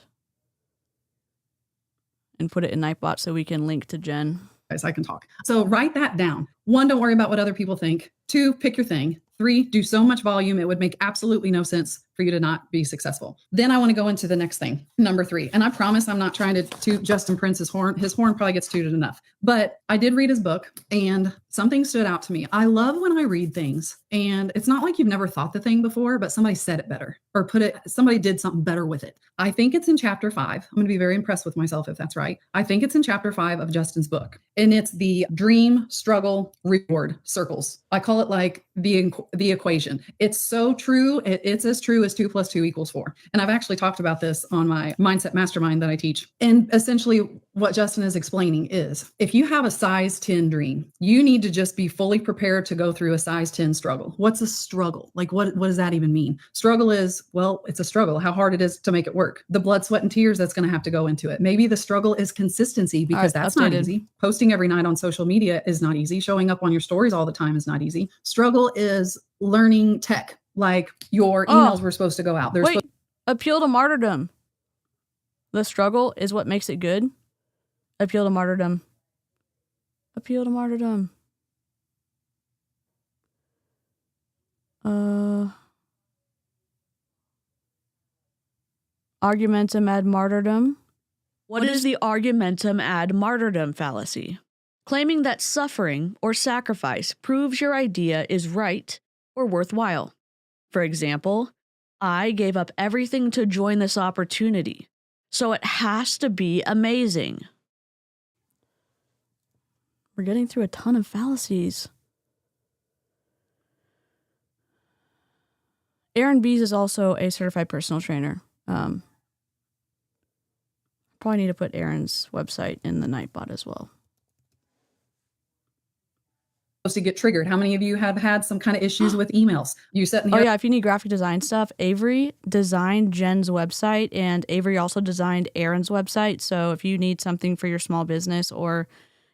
A: and put it in Nightbot so we can link to Jen.
E: Guys, I can talk. So write that down. 1, don't worry about what other people think. 2, pick your thing. 3, do so much volume, it would make absolutely no sense for you to not be successful. Then I want to go into the next thing, number 3. And I promise I'm not trying to toot Justin Prince's horn. His horn probably gets tooted enough. But I did read his book, and something stood out to me. I love when I read things, and it's not like you've never thought the thing before, but somebody said it better, or somebody did something better with it. I think it's in chapter 5. I'm going to be very impressed with myself if that's right. I think it's in chapter 5 of Justin's book, and it's the dream, struggle, reward circles. I call it like the equation. It's so true. It's as true as 2 + 2 = 4. And I've actually talked about this on my mindset mastermind that I teach. And essentially what Justin is explaining is, if you have a size 10 dream, you need to just be fully prepared to go through a size 10 struggle. What's a struggle? Like, what does that even mean? Struggle is, well, it's a struggle, how hard it is to make it work. The blood, sweat, and tears that's going to have to go into it. Maybe the struggle is consistency, because that's not easy. Posting every night on social media is not easy. Showing up on your stories all the time is not easy. Struggle is learning tech, like your emails were supposed to go out.
A: Appeal to martyrdom. The struggle is what makes it good. Appeal to martyrdom. Appeal to martyrdom. Argumentum ad martyrdom. What is the argumentum ad martyrdom fallacy? Claiming that suffering or sacrifice proves your idea is right or worthwhile. For example, I gave up everything to join this opportunity, so it has to be amazing. We're getting through a ton of fallacies. Erin Bees is also a certified personal trainer. Probably need to put Erin's website in the Nightbot as well.
E: To get triggered. How many of you have had some kind of issues with emails? You set in the
A: yeah, if you need graphic design stuff, Avery designed Jen's website, and Avery also designed Erin's website. So if you need something for your small business or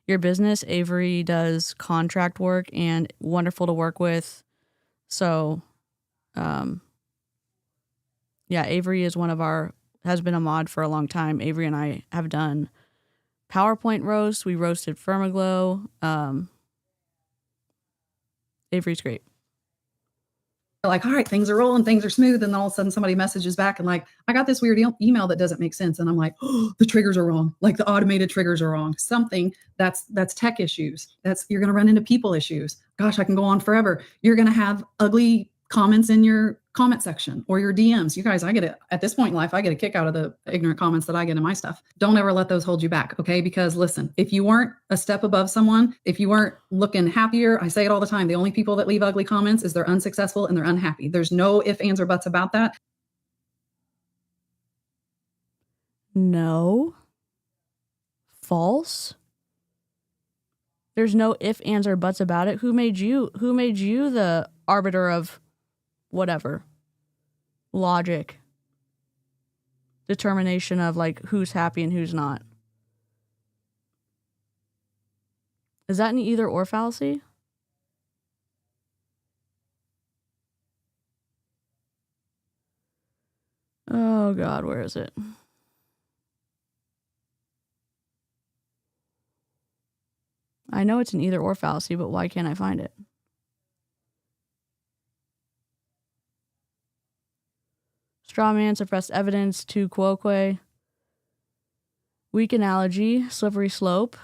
A: your business, Avery does contract work and wonderful to work with. So yeah, Avery is has been a mod for a long time. Avery and I have done PowerPoint roasts. We roasted Firmaglow. Avery's great.
E: Like, all right, things are rolling, things are smooth. And then all of a sudden somebody messages back and like, I got this weird email that doesn't make sense. And I'm like, oh, the triggers are wrong. Like the automated triggers are wrong. Something that's tech issues. You're going to run into people issues. Gosh, I can go on forever. You're going to have ugly comments in your comment section or your DMs. You guys, at this point in life, I get a kick out of the ignorant comments that I get in my stuff. Don't ever let those hold you back. Okay. Because listen, if you weren't a step above someone, if you weren't looking happier, I say it all the time. The only people that leave ugly comments is they're unsuccessful and they're unhappy. There's no ifs, ands, or buts about that.
A: No. False. There's no ifs, ands, or buts about it. Who made you the arbiter of whatever? Logic. Determination of like who's happy and who's not. Is that an either or fallacy? Oh God, where is it? I know it's an either or fallacy, but why can't I find it? Straw man, suppressed evidence, tu quoque. Weak analogy, slippery slope.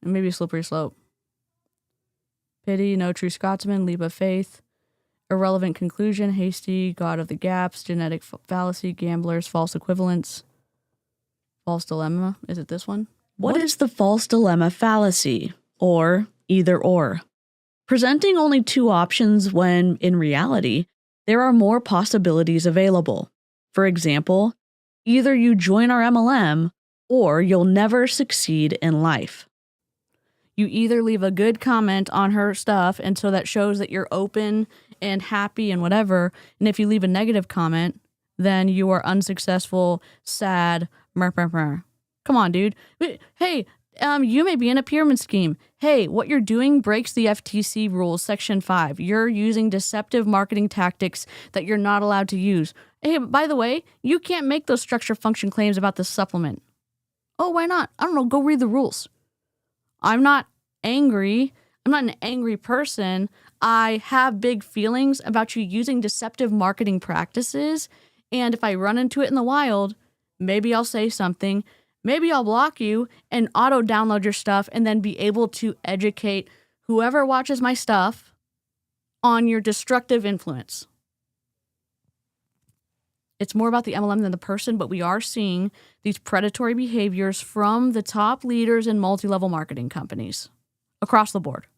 A: And maybe slippery slope. Pity, no true Scotsman, leap of faith. Irrelevant conclusion, hasty, god of the gaps, genetic fallacy, gamblers, false equivalence. False dilemma, is it this one? What is the false dilemma fallacy? Or either or? Presenting only two options when, in reality, there are more possibilities available. For example, either you join our MLM or you'll never succeed in life. You either leave a good comment on her stuff, and so that shows that you're open and happy and whatever, and if you leave a negative comment, then you are unsuccessful, sad, Come on, dude. Hey, you may be in a pyramid scheme. Hey, what you're doing breaks the FTC rules, Section 5. You're using deceptive marketing tactics that you're not allowed to use. Hey, by the way, you can't make those structure function claims about this supplement. Oh, why not? I don't know. Go read the rules. I'm not angry. I'm not an angry person. I have big feelings about you using deceptive marketing practices. And if I run into it in the wild, maybe I'll say something. Maybe I'll block you and auto-download your stuff and then be able to educate whoever watches my stuff on your destructive influence. It's more about the MLM than the person, but we are seeing these predatory behaviors from the top leaders in multi-level marketing companies across the board.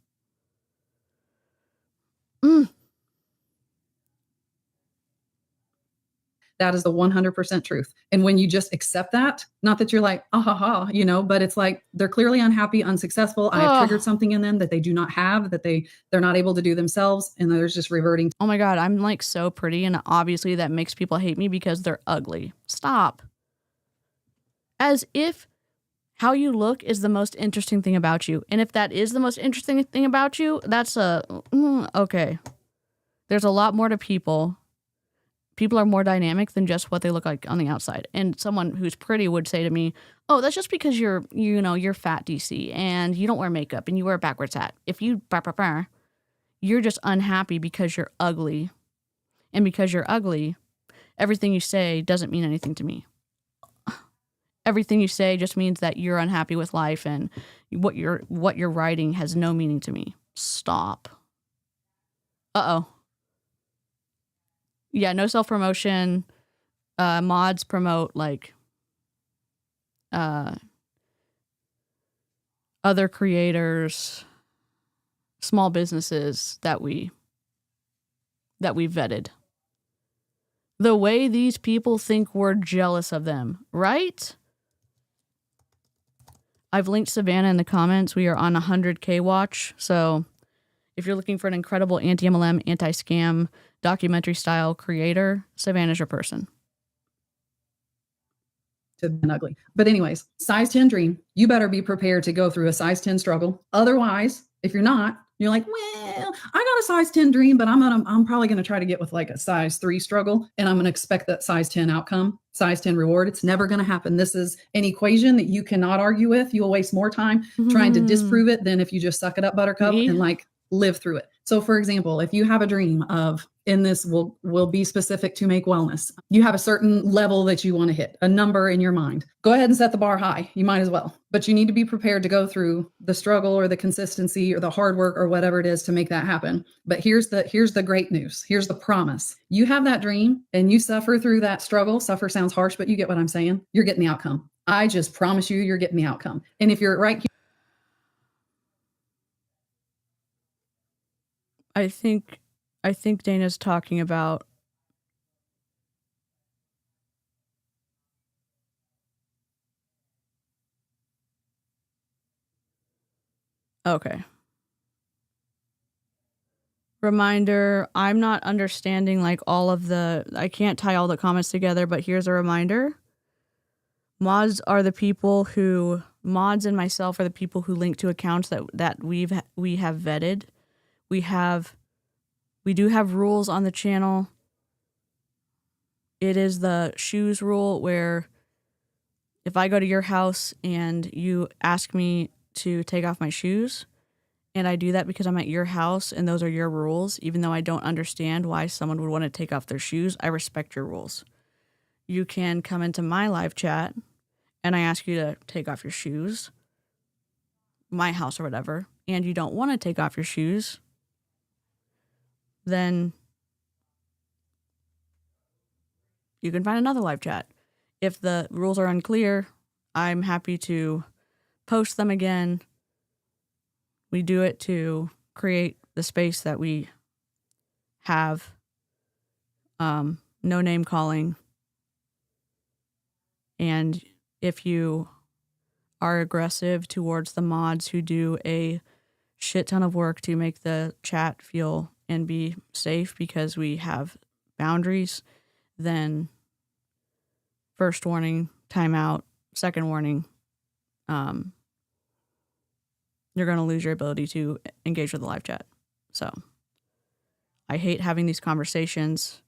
E: That is the 100% truth. And when you just accept that, not that you're like, but it's like they're clearly unhappy, unsuccessful. I have triggered something in them that they do not have, that they're not able to do themselves. And they're just reverting.
A: Oh my God, I'm like so pretty. And obviously that makes people hate me because they're ugly. Stop. As if how you look is the most interesting thing about you. And if that is the most interesting thing about you, that's okay. There's a lot more to people. People are more dynamic than just what they look like on the outside. And someone who's pretty would say to me, oh, that's just because you're fat, DC, and you don't wear makeup and you wear a backwards hat. If you, you're just unhappy because you're ugly. And because you're ugly, everything you say doesn't mean anything to me. everything you say just means that you're unhappy with life and what you're writing has no meaning to me. Stop. Uh-oh. Yeah, no self-promotion. Mods promote like other creators, small businesses that we vetted. The way these people think we're jealous of them, right? I've linked Savannah in the comments. We are on 100K watch. So if you're looking for an incredible anti-MLM, anti-scam, documentary style creator, Savannah's your person.
E: To be ugly. But anyways, size 10 dream, you better be prepared to go through a size 10 struggle. Otherwise, if you're not, you're like, well, I got a size 10 dream, but I'm probably going to try to get with like a size 3 struggle. And I'm going to expect that size 10 outcome, size 10 reward. It's never going to happen. This is an equation that you cannot argue with. You'll waste more time trying to disprove it than if you just suck it up, buttercup, and like live through it. So for example, if you have a dream of, in this will be specific to Make Wellness, you have a certain level that you want to hit, a number in your mind. Go ahead and set the bar high. You might as well. But you need to be prepared to go through the struggle or the consistency or the hard work or whatever it is to make that happen. But here's the great news. Here's the promise. You have that dream and you suffer through that struggle. Suffer sounds harsh, but you get what I'm saying. You're getting the outcome. I just promise you, you're getting the outcome. And if you're right here,
A: I think Dana's talking about okay. Reminder, I'm not understanding like all of I can't tie all the comments together, but here's a reminder. Mods and myself are the people who link to accounts that we have vetted. We do have rules on the channel. It is the shoes rule where if I go to your house and you ask me to take off my shoes, and I do that because I'm at your house and those are your rules, even though I don't understand why someone would want to take off their shoes, I respect your rules. You can come into my live chat and I ask you to take off your shoes, my house or whatever, and you don't want to take off your shoes, then you can find another live chat. If the rules are unclear, I'm happy to post them again. We do it to create the space that we have. No name calling. And if you are aggressive towards the mods who do a shit ton of work to make the chat feel and be safe because we have boundaries, then first warning, timeout, second warning, you're going to lose your ability to engage with the live chat. So I hate having these conversations.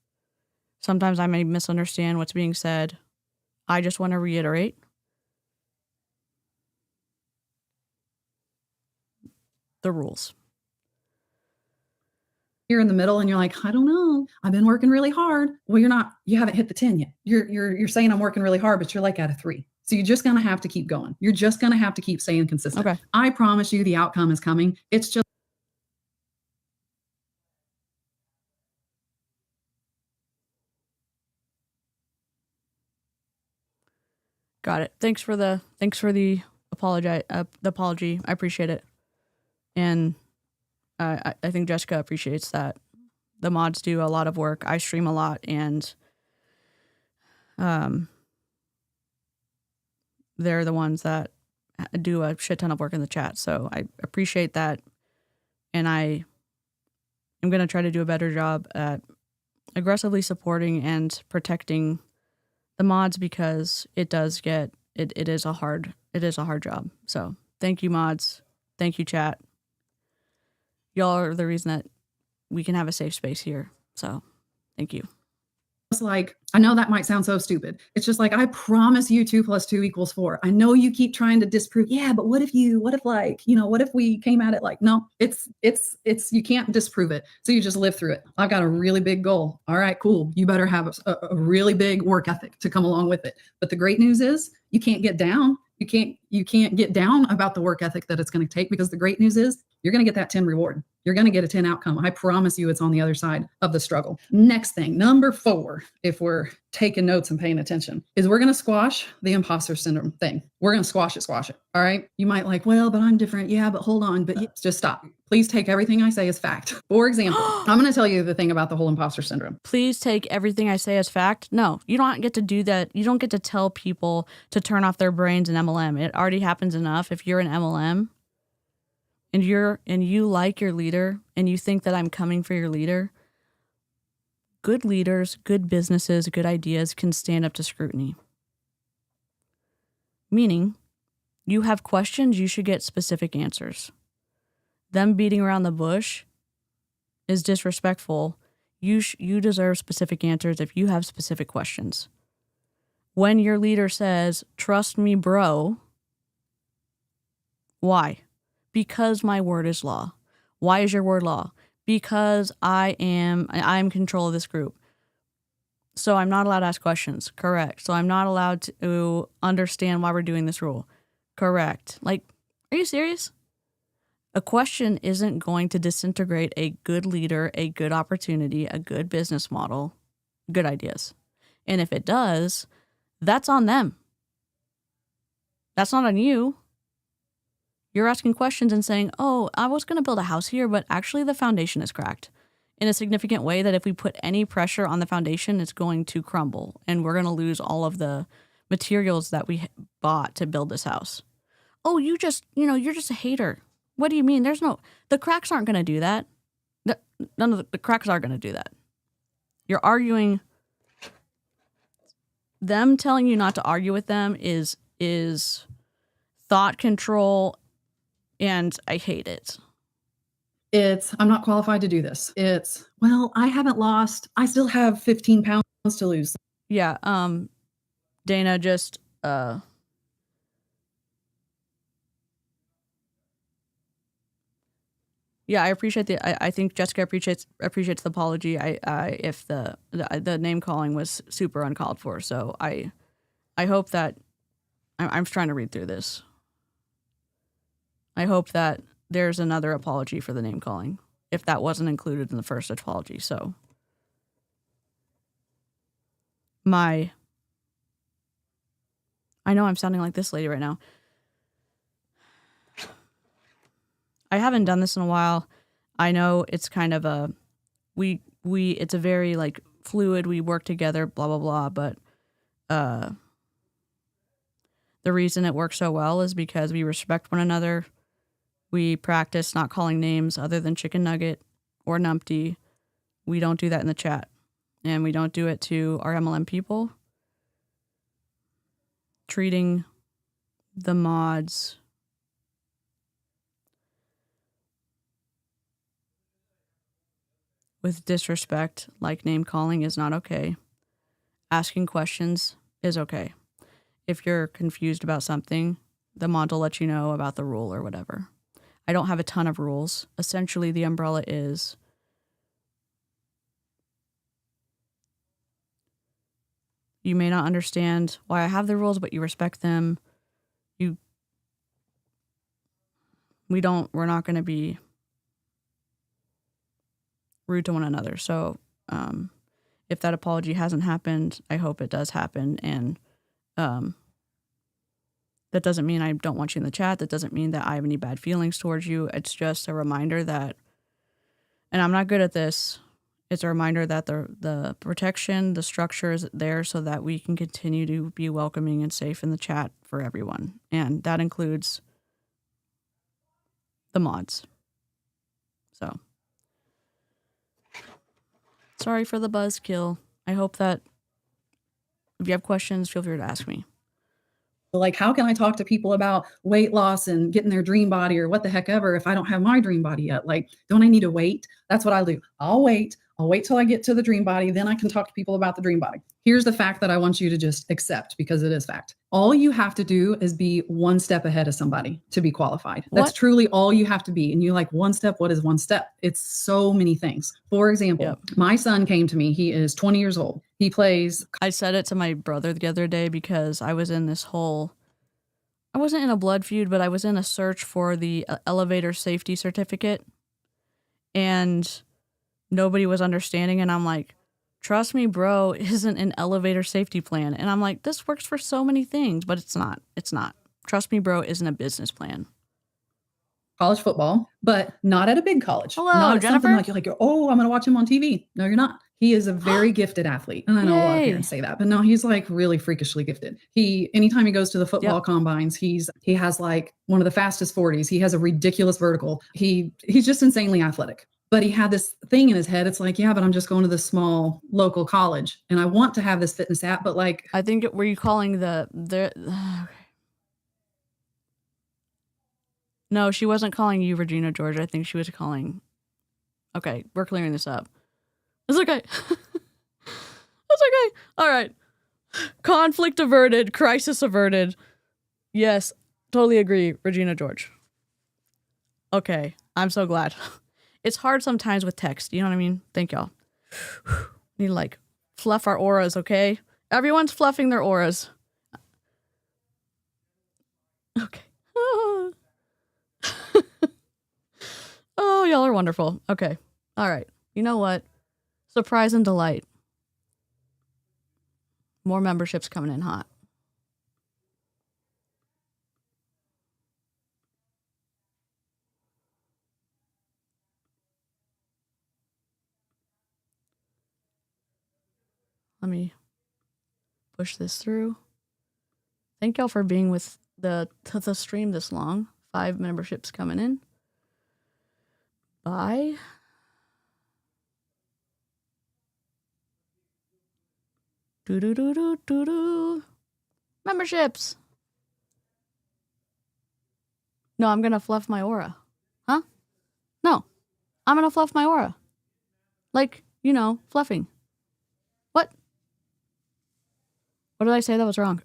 A: Sometimes I may misunderstand what's being said. I just want to reiterate. The rules.
E: You're in the middle and you're like, I don't know. I've been working really hard. Well, you haven't hit the 10 yet. You're saying I'm working really hard, but you're like at a 3. So you're just going to have to keep going. You're just going to have to keep staying consistent.
A: Okay.
E: I promise you the outcome is coming. It's just.
A: Got it. Thanks for the apology. I appreciate it. And I think Jessica appreciates that. The mods do a lot of work. I stream a lot, and they're the ones that do a shit ton of work in the chat. So I appreciate that. And I am going to try to do a better job at aggressively supporting and protecting the mods, because it is a hard job. So thank you, mods. Thank you, chat. Y'all are the reason that we can have a safe space here. So thank you.
E: like, I know that might sound so stupid. It's just like, I promise you 2 + 2 = 4. I know you keep trying to disprove. Yeah, but what if like, what if we came at it like, no, it's, you can't disprove it. So you just live through it. I've got a really big goal. All right, cool. You better have a really big work ethic to come along with it. But the great news is you can't get down. You can't get down about the work ethic that it's going to take, because the great news is you're going to get that 10 reward. You're going to get a 10 outcome. I promise you it's on the other side of the struggle. Next thing, number 4, if we're taking notes and paying attention, is we're going to squash the imposter syndrome thing. We're going to squash it. All right. You might like, well, but I'm different. Yeah, but hold on. But just stop. Please take everything I say as fact. For example, I'm going to tell you the thing about the whole imposter syndrome.
A: Please take everything I say as fact. No, you don't get to do that. You don't get to tell people to turn off their brains in MLM. It already happens enough. If you're an MLM and you like your leader and you think that I'm coming for your leader, good leaders, good businesses, good ideas can stand up to scrutiny. Meaning, you have questions, you should get specific answers. Them beating around the bush is disrespectful. You deserve specific answers if you have specific questions. When your leader says, "Trust me, bro," why? Because my word is law. Why is your word law? Because I'm in control of this group. So I'm not allowed to ask questions. Correct. So I'm not allowed to understand why we're doing this rule. Correct. Like, are you serious? A question isn't going to disintegrate a good leader, a good opportunity, a good business model, good ideas. And if it does, that's on them. That's not on you. You're asking questions and saying, oh, I was going to build a house here, but actually the foundation is cracked in a significant way that if we put any pressure on the foundation, it's going to crumble and we're going to lose all of the materials that we bought to build this house. Oh, you're just a hater. What do you mean? The cracks aren't going to do that. None of the cracks are going to do that. You're arguing. Them telling you not to argue with them is thought control, and I hate it.
E: I'm not qualified to do this. Well, I haven't lost. I still have 15 pounds to lose.
A: Yeah. Dana just, yeah, I appreciate I think Jessica appreciates the apology. If the name calling was super uncalled for, so I hope that I'm trying to read through this. I hope that there's another apology for the name calling if that wasn't included in the first apology. So I know I'm sounding like this lady right now. I haven't done this in a while. I know it's kind of it's a very like fluid, we work together, blah, blah, blah. But the reason it works so well is because we respect one another. We practice not calling names other than Chicken Nugget or Numpty. We don't do that in the chat. And we don't do it to our MLM people. Treating the mods with disrespect, like name calling, is not okay. Asking questions is okay. If you're confused about something, the mod will let you know about the rule or whatever. I don't have a ton of rules. Essentially, the umbrella is you may not understand why I have the rules, but you respect them. We're not going to be rude to one another. So if that apology hasn't happened, I hope it does happen. And that doesn't mean I don't want you in the chat. That doesn't mean that I have any bad feelings towards you. It's just a reminder that, and I'm not good at this, it's a reminder that the protection, the structure is there so that we can continue to be welcoming and safe in the chat for everyone. And that includes the mods. So, sorry for the buzzkill. I hope that if you have questions, feel free to ask me.
E: Like, how can I talk to people about weight loss and getting their dream body or what the heck ever if I don't have my dream body yet? Like, don't I need to wait? That's what I do. I'll wait I'll wait till I get to the dream body. Then I can talk to people about the dream body. Here's the fact that I want you to just accept because it is fact. All you have to do is be one step ahead of somebody to be qualified. That's truly all you have to be. And you're like, one step, what is one step? It's so many things. For example, my son came to me. He is 20 years old. He plays.
A: I said it to my brother the other day because I was in this whole, I wasn't in a blood feud, but I was in a search for the elevator safety certificate. And nobody was understanding. And I'm like, trust me, bro, isn't an elevator safety plan. And I'm like, this works for so many things, but it's not. It's not. Trust me, bro, isn't a business plan.
E: College football, but not at a big college.
A: Hello,
E: not at
A: Jennifer.
E: something like, oh, I'm going to watch him on TV. No, you're not. He is a very gifted athlete. And I know a lot of parents say that, but no, he's like really freakishly gifted. Anytime he goes to the football combines, he has like one of the fastest 40s. He has a ridiculous vertical. He's just insanely athletic. But he had this thing in his head. It's like, yeah, but I'm just going to this small local college and I want to have this fitness app. But like,
A: I think, were you calling No, she wasn't calling you Regina George. I think she was calling. Okay, we're clearing this up. It's okay. It's okay. All right. Conflict averted. Crisis averted. Yes, totally agree, Regina George. Okay, I'm so glad. It's hard sometimes with text. You know what I mean? Thank y'all. Need to like fluff our auras, okay? Everyone's fluffing their auras. Okay. Oh, y'all are wonderful. Okay. All right. You know what? Surprise and delight. More memberships coming in hot. Let me push this through. Thank y'all for being with the stream this long. 5 memberships coming in. Bye. Do. Memberships. No, I'm gonna fluff my aura. Huh? No, I'm gonna fluff my aura. Like, you know, fluffing. What? What did I say that was wrong?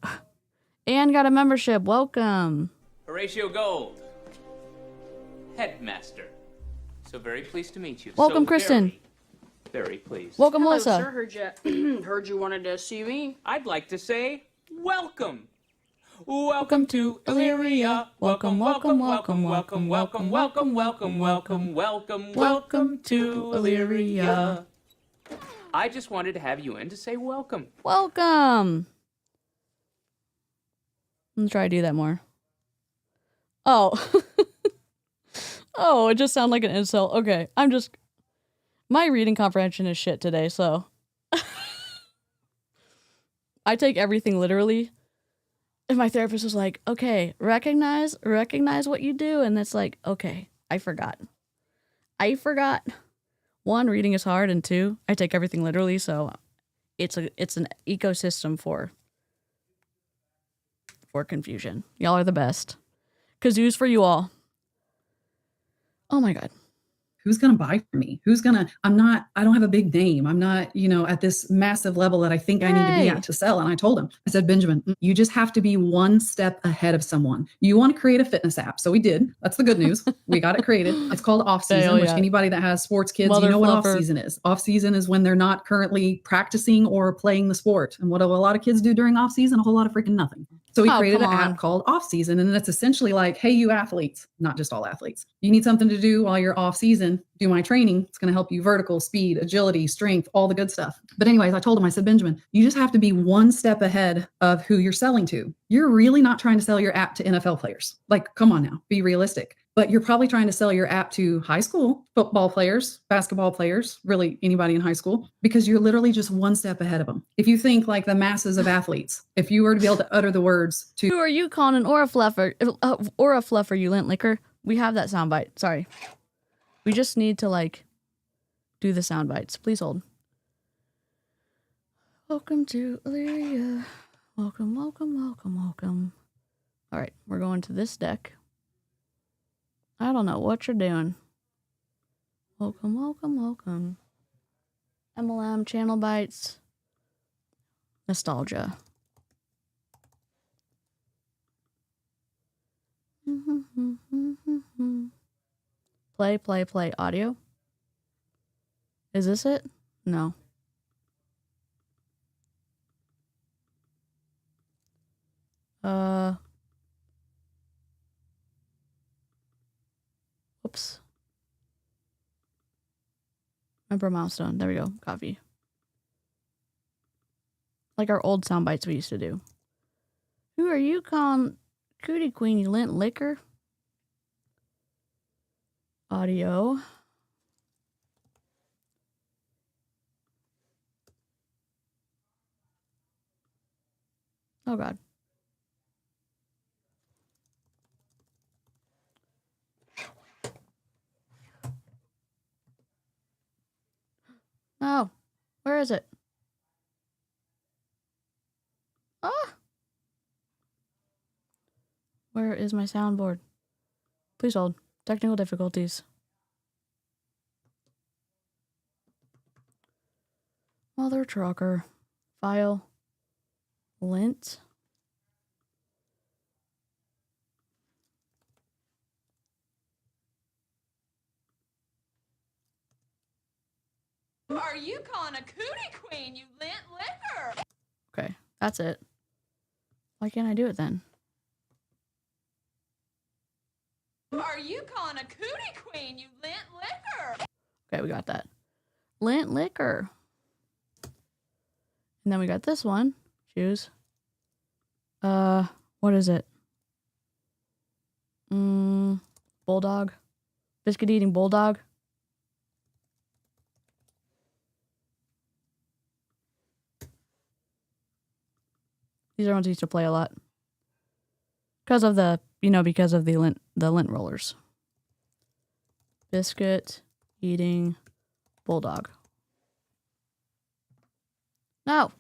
A: Anne got a membership. Welcome.
C: Horatio Gold, headmaster. So very pleased to meet you.
A: Welcome,
C: so
A: Kristen.
C: Very pleased.
A: Welcome,
H: Hello,
A: Melissa.
H: Sir. Heard you wanted to see me.
C: I'd like to say welcome. Welcome to Illyria. Welcome to Illyria. I just wanted to have you in to say welcome.
A: Welcome. Let's try to do that more. Oh. Oh, it just sounded like an insult. Okay, my reading comprehension is shit today, so. I take everything literally. And my therapist was like, okay, recognize what you do. And it's like, okay, I forgot. 1, reading is hard. And 2, I take everything literally. So it's an ecosystem for confusion. Y'all are the best. Kazoo's for you all. Oh my God.
E: who's going to buy from me? I don't have a big name. I'm not, at this massive level that I think I need to be at to sell. And I told him, I said, Benjamin, you just have to be one step ahead of someone. You want to create a fitness app. So we did. That's the good news. We got it created. It's called Off Season, which anybody that has sports kids, you know what Off Season is. Off Season is when they're not currently practicing or playing the sport. And what a lot of kids do during off season, a whole lot of freaking nothing. So we created an app called Off Season. And it's essentially like, hey, you athletes, not just all athletes, you need something to do while you're off season. Do my training. It's going to help you vertical, speed, agility, strength, all the good stuff. But anyways, I told him, I said, Benjamin, you just have to be one step ahead of who you're selling to. You're really not trying to sell your app to NFL players. Like, come on now, be realistic. But you're probably trying to sell your app to high school football players, basketball players, really anybody in high school, because you're literally just one step ahead of them. If you think like the masses of athletes, if you were to be able to utter the words to...
A: Who are you calling an aura fluffer, you lint licker? We have that soundbite. Sorry. We just need to do the sound bites. Please hold. Welcome to Illyria. Welcome, welcome, welcome, welcome. All right, we're going to this deck. I don't know what you're doing. Welcome, welcome, welcome. MLM, channel bites, nostalgia. Play audio. Is this it? No. Whoops. Remember milestone. There we go. Coffee. Like our old sound bites we used to do. Who are you calling Cootie Queen, you lint liquor? Audio. Oh, God. Oh, where is it? Ah! Where is my soundboard? Please hold. Technical difficulties. Mother trucker. File. Lint.
I: Are you calling a cootie queen, you lint liquor?
A: Okay, that's it. Why can't I do it then?
I: Are you calling a cootie queen, you lint liquor?
A: Okay, we got that. Lint liquor. And then we got this one. Choose. What is it? Bulldog. Biscuit eating bulldog. These are ones I used to play a lot. Because of the, because of the lint rollers. Biscuit eating bulldog. No.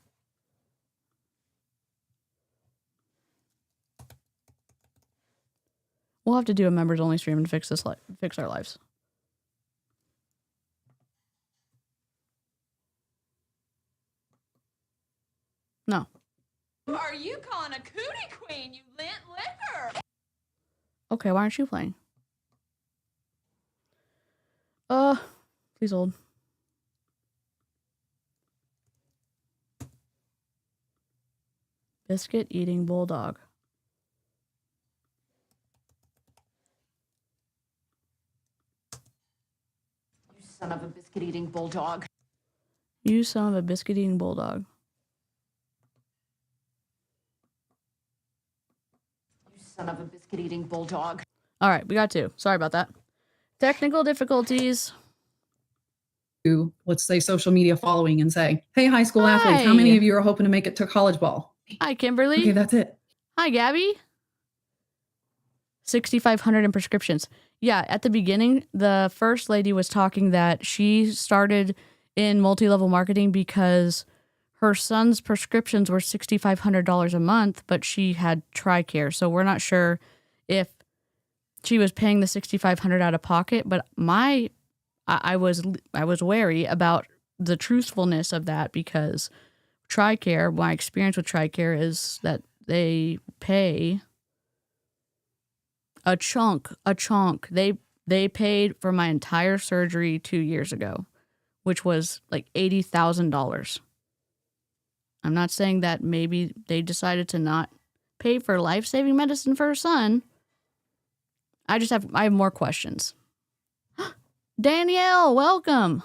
A: We'll have to do a members only stream and fix our lives. No.
I: Are you calling a cootie queen, you lint liquor?
A: Okay, why aren't you playing? Please hold. Biscuit eating bulldog.
I: You son of a biscuit eating bulldog.
A: You son of a biscuit eating bulldog.
I: You son of a biscuit eating bulldog.
A: All right, we got two. Sorry about that. Technical difficulties.
E: Let's say social media following and say, hey, high school athletes, how many of you are hoping to make it to college ball?
A: Hi, Kimberly.
E: Okay, that's it.
A: Hi, Gabby. 6,500 in prescriptions. Yeah, at the beginning, the first lady was talking that she started in multi-level marketing because her son's prescriptions were $6,500 a month, but she had TRICARE. So we're not sure if she was paying the $6,500 out of pocket, but I was wary about the truthfulness of that because TRICARE, my experience with TRICARE is that they pay a chunk. They paid for my entire surgery 2 years ago, which was like $80,000. I'm not saying that maybe they decided to not pay for life-saving medicine for her son. I have more questions. Danielle, welcome.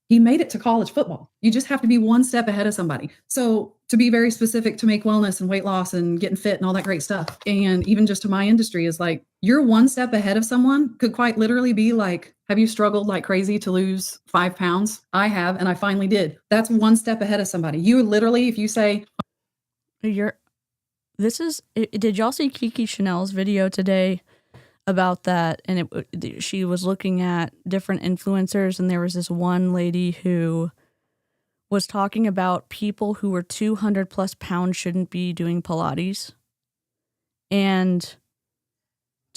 E: He made it to college football. You just have to be one step ahead of somebody. So to be very specific to make wellness and weight loss and getting fit and all that great stuff, and even just to my industry is like, you're one step ahead of someone could quite literally be like, have you struggled like crazy to lose 5 pounds? I have, and I finally did. That's one step ahead of somebody. You literally, if you say,
A: did y'all see Kiki Chanel's video today about that? And she was looking at different influencers, and there was this one lady who was talking about people who were 200 plus pounds shouldn't be doing Pilates. And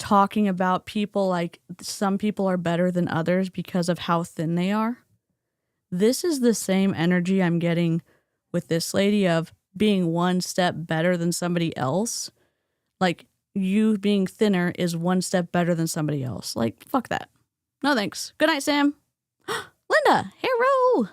A: talking about people like some people are better than others because of how thin they are. This is the same energy I'm getting with this lady of being one step better than somebody else. Like, you being thinner is one step better than somebody else. Like, fuck that. No thanks. Good night, Sam. Linda, hero.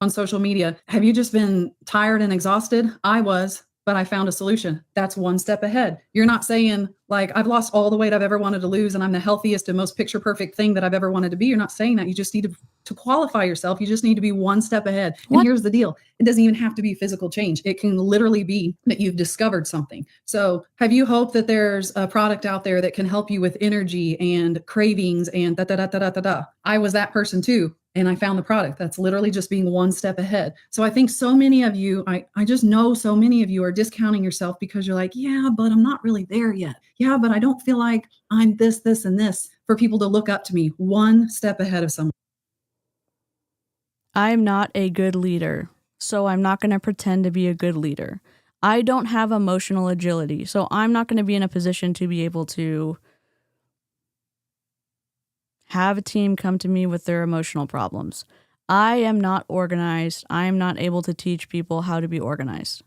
E: On social media, have you just been tired and exhausted? I was, but I found a solution. That's one step ahead. You're not saying, like, I've lost all the weight I've ever wanted to lose and I'm the healthiest and most picture perfect thing that I've ever wanted to be. You're not saying that. You just need to qualify yourself. You just need to be one step ahead.
A: What?
E: And here's the deal. It doesn't even have to be physical change. It can literally be that you've discovered something. So have you hoped that there's a product out there that can help you with energy and cravings and da-da-da-da-da-da-da? I was that person too. And I found the product. That's literally just being one step ahead. So I think so many of you, I just know so many of you are discounting yourself because you're like, yeah, but I'm not really there yet. Yeah, but I don't feel like I'm this, this, and this, for people to look up to me one step ahead of someone.
A: I'm not a good leader, so I'm not going to pretend to be a good leader. I don't have emotional agility, so I'm not going to be in a position to be able to have a team come to me with their emotional problems. I am not organized. I am not able to teach people how to be organized.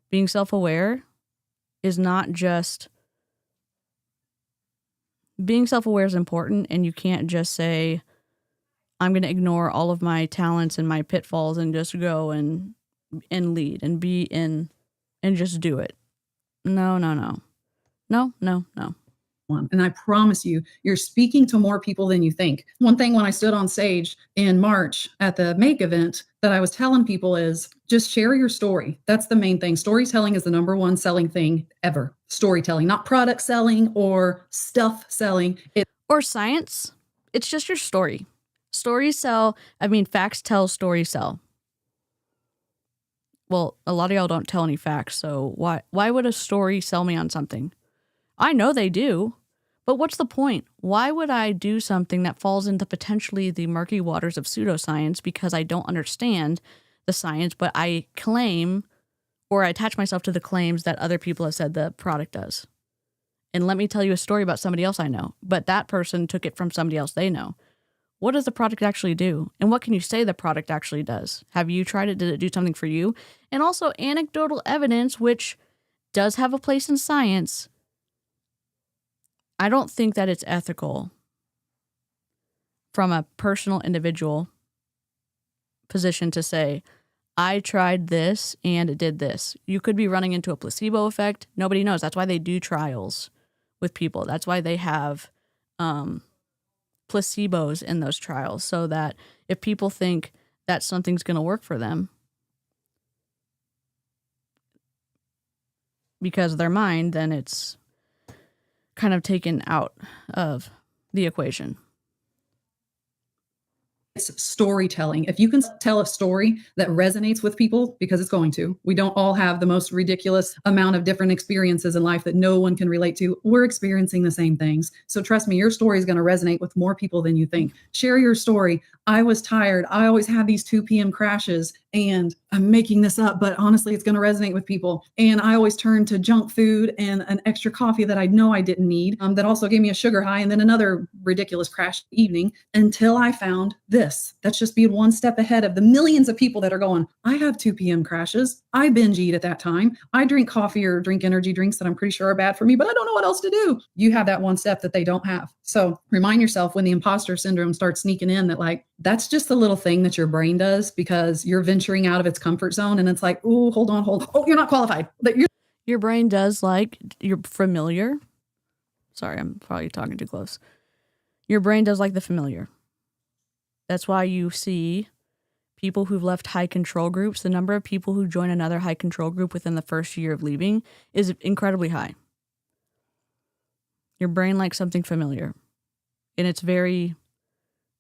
A: Being self-aware is not just... Being self-aware is important, and you can't just say, I'm going to ignore all of my talents and my pitfalls and just go and lead and be in and just do it. No.
E: And I promise you, you're speaking to more people than you think. One thing when I stood on stage in March at the Make event that I was telling people is just share your story. That's the main thing. Storytelling is the number one selling thing ever. Storytelling, not product selling or stuff selling.
A: Or science. It's just your story. Stories sell. I mean, facts tell, stories sell. Well, a lot of y'all don't tell any facts, so why would a story sell me on something? I know they do, but what's the point? Why would I do something that falls into potentially the murky waters of pseudoscience because I don't understand the science, but I claim or I attach myself to the claims that other people have said the product does? And let me tell you a story about somebody else I know, but that person took it from somebody else they know. What does the product actually do? And what can you say the product actually does? Have you tried it? Did it do something for you? And also anecdotal evidence, which does have a place in science. I don't think that it's ethical from a personal individual position to say, I tried this and it did this. You could be running into a placebo effect. Nobody knows. That's why they do trials with people. That's why they have placebos in those trials, so that if people think that something's going to work for them because of their mind, then it's kind of taken out of the equation.
E: It's storytelling. If you can tell a story that resonates with people, because it's going to, we don't all have the most ridiculous amount of different experiences in life that no one can relate to. We're experiencing the same things. So trust me, your story is going to resonate with more people than you think. Share your story. I was tired. I always had these 2 p.m. crashes, and I'm making this up, but honestly, it's going to resonate with people. And I always turned to junk food and an extra coffee that I know I didn't need, that also gave me a sugar high, and then another ridiculous crash evening until I found this. That's just being one step ahead of the millions of people that are going, I have 2 p.m. crashes. I binge eat at that time. I drink coffee or drink energy drinks that I'm pretty sure are bad for me, but I don't know what else to do. You have that one step that they don't have. So remind yourself when the imposter syndrome starts sneaking in that, like, that's just a little thing that your brain does because you're venturing out of its comfort zone. And it's like, oh, hold on. Oh, you're not qualified.
A: Your brain does like, you're familiar. Sorry, I'm probably talking too close. Your brain does like the familiar. That's why you see people who've left high control groups. The number of people who join another high control group within the first year of leaving is incredibly high. Your brain likes something familiar. And it's very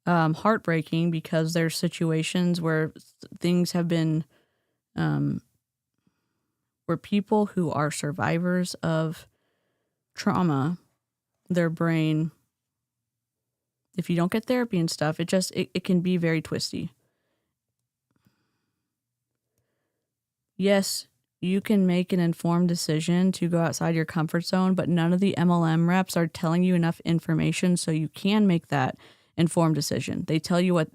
A: heartbreaking because there's situations where things have been, where people who are survivors of trauma, their brain, if you don't get therapy and stuff, it can be very twisty. Yes, you can make an informed decision to go outside your comfort zone, but none of the MLM reps are telling you enough information so you can make that informed decision. They tell you what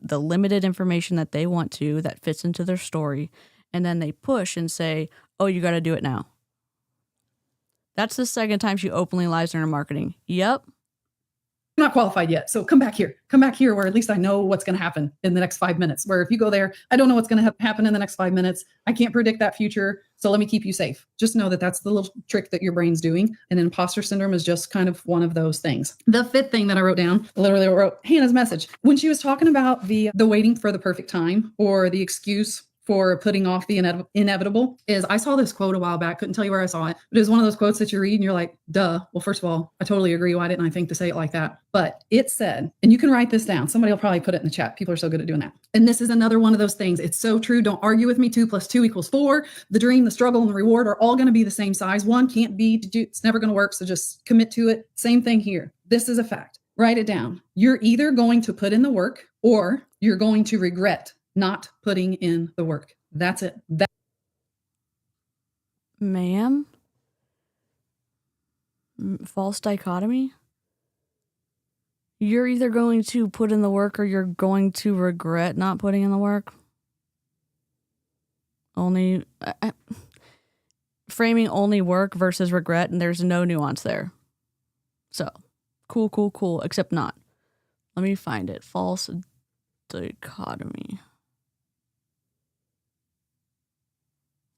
A: the limited information that they want to, that fits into their story, and then they push and say, oh, you got to do it now. That's the second time she openly lies in her marketing. Yep.
E: Not qualified yet. So come back here where at least I know what's going to happen in the next 5 minutes. Where if you go there, I don't know what's going to happen in the next 5 minutes. I can't predict that future. So let me keep you safe. Just know that that's the little trick that your brain's doing. And imposter syndrome is just kind of one of those things. The fifth thing that I wrote down, literally wrote Hannah's message. When she was talking about the waiting for the perfect time or the excuse for putting off the inevitable, is I saw this quote a while back. Couldn't tell you where I saw it, but it was one of those quotes that you read and you're like, duh. Well, first of all, I totally agree. Why didn't I think to say it like that? But it said, and you can write this down. Somebody will probably put it in the chat. People are so good at doing that. And this is another one of those things. It's so true. Don't argue with me. 2 + 2 = 4. The dream, the struggle, and the reward are all going to be the same size. One can't be, it's never going to work. So just commit to it. Same thing here. This is a fact. Write it down. You're either going to put in the work or you're going to regret not putting in the work. That's it.
A: Ma'am? False dichotomy? You're either going to put in the work or you're going to regret not putting in the work. Only framing only work versus regret, and there's no nuance there. So, cool, except not. Let me find it. False dichotomy.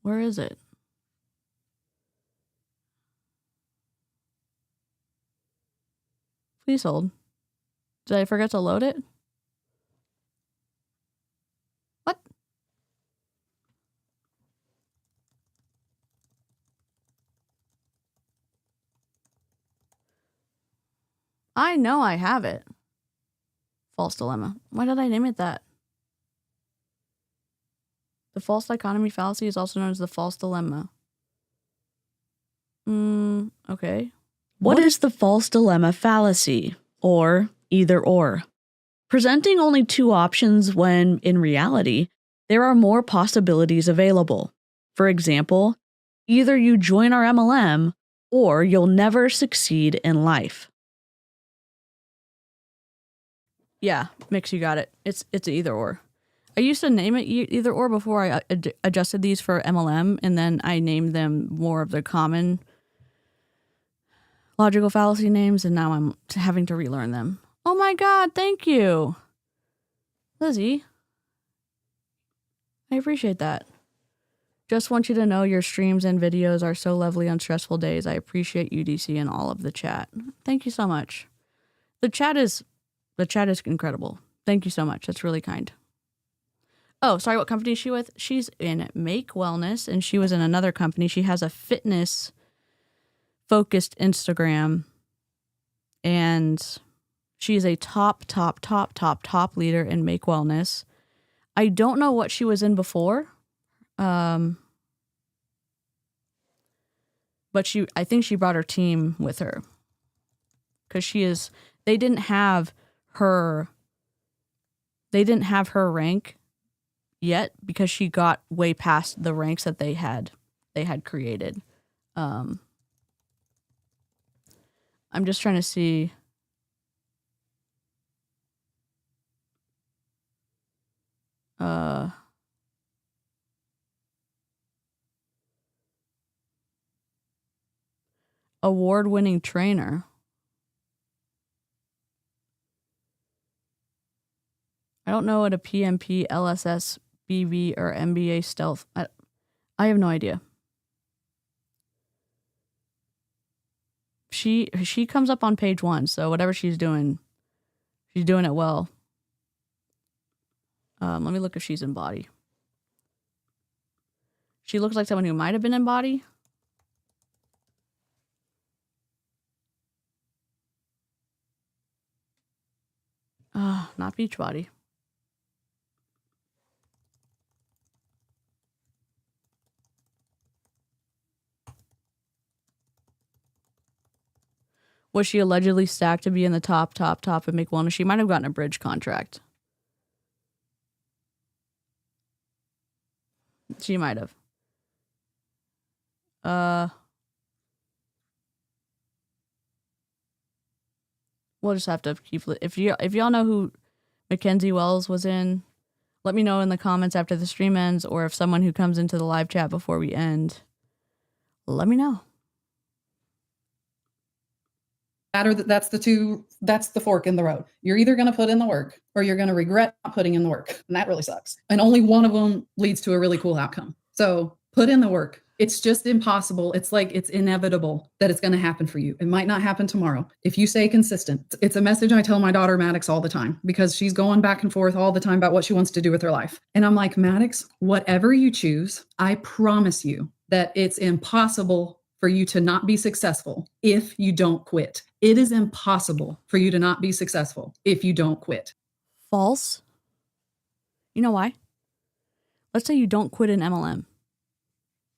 A: Where is it? Please hold. Did I forget to load it? What? I know I have it. False dilemma. Why did I name it that? The false dichotomy fallacy is also known as the false dilemma. Okay. What is the false dilemma fallacy, or either or? Presenting only two options when, in reality, there are more possibilities available. For example, either you join our MLM, or you'll never succeed in life. Yeah, Mix, you got it. It's either or. I used to name it either or before I adjusted these for MLM, and then I named them more of the common logical fallacy names, and now I'm having to relearn them. Oh my God, thank you, Lizzie. I appreciate that. Just want you to know your streams and videos are so lovely on stressful days. I appreciate UDC and all of the chat. Thank you so much. The chat is incredible. Thank you so much. That's really kind. Oh, sorry, what company is she with? She's in Make Wellness, and she was in another company. She has a fitness-focused Instagram, and she's a top leader in Make Wellness. I don't know what she was in before, but I think she brought her team with her, because they didn't have her rank yet, because she got way past the ranks that they had created. I'm just trying to see. Award-winning trainer. I don't know what a PMP, LSS, BB, or MBA stealth. I have no idea. She comes up on page 1, so whatever she's doing it well. Let me look if she's in body. She looks like someone who might have been in body. Not Beachbody. Was she allegedly stacked to be in the top and Make Wellness? She might have gotten a bridge contract. She might have. We'll just have to keep. If y'all know who Mackenzie Wells was in, let me know in the comments after the stream ends, or if someone who comes into the live chat before we end, let me know.
E: That's the fork in the road. You're either going to put in the work or you're going to regret not putting in the work. And that really sucks. And only one of them leads to a really cool outcome. So put in the work. It's just impossible. It's like, it's inevitable that it's going to happen for you. It might not happen tomorrow. If you stay consistent, it's a message I tell my daughter Maddox all the time, because she's going back and forth all the time about what she wants to do with her life. And I'm like, Maddox, whatever you choose, I promise you that it's impossible for you to not be successful if you don't quit. It is impossible for you to not be successful if you don't quit.
A: False. You know why? Let's say you don't quit an MLM.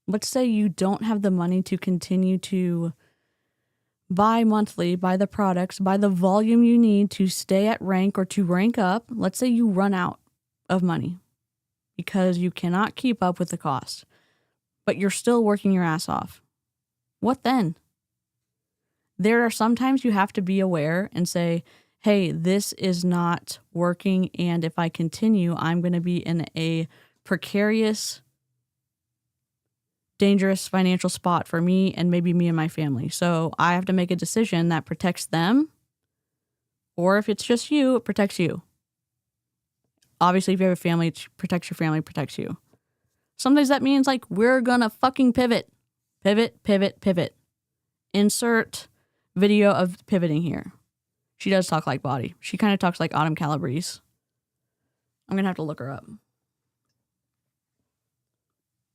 A: Let's say you don't have the money to continue to buy monthly, buy the products, buy the volume you need to stay at rank or to rank up. Let's say you run out of money because you cannot keep up with the cost, but you're still working your ass off. What then? There are sometimes you have to be aware and say, hey, this is not working, and if I continue, I'm going to be in a precarious, dangerous financial spot for me and maybe me and my family. So I have to make a decision that protects them, or if it's just you, it protects you. Obviously, if you have a family, it protects your family, protects you. Sometimes that means like, we're going to fucking pivot. Pivot, pivot, pivot. Insert video of pivoting here. She does talk like Body. She kind of talks like Autumn Calabrese. I'm going to have to look her up.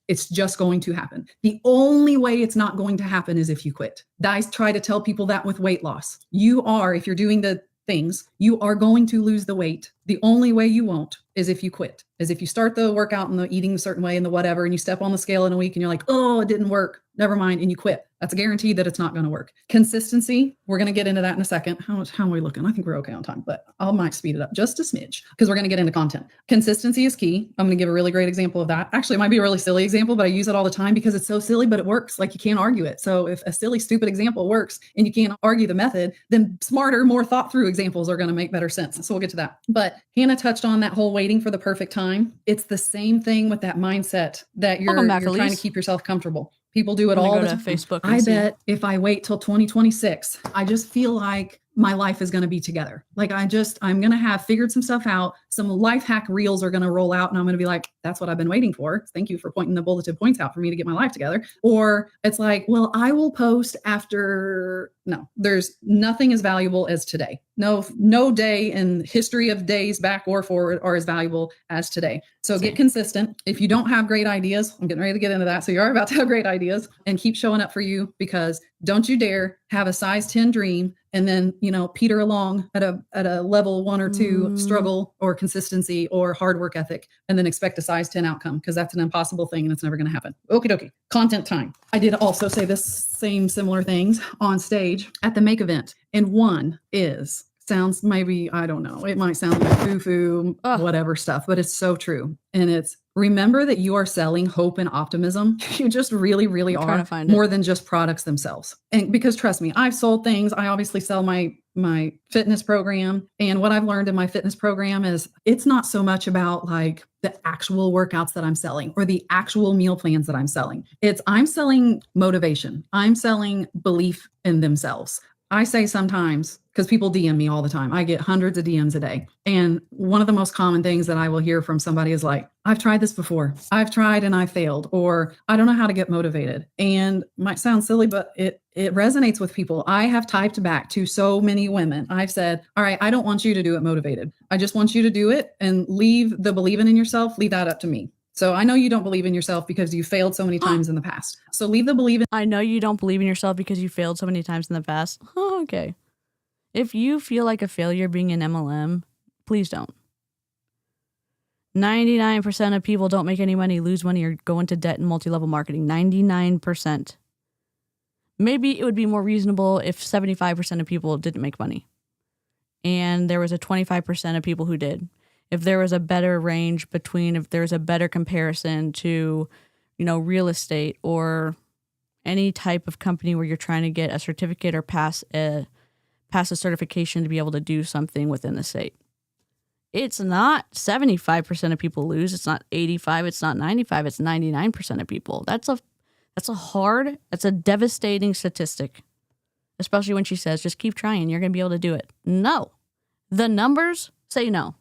E: It's just going to happen. The only way it's not going to happen is if you quit. I try to tell people that with weight loss. You are, if you're doing the things, you are going to lose the weight. The only way you won't is if you quit. Is if you start the workout and the eating a certain way and the whatever, and you step on the scale in a week and you're like, oh, it didn't work. Never mind. And you quit. That's a guarantee that it's not going to work. Consistency. We're going to get into that in a second. How are we looking? I think we're okay on time, but I might speed it up just a smidge because we're going to get into content. Consistency is key. I'm going to give a really great example of that. Actually, it might be a really silly example, but I use it all the time because it's so silly, but it works. Like, you can't argue it. So if a silly, stupid example works and you can't argue the method, then smarter, more thought through examples are going to make better sense. So we'll get to that. But Hannah touched on that whole waiting for the perfect time. It's the same thing with that mindset that you're trying to keep yourself comfortable. People do it all the time. Facebook I bet if I wait till 2026, I just feel like my life is going to be together. Like I'm going to have figured some stuff out. Some life hack reels are going to roll out and I'm going to be like, that's what I've been waiting for. Thank you for pointing the bulleted points out for me to get my life together. Or it's like, well, I will post after. No, there's nothing as valuable as today. No day in history of days back or forward are as valuable as today. So get consistent. If you don't have great ideas, I'm getting ready to get into that. So you are about to have great ideas, and keep showing up for you, because don't you dare have a size 10 dream and then, peter along at a level 1 or 2 struggle or consistency or hard work ethic and then expect a size 10 outcome, because that's an impossible thing and it's never going to happen. Okie dokie. Content time. I did also say this similar things on stage at the Make event. And one sounds maybe, I don't know, it might sound like foo-foo, whatever stuff, but it's so true. And it's, remember that you are selling hope and optimism. You just really, really are, more than just products themselves. And because trust me, I've sold things. I obviously sell my fitness program. And what I've learned in my fitness program is it's not so much about like the actual workouts that I'm selling or the actual meal plans that I'm selling. I'm selling motivation. I'm selling belief in themselves. I say sometimes, because people DM me all the time, I get hundreds of DMs a day. And one of the most common things that I will hear from somebody is like, I've tried this before. I've tried and I failed, or I don't know how to get motivated. And it might sound silly, but it resonates with people. I have typed back to so many women. I've said, all right, I don't want you to do it motivated. I just want you to do it and leave the believing in yourself, leave that up to me. So I know you don't believe in yourself because you failed so many times in the past. So leave the believe in.
A: I know you don't believe in yourself because you failed so many times in the past. Oh, okay. If you feel like a failure being an MLM, please don't. 99% of people don't make any money, lose money, or go into debt in multi-level marketing. 99%. Maybe it would be more reasonable if 75% of people didn't make money and there was a 25% of people who did. If there was a better range between, if there's a better comparison to, real estate or any type of company where you're trying to get a certificate or pass a certification to be able to do something within the state. It's not 75% of people lose. It's not 85. It's not 95. It's 99% of people. That's a devastating statistic, especially when she says, just keep trying. You're going to be able to do it. No, the numbers say no.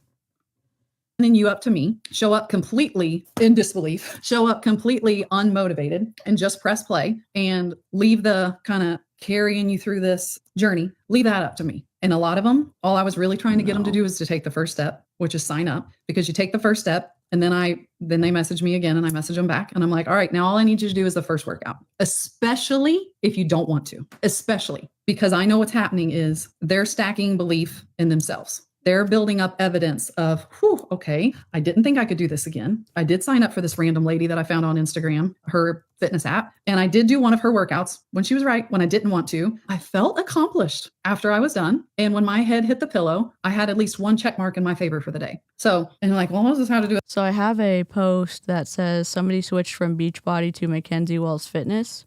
E: Sending you up to me, show up completely in disbelief, show up completely unmotivated, and just press play and leave the kind of carrying you through this journey, leave that up to me. And a lot of them, all I was really trying to get them to do is to take the first step, which is sign up, because you take the first step and then they message me again and I message them back. And I'm like, all right, now all I need you to do is the first workout, especially if you don't want to, especially because I know what's happening is they're stacking belief in themselves. They're building up evidence of, okay, I didn't think I could do this again. I did sign up for this random lady that I found on Instagram, her fitness app, and I did do one of her workouts when she was right, when I didn't want to. I felt accomplished after I was done. And when my head hit the pillow, I had at least one check mark in my favor for the day. So, and like, well, this is how to do it.
A: So I have a post that says somebody switched from Beachbody to Mackenzie Wells Fitness.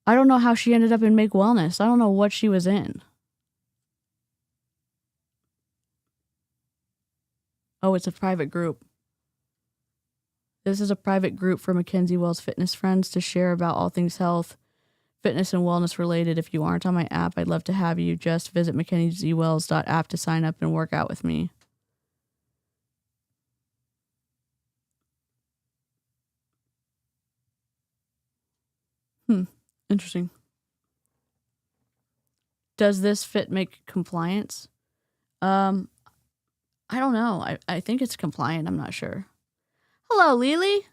A: I don't know how she ended up in Make Wellness. I don't know what she was in. Oh, it's a private group. This is a private group for Mackenzie Wells fitness friends to share about all things health, fitness, and wellness related. If you aren't on my app, I'd love to have you. Just visit mackenziewells.app to sign up and work out with me. Interesting. Does this fit make compliance? I don't know. I think it's compliant. I'm not sure. Hello, Lily.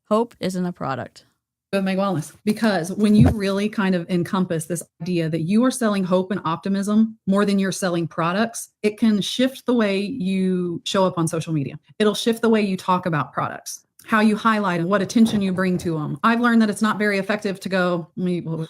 A: Hope isn't a product.
E: Of Make Wellness, because when you really kind of encompass this idea that you are selling hope and optimism more than you're selling products, it can shift the way you show up on social media. It'll shift the way you talk about products, how you highlight and what attention you bring to them. I've learned that it's not very effective to go,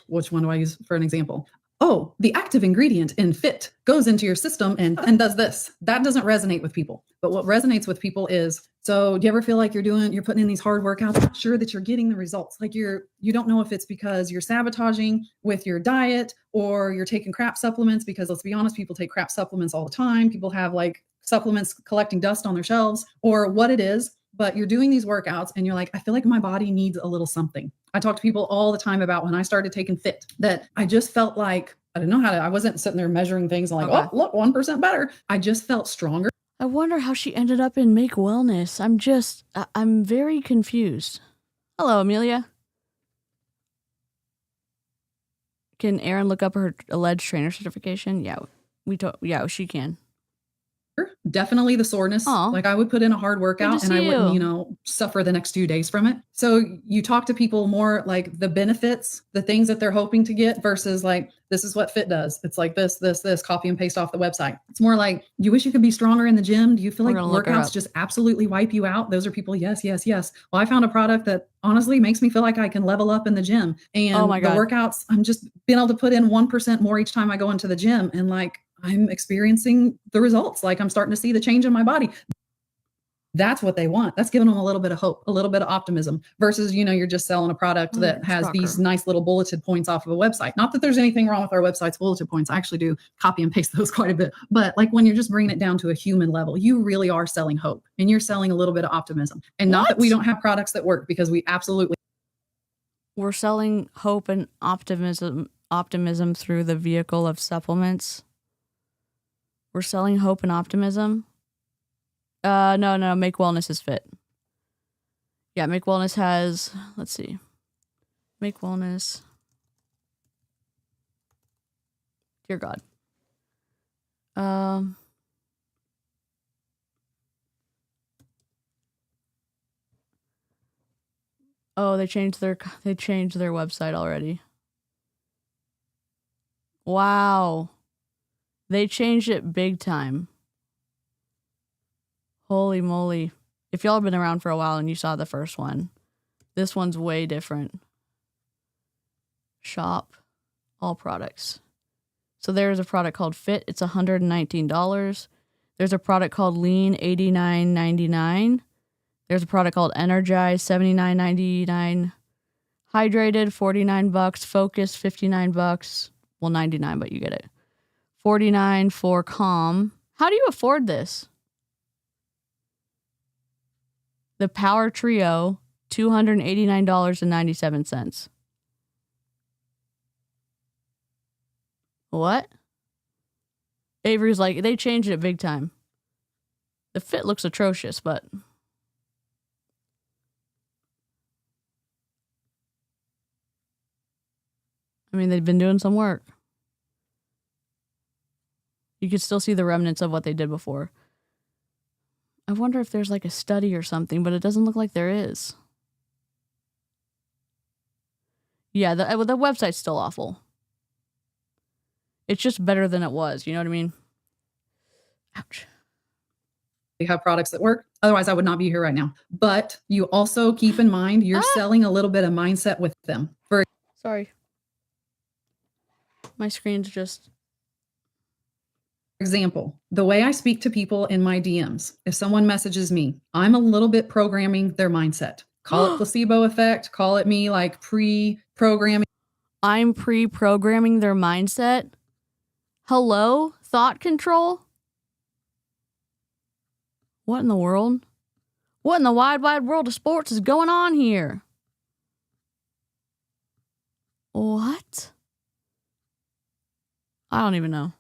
E: which one do I use for an example? Oh, the active ingredient in FIT goes into your system and does this. That doesn't resonate with people. But what resonates with people is, so do you ever feel like you're putting in these hard workouts, not sure that you're getting the results? Like you don't know if it's because you're sabotaging with your diet or you're taking crap supplements, because let's be honest, people take crap supplements all the time. People have like supplements collecting dust on their shelves, or what it is. But you're doing these workouts and you're like, I feel like my body needs a little something. I talk to people all the time about when I started taking FIT, that I just felt like, I didn't know how to, I wasn't sitting there measuring things and like, oh, look, 1% better. I just felt stronger.
A: I wonder how she ended up in Make Wellness. I'm very confused. Hello, Amelia. Can Erin look up her alleged trainer certification? Yeah, she can.
E: Definitely the soreness.
A: Aww.
E: Like I would put in a hard workout and I wouldn't, suffer the next 2 days from it. So you talk to people more like the benefits, the things that they're hoping to get versus like, this is what FIT does. It's like this, copy and paste off the website. It's more like, you wish you could be stronger in the gym. Do you feel like workouts just absolutely wipe you out? Those are people. Yes. Well, I found a product that honestly makes me feel like I can level up in the gym. And the workouts, I'm just being able to put in 1% more each time I go into the gym. And like, I'm experiencing the results. Like I'm starting to see the change in my body. That's what they want. That's giving them a little bit of hope, a little bit of optimism versus, you're just selling a product that has these nice little bulleted points off of a website. Not that there's anything wrong with our website's bulleted points. I actually do copy and paste those quite a bit. But like when you're just bringing it down to a human level, you really are selling hope and you're selling a little bit of optimism. And not that we don't have products that work, because we absolutely.
A: We're selling hope and optimism through the vehicle of supplements. We're selling hope and optimism. No, Make Wellness is FIT. Yeah, Make Wellness has, let's see. Make Wellness. Dear God. Oh, they changed their website already. Wow. They changed it big time. Holy moly. If y'all have been around for a while and you saw the first one, this one's way different. Shop all products. So there's a product called FIT. It's $119. There's a product called Lean, $89.99. There's a product called Energize, $79.99. Hydrated, $49. Focus, $59. Well, $99, but you get it. $49 for Calm. How do you afford this? The Power Trio, $289.97. What? Avery's like, they changed it big time. The fit looks atrocious, but... I mean, they've been doing some work. You could still see the remnants of what they did before. I wonder if there's like a study or something, but it doesn't look like there is. Yeah, the website's still awful. It's just better than it was. You know what I mean? Ouch.
E: We have products that work. Otherwise, I would not be here right now. But you also keep in mind, you're selling a little bit of mindset with them.
A: Sorry. My screen's just...
E: Example, the way I speak to people in my DMs, if someone messages me, I'm a little bit programming their mindset. Call it placebo effect. Call it me like pre-programming.
A: I'm pre-programming their mindset. Hello? Thought control? What in the world? What in the wide, wide world of sports is going on here? What? I don't even know.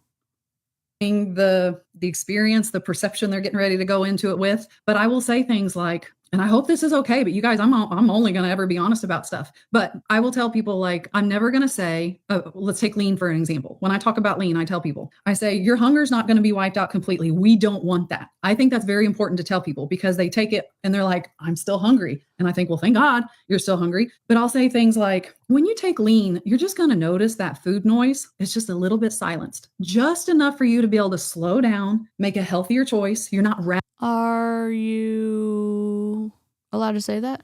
E: The experience, the perception they're getting ready to go into it with. But I will say things like, and I hope this is okay, but you guys, I'm only going to ever be honest about stuff. But I will tell people, like, I'm never going to say, let's take lean for an example. When I talk about lean, I tell people, I say, your hunger is not going to be wiped out completely. We don't want that. I think that's very important to tell people because they take it and they're like, I'm still hungry. And I think, well, thank God you're still hungry. But I'll say things like, when you take lean, you're just going to notice that food noise is just a little bit silenced, just enough for you to be able to slow down, make a healthier choice. You're not
A: Are you allowed to say that?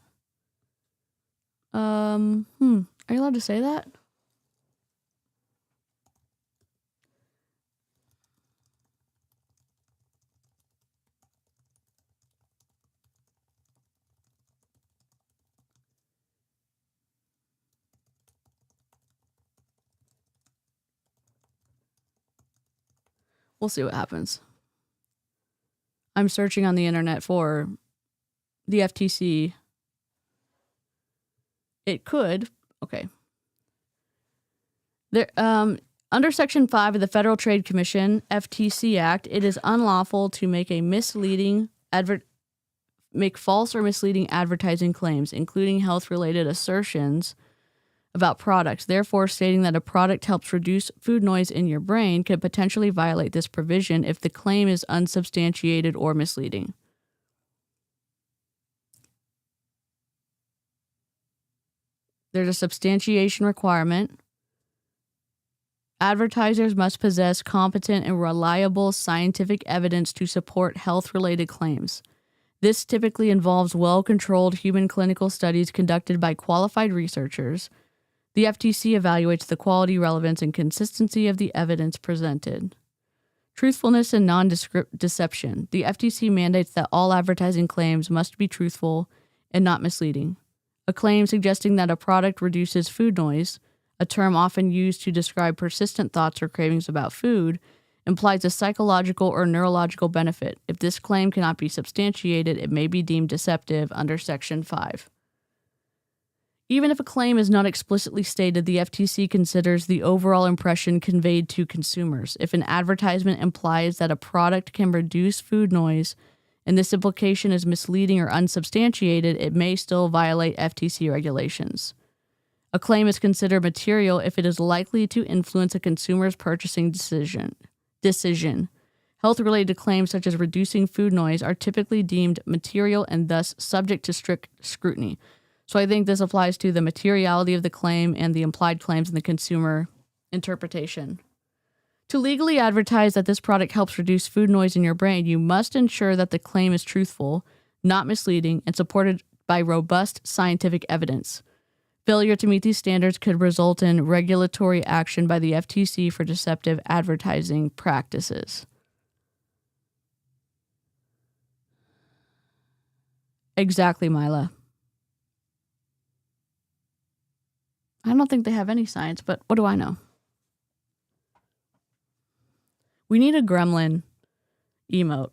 A: Are you allowed to say that? We'll see what happens. I'm searching on the internet for the FTC. It could. Okay. There, under Section 5 of the Federal Trade Commission, FTC Act, it is unlawful to make make false or misleading advertising claims, including health-related assertions about products. Therefore, stating that a product helps reduce food noise in your brain could potentially violate this provision if the claim is unsubstantiated or misleading. There's a substantiation requirement. Advertisers must possess competent and reliable scientific evidence to support health-related claims. This typically involves well-controlled human clinical studies conducted by qualified researchers. The FTC evaluates the quality, relevance, and consistency of the evidence presented. Truthfulness and non-deception. The FTC mandates that all advertising claims must be truthful and not misleading. A claim suggesting that a product reduces food noise, a term often used to describe persistent thoughts or cravings about food, implies a psychological or neurological benefit. If this claim cannot be substantiated, it may be deemed deceptive under Section 5. Even if a claim is not explicitly stated, the FTC considers the overall impression conveyed to consumers. If an advertisement implies that a product can reduce food noise, and this implication is misleading or unsubstantiated, it may still violate FTC regulations. A claim is considered material if it is likely to influence a consumer's purchasing decision. Health-related claims such as reducing food noise are typically deemed material and thus subject to strict scrutiny. So I think this applies to the materiality of the claim and the implied claims in the consumer interpretation. To legally advertise that this product helps reduce food noise in your brain, you must ensure that the claim is truthful, not misleading, and supported by robust scientific evidence. Failure to meet these standards could result in regulatory action by the FTC for deceptive advertising practices. Exactly, Mila. I don't think they have any science, but what do I know? We need a gremlin emote.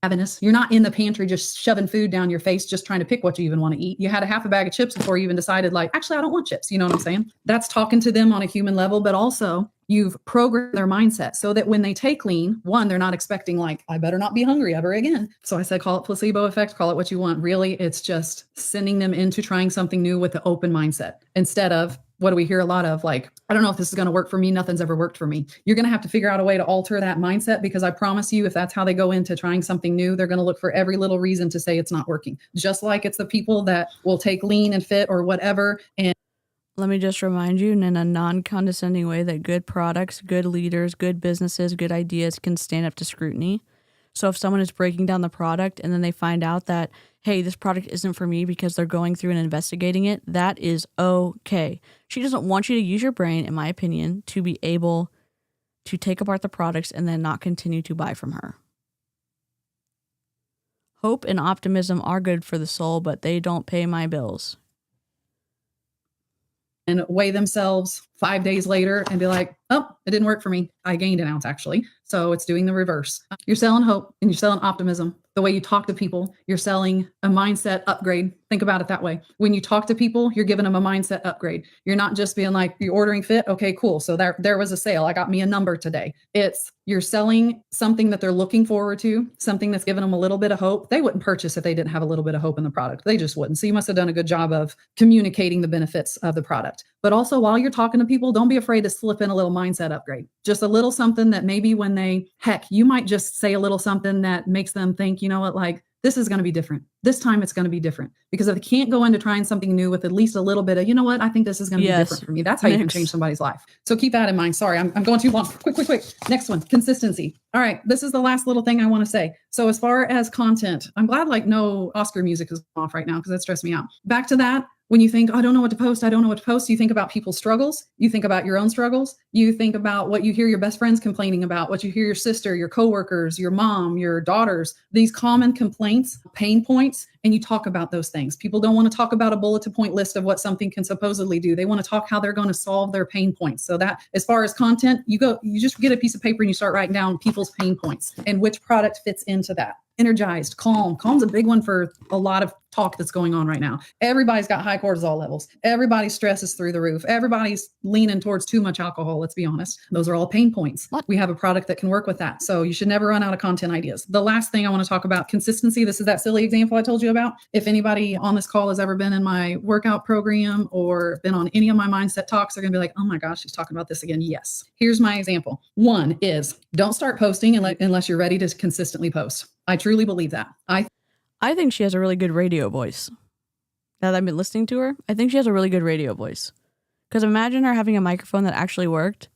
E: Ravenous. You're not in the pantry just shoving food down your face, just trying to pick what you even want to eat. You had a half a bag of chips before you even decided, like, actually, I don't want chips. You know what I'm saying? That's talking to them on a human level, but also you've programmed their mindset so that when they take lean, one, they're not expecting like, I better not be hungry ever again. So I said, call it placebo effect, call it what you want. Really, it's just sending them into trying something new with the open mindset instead of, what do we hear a lot of? Like, I don't know if this is going to work for me. Nothing's ever worked for me. You're going to have to figure out a way to alter that mindset, because I promise you, if that's how they go into trying something new, they're going to look for every little reason to say it's not working. Just like it's the people that will take lean and fit or whatever. And
A: let me just remind you in a non-condescending way that good products, good leaders, good businesses, good ideas can stand up to scrutiny. So if someone is breaking down the product and then they find out that, hey, this product isn't for me because they're going through and investigating it, that is okay. She doesn't want you to use your brain, in my opinion, to be able to take apart the products and then not continue to buy from her. Hope and optimism are good for the soul, but they don't pay my bills.
E: And weigh themselves 5 days later and be like, oh, it didn't work for me. I gained an ounce, actually. So it's doing the reverse. You're selling hope and you're selling optimism. The way you talk to people, you're selling a mindset upgrade. Think about it that way. When you talk to people, you're giving them a mindset upgrade. You're not just being like, you're ordering fit. Okay, cool. So there was a sale. I got me a number today. It's you're selling something that they're looking forward to, something that's giving them a little bit of hope. They wouldn't purchase if they didn't have a little bit of hope in the product. They just wouldn't. So you must have done a good job of communicating the benefits of the product. But also while you're talking to people, don't be afraid to slip in a little mindset upgrade. Just a little something that maybe when you might just say a little something that makes them think, you know what, like, this is going to be different. This time it's going to be different. Because if they can't go into trying something new with at least a little bit of, you know what, I think this is going to be different for me. That's how you can change somebody's life. So keep that in mind. Sorry, I'm going too long. Quick. Next one, consistency. All right, this is the last little thing I want to say. So as far as content, I'm glad like no Oscar music is off right now because that stressed me out. Back to that. When you think, I don't know what to post, you think about people's struggles. You think about your own struggles. You think about what you hear your best friends complaining about, what you hear your sister, your coworkers, your mom, your daughters, these common complaints, pain points, and you talk about those things. People don't want to talk about a bullet point list of what something can supposedly do. They want to talk how they're going to solve their pain points. So that as far as content, you just get a piece of paper and you start writing down people's pain points and which product fits into that. Energized, calm. Calm's a big one for a lot of talk that's going on right now. Everybody's got high cortisol levels. Everybody's stress is through the roof. Everybody's leaning towards too much alcohol. Let's be honest. Those are all pain points. We have a product that can work with that. So you should never run out of content ideas. The last thing I want to talk about, consistency. This is that silly example I told you about. If anybody on this call has ever been in my workout program or been on any of my mindset talks, they're going to be like, oh my gosh, she's talking about this again. Yes. Here's my example. One is don't start posting unless you're ready to consistently post. I truly believe that.
A: I think she has a really good radio voice. Now that I've been listening to her, I think she has a really good radio voice. Because imagine her having a microphone that actually worked.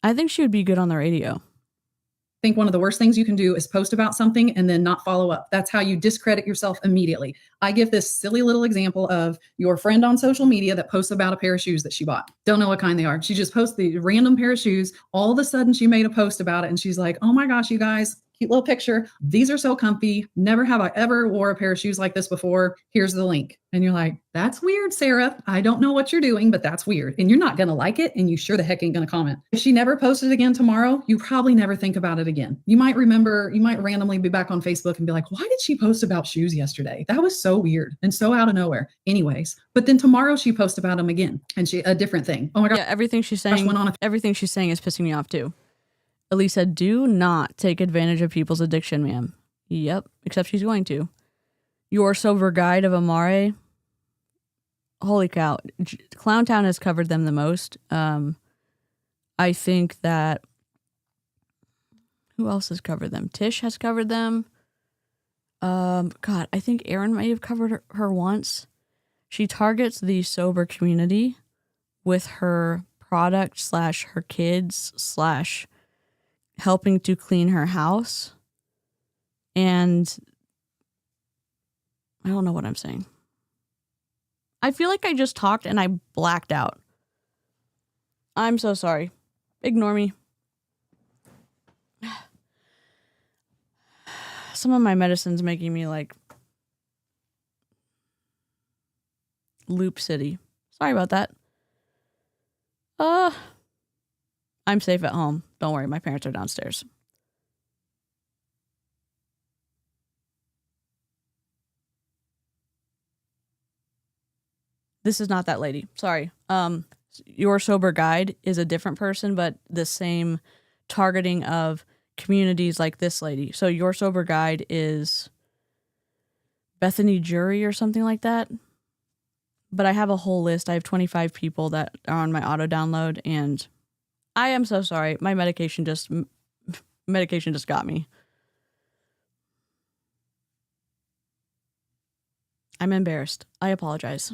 A: I think she would be good on the radio.
E: I think one of the worst things you can do is post about something and then not follow up. That's how you discredit yourself immediately. I give this silly little example of your friend on social media that posts about a pair of shoes that she bought. Don't know what kind they are. She just posts the random pair of shoes. All of a sudden she made a post about it and she's like, oh my gosh, you guys, cute little picture. These are so comfy. Never have I ever wore a pair of shoes like this before. Here's the link. And you're like, that's weird, Sarah. I don't know what you're doing, but that's weird. And you're not going to like it. And you sure the heck ain't going to comment. If she never posted again tomorrow, you probably never think about it again. You might randomly be back on Facebook and be like, why did she post about shoes yesterday? That was so weird and so out of nowhere. Anyways, but then tomorrow she posts about them again and a different thing. Oh my God.
A: Yeah, everything she's saying is pissing me off too. Elisa, do not take advantage of people's addiction, ma'am. Yep, except she's going to. Your sober guide of Amare. Holy cow. Clowntown has covered them the most. I think that... Who else has covered them? Tish has covered them. God, I think Erin might have covered her once. She targets the sober community with her product / her kids / helping to clean her house. And I don't know what I'm saying. I feel like I just talked and I blacked out. I'm so sorry. Ignore me. some of my medicine's making me like Loop City. Sorry about that. I'm safe at home. Don't worry, my parents are downstairs. This is not that lady. Sorry. Your Sober Guide is a different person, but the same targeting of communities like this lady. So Your Sober Guide is Bethany Jury or something like that. But I have a whole list. I have 25 people that are on my auto download, and I am so sorry. My medication just got me. I'm embarrassed. I apologize.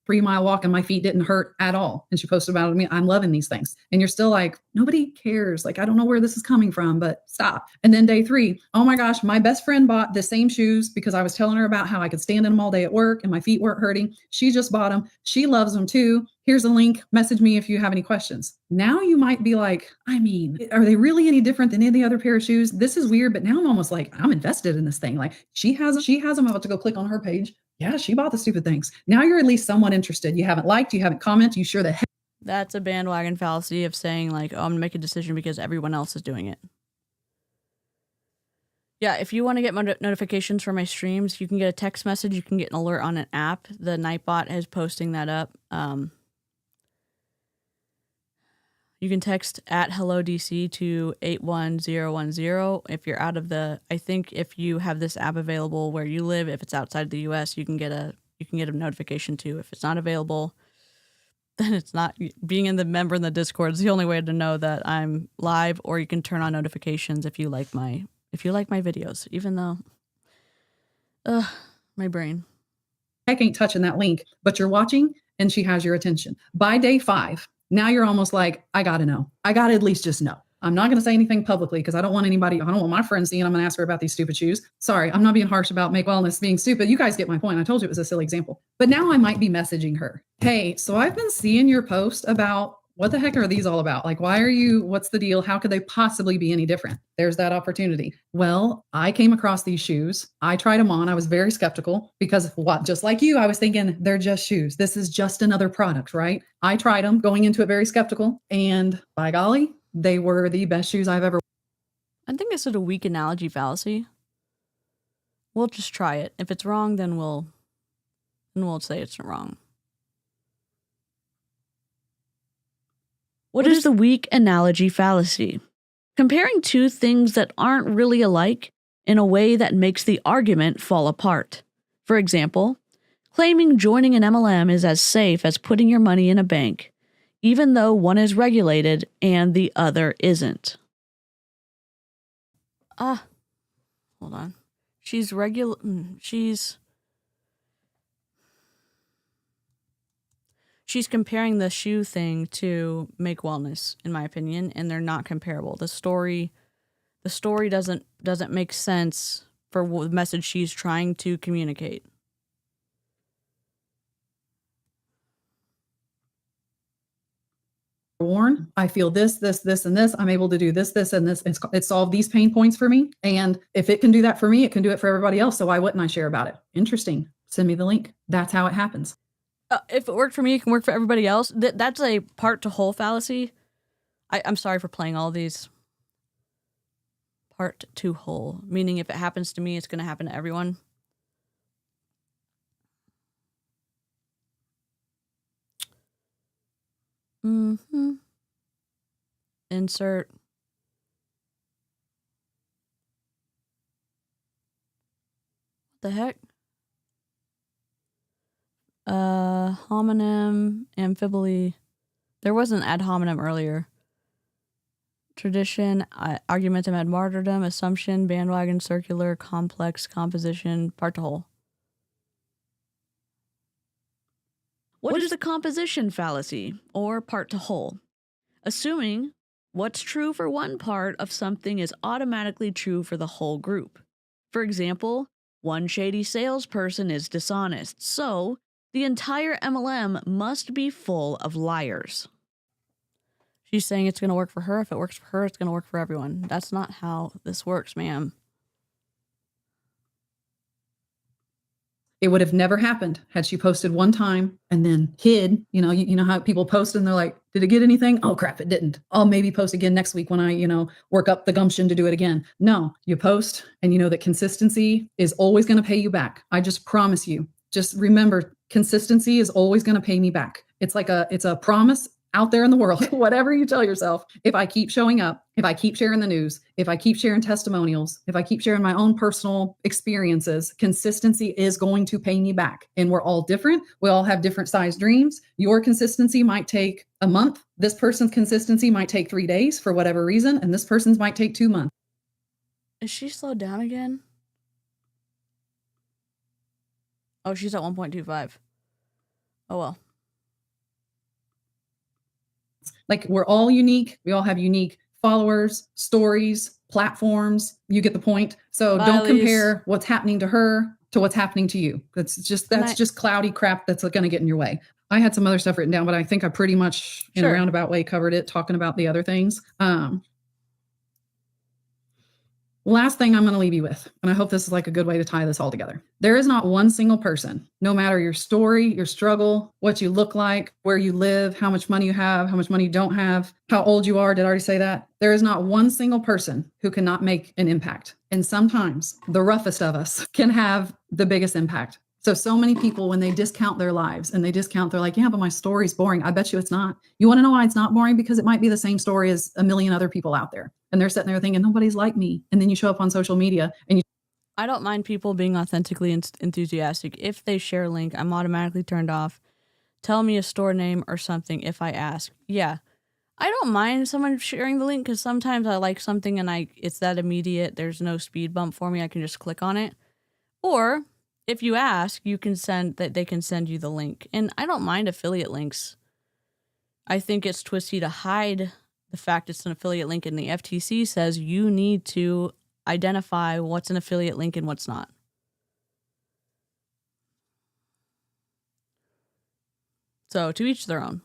E: 3-mile walk and my feet didn't hurt at all. And she posted about it. I mean, I'm loving these things. And you're still like, nobody cares. Like, I don't know where this is coming from, but stop. And then day 3, oh my gosh, my best friend bought the same shoes because I was telling her about how I could stand in them all day at work and my feet weren't hurting. She just bought them. She loves them too. Here's a link. Message me if you have any questions. Now you might be like, I mean, are they really any different than any other pair of shoes? This is weird, but now I'm almost like, I'm invested in this thing. Like she has them. I'm about to go click on her page. Yeah, she bought the stupid things. Now you're at least somewhat interested. You haven't liked, you haven't commented, you sure the heck.
A: That's a bandwagon fallacy of saying like, oh, I'm gonna make a decision because everyone else is doing it. Yeah, if you want to get notifications for my streams, you can get a text message. You can get an alert on an app. The Nightbot is posting that up. You can text at hello DC to 81010. If you're out of I think if you have this app available where you live, if it's outside the US, you can get a notification too. If it's not available, then it's not. Being in the member in the Discord is the only way to know that I'm live, or you can turn on notifications if you like my videos, even though my brain.
E: Heck ain't touching that link, but you're watching and she has your attention. By day 5, now you're almost like, I got to know. I got to at least just know. I'm not going to say anything publicly because I don't want my friends seeing I'm going to ask her about these stupid shoes. Sorry, I'm not being harsh about Make Wellness being stupid. You guys get my point. I told you it was a silly example. But now I might be messaging her. Hey, so I've been seeing your post about what the heck are these all about? Like, what's the deal? How could they possibly be any different? There's that opportunity. Well, I came across these shoes. I tried them on. I was very skeptical because just like you, I was thinking they're just shoes. This is just another product, right? I tried them going into it very skeptical, and by golly, they were the best shoes I've ever.
A: I think this is a weak analogy fallacy. We'll just try it. If it's wrong, then we'll say it's wrong. What is the weak analogy fallacy? Comparing two things that aren't really alike in a way that makes the argument fall apart. For example, claiming joining an MLM is as safe as putting your money in a bank, even though one is regulated and the other isn't. Hold on. She's comparing the shoe thing to Make Wellness, in my opinion, and they're not comparable. The story doesn't make sense for the message she's trying to communicate.
E: Worn. I feel this, and this. I'm able to do this, and this. It solved these pain points for me. And if it can do that for me, it can do it for everybody else. So why wouldn't I share about it? Interesting. Send me the link. That's how it happens.
A: If it worked for me, it can work for everybody else. That's a part to whole fallacy. I'm sorry for playing all these. Part to whole, meaning if it happens to me, it's going to happen to everyone. Insert. What the heck? Homonym, amphibly. There was an ad hominem earlier. Tradition, argumentum ad martyrdom, assumption, bandwagon, circular, complex, composition, part to whole. What is the composition fallacy, or part to whole? Assuming what's true for one part of something is automatically true for the whole group. For example, one shady salesperson is dishonest, so the entire MLM must be full of liars. She's saying it's going to work for her. If it works for her, it's going to work for everyone. That's not how this works, ma'am.
E: It would have never happened had she posted one time and then hid. You know how people post and they're like, did it get anything? Oh crap, it didn't. I'll maybe post again next week when I, work up the gumption to do it again. No, you post and you know that consistency is always going to pay you back. I just promise you. Just remember, consistency is always going to pay me back. It's a promise out there in the world. Whatever you tell yourself, if I keep showing up, if I keep sharing the news, if I keep sharing testimonials, if I keep sharing my own personal experiences, consistency is going to pay me back. And we're all different. We all have different sized dreams. Your consistency might take a month. This person's consistency might take 3 days for whatever reason. And this person's might take 2 months.
A: Is she slowed down again? Oh, she's at 1.25. Oh, well.
E: Like, we're all unique. We all have unique followers, stories, platforms. You get the point. So don't compare what's happening to her to what's happening to you. That's just cloudy crap that's going to get in your way. I had some other stuff written down, but I think I pretty much in a roundabout way covered it, talking about the other things. Last thing I'm going to leave you with, and I hope this is like a good way to tie this all together. There is not one single person, no matter your story, your struggle, what you look like, where you live, how much money you have, how much money you don't have, how old you are. Did I already say that? There is not one single person who cannot make an impact. And sometimes the roughest of us can have the biggest impact. So many people, when they discount their lives and they're like, yeah, but my story's boring. I bet you it's not. You want to know why it's not boring? Because it might be the same story as a million other people out there. And they're sitting there thinking, nobody's like me. And then you show up on social media and
A: I don't mind people being authentically enthusiastic. If they share a link, I'm automatically turned off. Tell me a store name or something if I ask. Yeah. I don't mind someone sharing the link because sometimes I like something and it's that immediate. There's no speed bump for me. I can just click on it. Or if you ask, they can send you the link. And I don't mind affiliate links. I think it's twisty to hide the fact it's an affiliate link, and the FTC says you need to identify what's an affiliate link and what's not. So to each their own.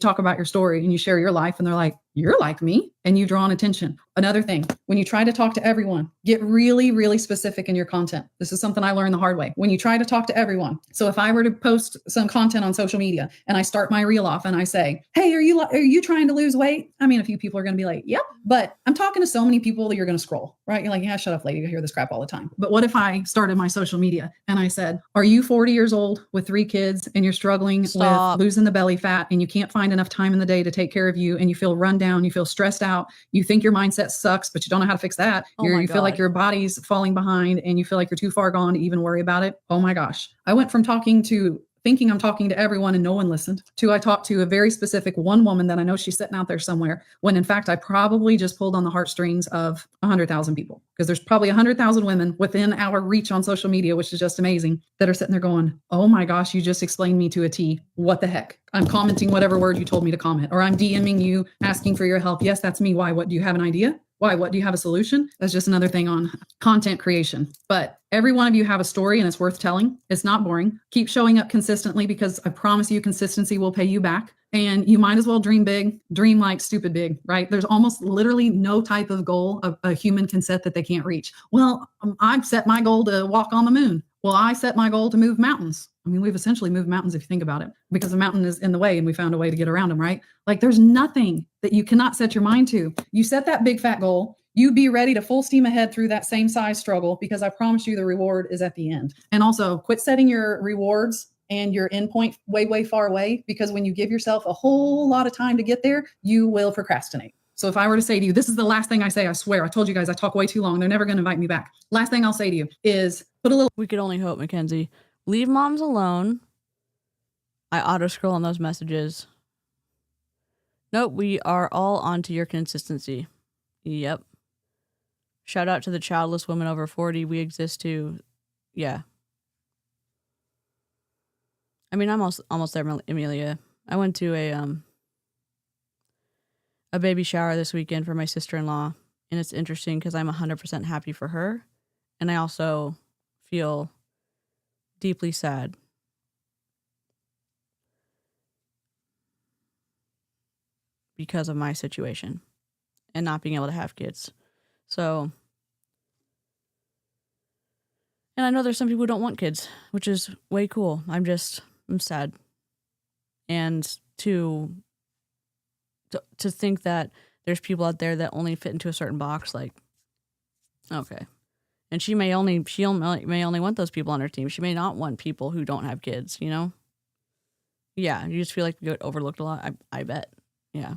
E: Talk about your story and you share your life and they're like, you're like me, and you've drawn attention. Another thing, when you try to talk to everyone, get really, really specific in your content. This is something I learned the hard way. When you try to talk to everyone. So if I were to post some content on social media and I start my reel off and I say, hey, are you trying to lose weight? I mean, a few people are going to be like, yep, but I'm talking to so many people that you're going to scroll, right? You're like, yeah, shut up, lady. I hear this crap all the time. But what if I started my social media and I said, are you 40 years old with 3 kids and you're struggling with losing the belly fat and you can't find enough time in the day to take care of you and you feel run down, you feel stressed out, you think your mindset sucks, but you don't know how to fix that. You feel like your body's falling behind and you feel like you're too far gone to even worry about it. Oh my gosh. I went from thinking I'm talking to everyone and no one listened, to I talked to a very specific one woman that I know she's sitting out there somewhere, when in fact I probably just pulled on the heartstrings of 100,000 people, because there's probably 100,000 women within our reach on social media, which is just amazing, that are sitting there going, oh my gosh, you just explained me to a T. What the heck? I'm commenting whatever word you told me to comment, or I'm DMing you asking for your help. Yes, that's me. Why? What? Do you have an idea? Why? What? Do you have a solution? That's just another thing on content creation. But every one of you have a story and it's worth telling. It's not boring. Keep showing up consistently, because I promise you consistency will pay you back. And you might as well dream big, dream like stupid big, right? There's almost literally no type of goal a human can set that they can't reach. Well, I've set my goal to walk on the moon. Well, I set my goal to move mountains. I mean, we've essentially moved mountains if you think about it, because the mountain is in the way and we found a way to get around them, right? Like, there's nothing that you cannot set your mind to. You set that big fat goal, you be ready to full steam ahead through that same size struggle, because I promise you the reward is at the end. And also, quit setting your rewards and your endpoint way, way far away, because when you give yourself a whole lot of time to get there, you will procrastinate. So if I were to say to you, this is the last thing I say, I swear, I told you guys I talk way too long. They're never going to invite me back. Last thing I'll say to you is put a little.
A: We could only hope, Mackenzie. Leave moms alone. I auto scroll on those messages. Nope, we are all onto your consistency. Yep. Shout out to the childless women over 40. We exist too. Yeah. I mean, I'm almost there, Amelia. I went to a baby shower this weekend for my sister-in-law, and it's interesting because I'm 100% happy for her, and I also feel deeply sad. Because of my situation and not being able to have kids. So And I know there's some people who don't want kids, which is way cool. I'm sad. And to think that there's people out there that only fit into a certain box, like, okay. And she may only want those people on her team. She may not want people who don't have kids, you know? Yeah, you just feel like you get overlooked a lot. I bet. Yeah.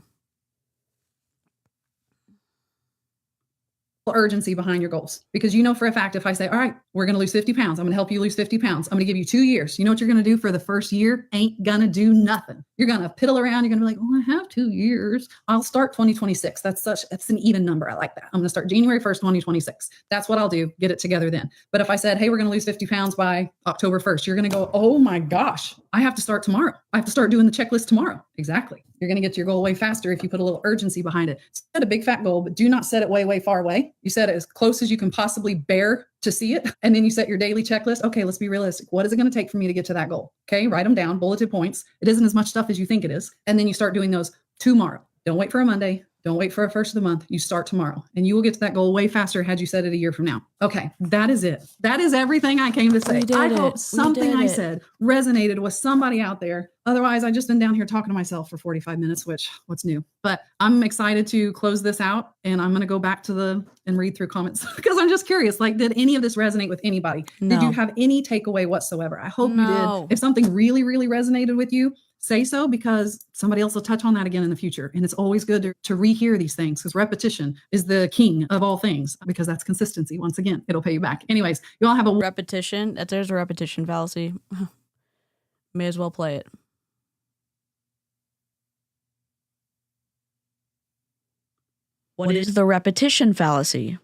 E: Urgency behind your goals, because you know for a fact, if I say, all right, we're going to lose 50 pounds, I'm going to help you lose 50 pounds, I'm going to give you 2 years. You know what you're going to do for the first year? Ain't going to do nothing. You're going to piddle around. You're going to be like, oh, I have 2 years. I'll start 2026. That's an even number. I like that. I'm going to start January 1st, 2026. That's what I'll do. Get it together then. But if I said, hey, we're going to lose 50 pounds by October 1st, you're going to go, oh my gosh, I have to start tomorrow. I have to start doing the checklist tomorrow. Exactly. You're going to get to your goal way faster if you put a little urgency behind it. Set a big fat goal, but do not set it way, way far away. You set it as close as you can possibly bear to see it. And then you set your daily checklist. Okay, let's be realistic. What is it going to take for me to get to that goal? Okay, write them down, bulleted points. It isn't as much stuff as you think it is. And then you start doing those tomorrow. Don't wait for a Monday. Don't wait for a first of the month. You start tomorrow and you will get to that goal way faster had you set it a year from now. Okay, that is it. That is everything I came to say. I hope something I said resonated with somebody out there. Otherwise, I've just been down here talking to myself for 45 minutes, which what's new? But I'm excited to close this out and I'm going to go back to and read through comments because I'm just curious. Like, did any of this resonate with anybody?
A: No.
E: Did you have any takeaway whatsoever? I hope you did. If something really, really resonated with you, say so, because somebody else will touch on that again in the future. And it's always good to rehear these things because repetition is the king of all things, because that's consistency. Once again, it'll pay you back. Anyways, you all have a
A: repetition. There's a repetition fallacy. May as well play it. What is the repetition fallacy?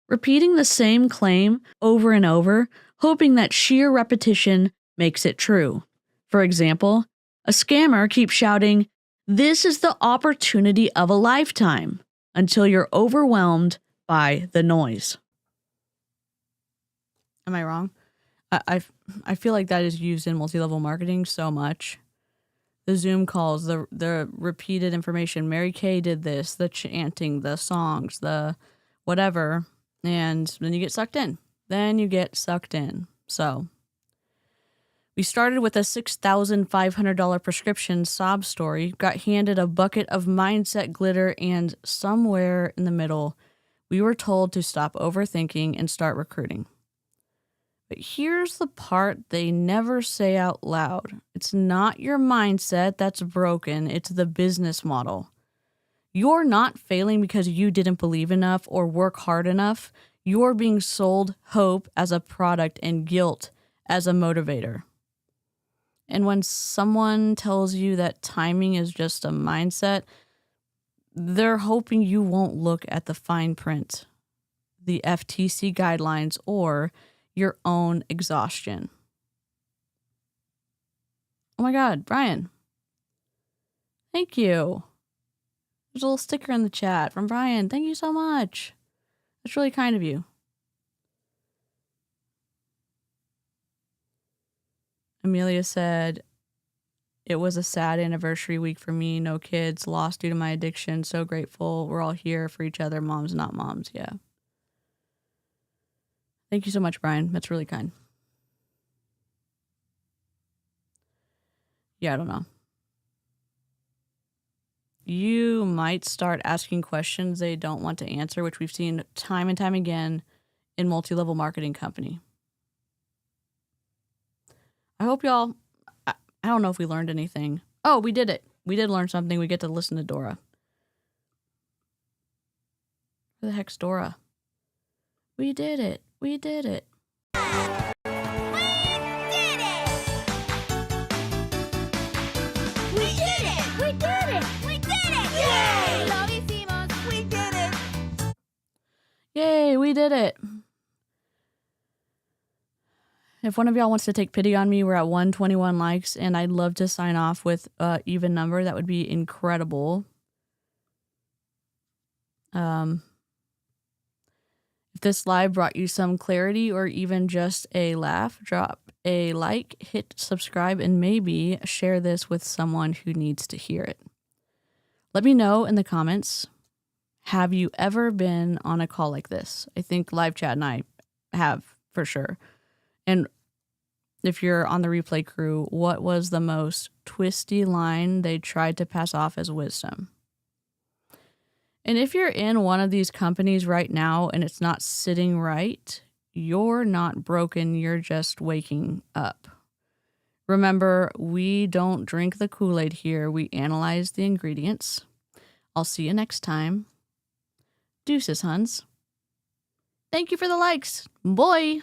A: Repeating the same claim over and over, hoping that sheer repetition makes it true. For example, a scammer keeps shouting, "This is the opportunity of a lifetime," until you're overwhelmed by the noise. Am I wrong? I feel like that is used in multi-level marketing so much. The Zoom calls, the repeated information. Mary Kay did this, the chanting, the songs, the whatever, and then you get sucked in. So we started with a $6,500 prescription sob story, got handed a bucket of mindset glitter, and somewhere in the middle, we were told to stop overthinking and start recruiting. But here's the part they never say out loud. It's not your mindset that's broken, it's the business model. You're not failing because you didn't believe enough or work hard enough. You're being sold hope as a product and guilt as a motivator. And when someone tells you that timing is just a mindset, they're hoping you won't look at the fine print, the FTC guidelines, or your own exhaustion. Oh my God, Brian. Thank you. There's a little sticker in the chat from Brian. Thank you so much. That's really kind of you. Amelia said, "It was a sad anniversary week for me. No kids, lost due to my addiction. So grateful. We're all here for each other. Moms, not moms." Yeah. Thank you so much, Brian. That's really kind. Yeah, I don't know. You might start asking questions they don't want to answer, which we've seen time and time again in multi-level marketing company. I hope y'all, I don't know if we learned anything. Oh, we did it. We did learn something. We get to listen to Dora. Who the heck's Dora? We did it. We did it. Yay, we did it. If one of y'all wants to take pity on me, we're at 121 likes, and I'd love to sign off with an even number. That would be incredible. If this live brought you some clarity or even just a laugh, drop a like, hit subscribe, and maybe share this with someone who needs to hear it. Let me know in the comments. Have you ever been on a call like this? I think live chat and I have for sure. And if you're on the replay crew, what was the most twisty line they tried to pass off as wisdom? And if you're in one of these companies right now and it's not sitting right, you're not broken, you're just waking up. Remember, we don't drink the Kool-Aid here, we analyze the ingredients. I'll see you next time. Deuces, huns. Thank you for the likes. Boy.